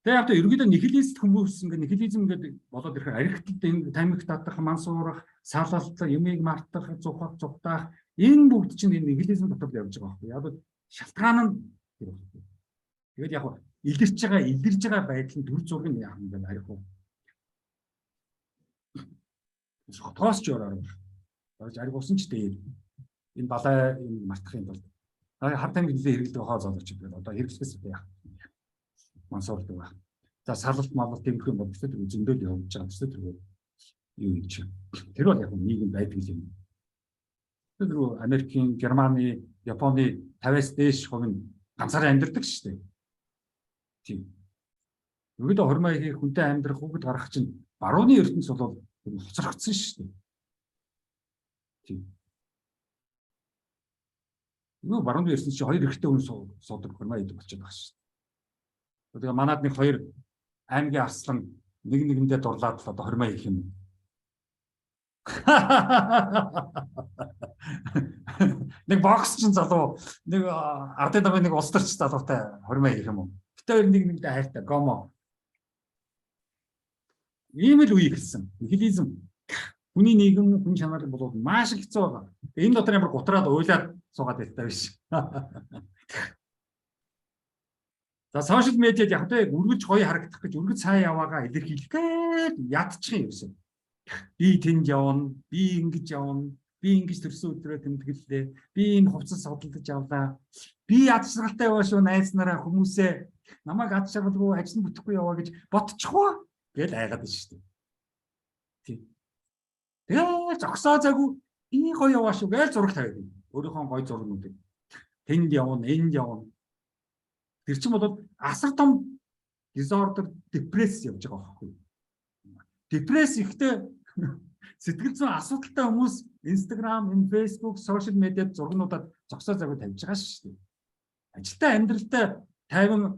A: Тэгээ одоо ерөнхийдөө нихилист хүмүүс ингээ нихилизм гэдэг болоод ирэхээр архитект энэ тамхи татах, мансуурах, салалт, юмыг мартах, зухах, зугтаах энэ бүгд чинь энэ нихилизм дотор явж байгаа байхгүй. Яг шалтгаан нь тэр байна. Тэгээд яг илэрж байгаа байдлын төр зураг нь яах юм бэ архив. Тоосч ороор. Барж архив усан ч дээр энэ балай энэ мартахын тулд хар тамхи нэлээ хэрэглэдэг хаа зовж байгаа. Одоо хэрэглэхээс яах. Мансуурдаг байна. За салалт малт гэмх юм бол тэр зөндөл явж байгаа гэсэн тэр юу юм чинь. Тэр бол яг нийгэм байдаг юм. Тэр Америкийн, Германы, Японы 50-аас дээш хувь нь ганцаараа амьдардаг шүү дээ. Тийм. Өгдөө хормоо хийх хүнтэй амьдрах хүүхэд гарах чинь барууны ертөнц бол хоцрогдсон шүү дээ. Тийм. Юу барууны ертөнц чинь хоёр эрэгтэй хүн суудаг хормоо хийдэг болчиход байгаа шүү дээ. Тэгээ манад нэг хоёр аймгийн арслан нэгэндээ дурлаад л одоо хормоо хийх юм. Нэг бокс чин залуу нэг ардын давын нэг улс төрч залуутай хормоо хийх юм уу? Гэтэ нэгэндээ хайртай гомо. Ийм л үе гэсэн. Нихилизм хүний нийгэм хүн чанар болоод маш их хэцүү байгаа. Энэ дотор ямар гутраад уйлаад суугаад байлтай биш. За сошиал медиад яг тэ үргэлж гоё харагдах гэж үргэлж сайн яваагаа илэрхийлэх ядчих юм ерөөсөө. Би тэнд явна, би ингэж явна, би ингэж төрсөн өдрөө тэмдэглэлээ, би энэ хувцас судалдаж явлаа. Би ад шаргалтай яваа шүү найз нараа хүмүүсээ намайг ад шаргалгүй ажил бүтэхгүй яваа гэж бодчихвоо гэж айгаад байна шүү дээ. Тийм. Тэгээ зогсоо заагүй энэ гоё яваа шүү гэж зураг тавиад. Өөрийнхөө гоё зургуудыг тэнд явна, энд явна. Тэр чинь бол асар том disorder, депресс явж байгаа байхгүй. Депресс ихтэй сэтгэл зүйн асуудалтай хүмүүс Instagram, Facebook, social media зургнуудад зогсоо завгүй тавьж байгаа шүү дээ. Ажилтаа амьдралтай тайван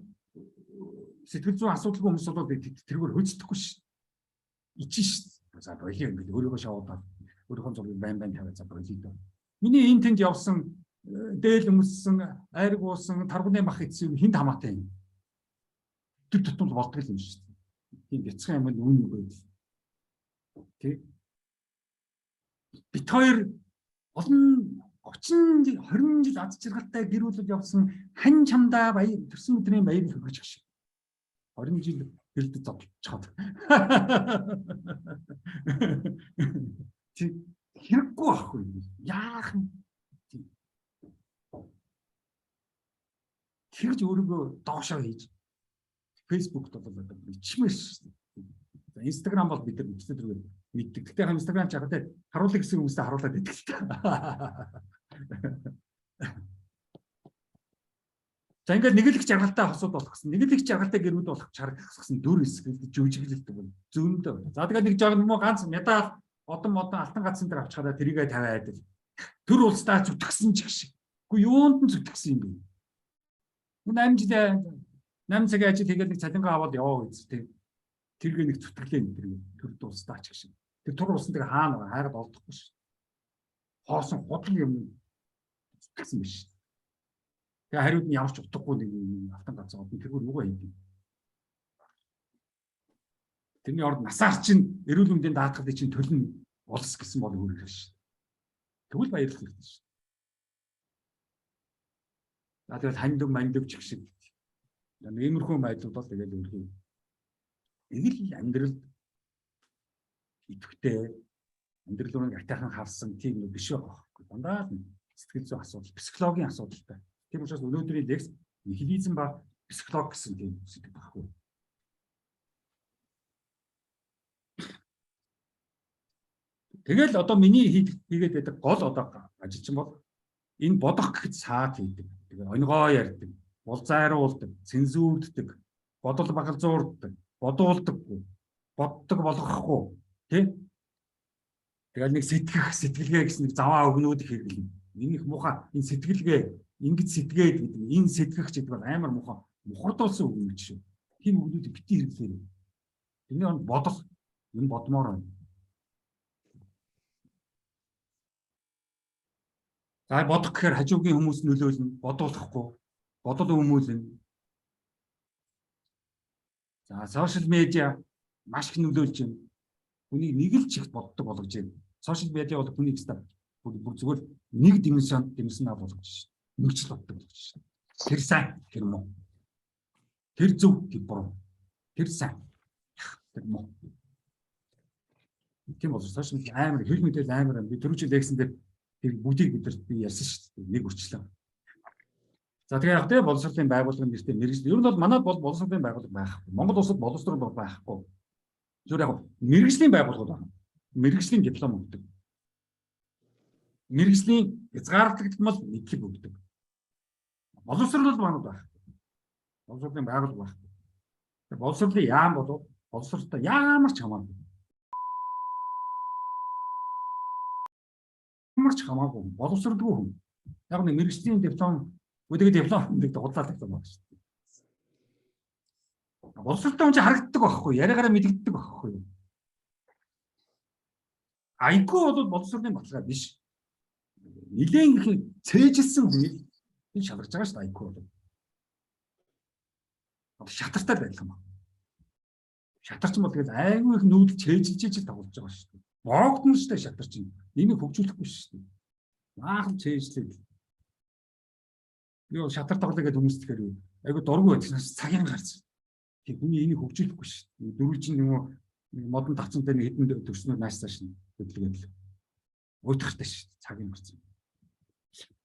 A: сэтгэл зүйн асуудалгүй хүмүүс бол тэргээр хөөцдөхгүй шүү дээ. Ичэн шүү дээ. За боёо ингээд өөрийгөө шавуудаад өөрийнхөө зургийг байн тавиад за боёо. Миний энэ тэнд явсан дээл өмссөн, айрг уусан, таргууны мах идсэн хинт хамаатай юм. Тэр тутмал болдог юм шүү дээ. Тийм бяцхан юм үн үгүй. Тэг. Бид хоёр олон 30 20 жил ад жаргалтай гэр бүлд явсан хан чамдаа баяр төрсөн өдрийн баяр хүргэж ах шиг. 20 жил гэрэлд зовчиход. Тэг хэрэггүй байхгүй. Яах юм? Тэгж өөрийгөө доошоо хийж Facebook бол одоо ичмэр шүү дээ. Instagram бол бид нар мэддэг. Гэхдээ Instagram ч яг тэ харуулах гэсэн хүмүүстэй харуулад байдаг л та. За ингээд нэг л их жаргалтай хосууд болох гэсэн. Нэг л их жаргалтай гэрүүд болох чаргах гэсэн дүр хэсэг жүжиглэлдэг бол зөндөө. За тэгээд нэг жоо юм уу ганц медаль одон алтан гацсан дээр авчихараа тэрийгээ тавиад. Төр улсдаа зүтгэсэн ч гэх шиг. Үгүй юунд нь зүтгэсэн юм бэ? 8 цагийн ажил хийгээд нэг цалингаа аваад яваа гэж тийм. Тэргээ нэг зүтгэлээ тэр дуустаа ч гэх шиг. Тэр тур улсан дээр хаана хайгаад олдохгүй шүү. Хоосон худал юм зүтгэсэн биш. Тэгээ хариуд нь ямар ч утгагүй нэг автан гацаа одно тэргүй нүгөө хийдэг. Тэрний орд насаар чинь эрүүл мэндийн даатгалыг чинь төлнө улс гэсэн бол өөрөөр шүү. Тэгвэл баярлах хэрэгтэй шүү. За тэгэл хандив мандив ч гэх шиг. Иймэрхүү байдлууд бол тэгэл өөрхий. Нэг л амьдрал идэвхтэй амьдрал руу атайхан харсан тийм нэг биш байгаа байхгүй. Дандаа сэтгэл зүйн асуудал, психологийн асуудалтай. Тийм учраас өнөөдрийн лекц нихилизм ба психологи гэсэн тийм зүйл байхгүй. Тэгэл одоо миний хийгээд байдаг гол одоо ажил чинь бол энэ бодох гэхэд саад хийдэг. Тэгээ онигоо ярьдаг, булзайруулдаг, цензурддаг, бодол багалзуурдаг, бодуулдаггүй, боддог болгохгүй, тий? Тэгэл нэг сэтгэлгээ гэсэн нэг заваа өгнүүд хэрэглэнэ. Энэ их муухай энэ сэтгэлгээ ингэж сэтгээд гэдэг энэ сэтгэгч гэдэг бол амар муухай мухардуулсан үг юм шүү. Тийм үгнүүдийг бити хэрэглэе. Тэний он бодох юм бодмоор байна. За бодох гэхээр хажуугийн хүмүүс нөлөөлнө, бодуулахгүй, бодол өмүүлнэ. За сошиал медиа маш их нөлөөлж байна. Хүнийг нэг л чихт боддог болгож байна. Сошиал медиа бол хүнийг бүр зүгээр нэг димэншнаа болгож шээ. Нэгжил боддог болгож шээ. Тэр сайн, тэр муу. Тэр зөв, тэр буруу. Тэр сайн, тэр муу. Тийм бол сошиал медиа амар хэл мэдээлэл амар би түрүү жил лексэн дээр тэр бүгдийг бид ярьсан шүү дээ. Нэг үрчлээ. За тэгээ яг тэ боловсролын байгууллагын нэртэй мэргэжил. Ер нь бол манайд бол боловсролын байгууллага байхгүй. Монгол улсад боловсрол байхгүй. Зүгээр яг мэргэжлийн байгууллагууд байна. Мэргэжлийн диплом өгдөг. Мэргэжлийн хязгаарлагдмал мэдлэг өгдөг. Боловсрол бол манайд байхгүй. Боловсролын байгууллага байхгүй. Тэр боловсролын яам болов боловсролтой ямар ч хамаагүй. Ямар ч хамаагүй боловсролгүй хүн. Яг нэг мэргэжлийн диплом үдгээ диплом гэдэг дудлаад байгаа шүү дээ. Боловсролтой хүн чинь харагддаг байхгүй, яриагаараа мэдэгддэг байхгүй. IQ бол боловсролын баталгаа биш. Нилээн их цээжилсэн хүний энэ шалгаж байгаа шүү дээ IQ бол. Шатартай байх юм байна. Шатарч бол тэгээд айгүй их нүүдэл цээжилж тоглож байгаа шүү дээ. Богдно шүү дээ шатарч юм. Энийг хөгжүүлэхгүй шүү дээ. Баахан цээжлээ. Юу шатар тоглоо гэдэг хүмүүс тэгэхээр айгүй дургүй байдсан цагийн гарч. Тэг хүний энийг хөгжүүлэхгүй шүү дээ. Дөрвөлжин нэг модон тавцантай нэг хэдэн төгснөө нааш цааш нь хөдөлгөөд л. Уйтгартай шүү дээ цагийн гарч.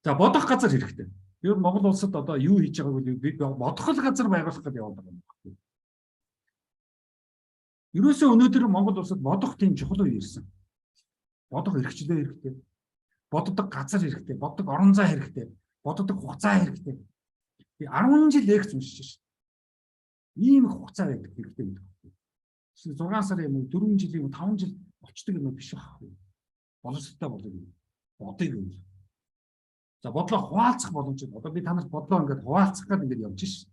A: За бодох газар хэрэгтэй. Ер нь Монгол улсад одоо юу хийж байгааг бид бодох газар байгуулах гэдэг яваад байгаа юм байна. Ерөөсөө өнөөдөр Монгол улсад бодох тийм чухал үе ирсэн. Бодох эрхчлөө хэрэгтэй. Боддог газар хэрэгтэй. Боддог орон зай хэрэгтэй. Боддог хугацаа хэрэгтэй. Би 10 жил лекц уншиж шээ. Ийм хугацаа байдаг хэрэгтэй гэдэг. 6 сар юм уу 4 жил юм уу 5 жил болчдөг юм биш байхгүй. Боловсролтой болдог юм. Бодыг юм. За бодлоо хуваалцах боломж. Одоо би танарт бодлоо ингээд хуваалцах гэдэг ингээд явж шээ.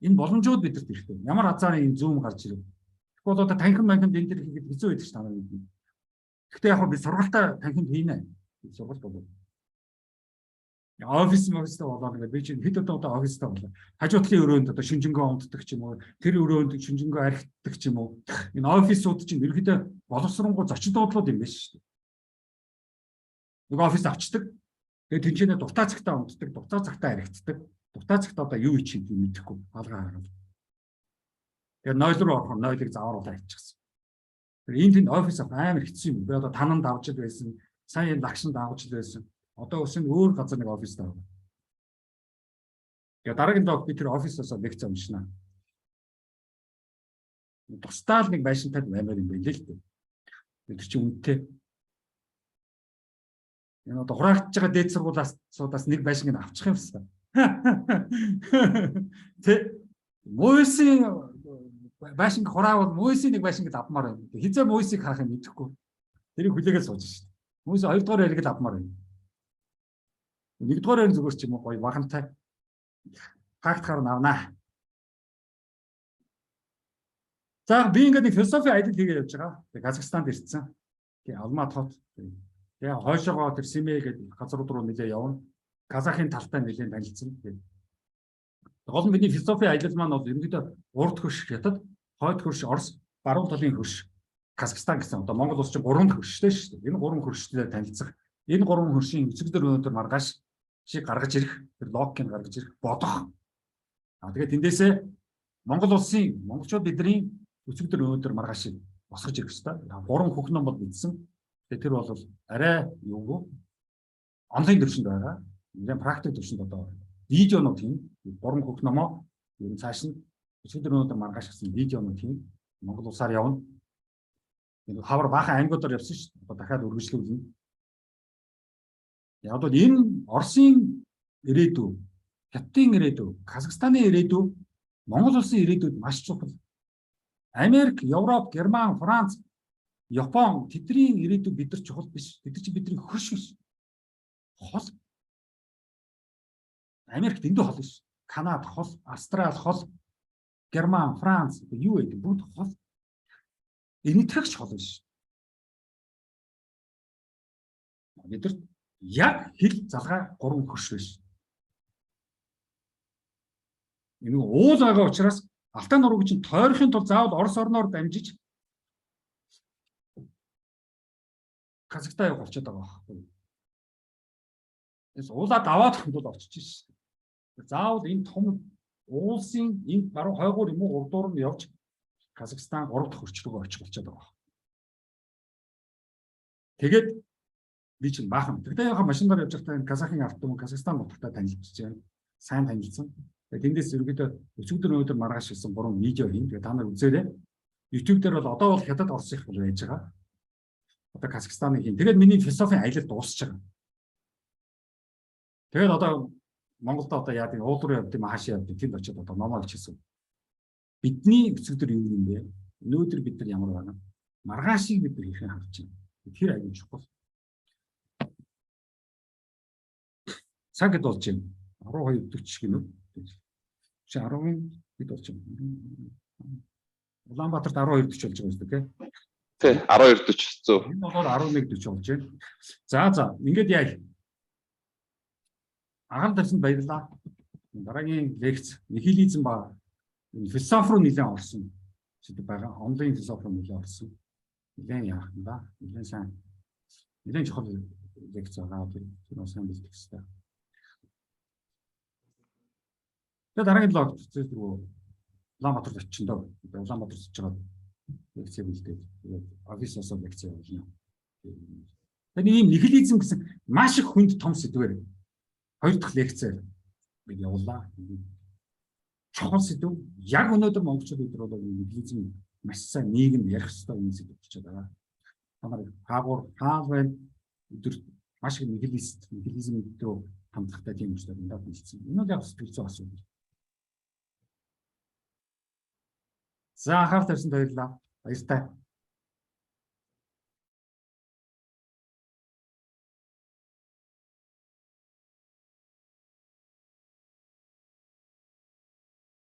A: Энэ боломжууд бидэрт хэрэгтэй. Ямар азарын энэ зүүм гарч ирв. Тэгвэл одоо танхим энэ төр хийгээд хэцүү байдаг ш та нарыг. Гэхдээ яг би сургалтаа танхимд хийнэ. Сургалт болов. Офис мөстэй болоо ингээд би чинь хэд одоо офистай болоо. Хажуудлын өрөөнд одоо шинжэнгөө унтдаг ч юм уу, тэр өрөөнд шинжэнгөө архитдаг ч юм уу. Энэ офисууд чинь ерөөдөө боловсронгуй зочид дуудлууд юм байна шүү дээ. Нэг офис авчдаг. Тэгээд тэнцэнэ дуртай цагтаа унтдаг, дуртай цагтаа архитдаг. Дуртай цагтаа одоо юу хийж хийдгийг мэдэхгүй алгаа хараад. Тэгээд нойл руу орохоор нойлыг завааруулаад авчихсан. Тэр энэ тэнд офис амар хэцүү юм. Би одоо тананд авчид байсан, сайн лагшинд авчид байсан. Одоо өсөн өөр газар нэг офис таа. Тэгээд дараагийн дог би тэр офисоос лекц уншина. Тусдаал нэг байшинтай баймаар юм байна л дээ. Тэр чинь үнэтэй. Энэ одоо хураагдж байгаа дээд сургуулиудаас нэг байшинг авчих юм байна. Тэ мөсийн байшинг хураавал мөсийн нэг байшинг авмаар байна. Хизээ мөсийг харах юм мэдэхгүй. Тэрийг хүлээгээл сууж шээ. Мөс 2 дугаар яриг л авмаар байна. 1 дугаар яриг зүгээр ч юм уу гоё багантай фактаар навнаа. За би ингээд философи аялал хийгээд явж байгаа. Казахстанд ирсэн. Тэгээ Алмат хот. Тэгээ хойшоогоо тэр Симэ гэдэг газрууд руу нэлээ явна. Казахын талтай нэлээд танилцсан. Гол нь бидний философи аялал маань бол ерөнхийдөө урд хөрш хятад, хойд хөрш Орос, баруун талын хөрш Казахстан гэсэн. Одоо Монгол улс чинь 3 хөрштэй шүү дээ. Энэ 3 хөрштэй танилцах. Энэ 3 хөршийн өцгдөр өнөөдөр маргааш шиг гаргаж ирэх, тэр логикийг гаргаж ирэх, бодох. Тэгээд тэндээсээ Монгол улсын монголчууд бидний өцгдөр өнөөдөр маргааш шиг босгож ирэх хэрэгтэй. 3 хөх ном бол бичсэн. Тэгээ тэр бол арай юу онлайн төвшөнд байгаа. Нэлээд практик төвшөнд одоо видеонууд хийн. 3 хөх номоо ер нь цааш нь өчигдөр өнөөдөр маргааш гэсэн видеонууд хийн. Монгол улсаар явна. Энэ хавар баахан ангиудаар явсан шүү дээ. Одоо дахиад үргэлжлүүлнэ. Яг бол энэ Оросын ирээдүй, Хятадын ирээдүй, Казахстаны ирээдүй, Монгол улсын ирээдүйд маш чухал. Америк, Европ, Герман, Франц, Япон тэдний ирээдүй бид нар чухал биш. Тэд нар чи бидний хөрш биш. Хол. Америк дэндүү хол биш. Канада хол, Австрали хол, Герман, Франц юу вэ? Бүгд хол. Энэтрэгч хол биш. Бид нар яг хил залгаа 3 хөрш биш. Энэ уул байгаа учраас Алтай нурууг чинь тойрохын тулд заавал Орос орноор дамжиж Казахстан явах болчиход байгаа байхгүй. Тэс уулаад аваад хэмдэл очиж шээ. Заавал энэ том уулсын энэ баруун хойгуур юм уу урдуур нь явж Казахстан 3 дахь хөрч рүүгээ очих болчиход байгаа. Тэгээд би чинь баахан. Тэгээд яхаа машинаар явж байхдаа Казахын автом Казахстан нутагтаа танилцж байна. Сайн танилцсан. Тэгээд тэндээс ерөөдөө өчигдөр өнөөдөр маргааш хийсэн 3 видео хийн. Тэгээд та нар үзээрэй. YouTube дээр бол одоо бол хятад Оросынх бол байж байгаа. Одоо Казахстаны хийн. Тэгээд миний философийн аялал дуусч байгаа. Тэгээд одоо Монголд одоо яа гэдэг уул руу явд юм хаашаа явд тэнд очиод одоо номоо хийсэн. Бидний өчигдөр юу юм бэ? Өнөөдөр бид нар ямар байна? Маргаашийг бид нар хийхээ харж байна. Тэр аягүй чухал. Цагт болж байна. 12:40 гинэ. Чи 10-ын бид болж байна. Улаанбаатарт 12:40 болж байгаа юм тийм.
D: Тий, 12:40 зөв.
A: Энэ бол 11:40 болж байна. За ингээд яа. Агам тавьсанд баярлалаа. Дараагийн лекц нихилизм ба философи руу нэлээд орсон. Сэдв байгаа. Онлайн философи руу нэлээд орсон. Нэлээд яах юм ба? Нэлээд сайн. Нэлээд чухал лекц байгаа. Тэр сайн бэлтгэх хэрэгтэй. Тэгээд дараагийн блог рүү Улаанбаатар очин доо. Улаанбаатар очиж байгаа лекц бэлдээд офисоос лекц явуулна. Тэгээд ийм нихилизм гэсэн маш их хүнд том сэдвэр. 2 дахь лекцээр бид явууллаа. Чухал сэдв. Яг өнөөдөр монголчууд өдөр бол нихилизм маш сайн нийгэм ярих хэрэгтэй юм сэдв болчиход байгаа. Тамаар хаагуур хаалвэн өдөр маш их нихилизм рүү хандлагатай тийм үстэй надад хэлсэн. Энэ бол яг сэтгэл зүйн асуудал. За анхаарал тавьсан баярлалаа. Баяртай.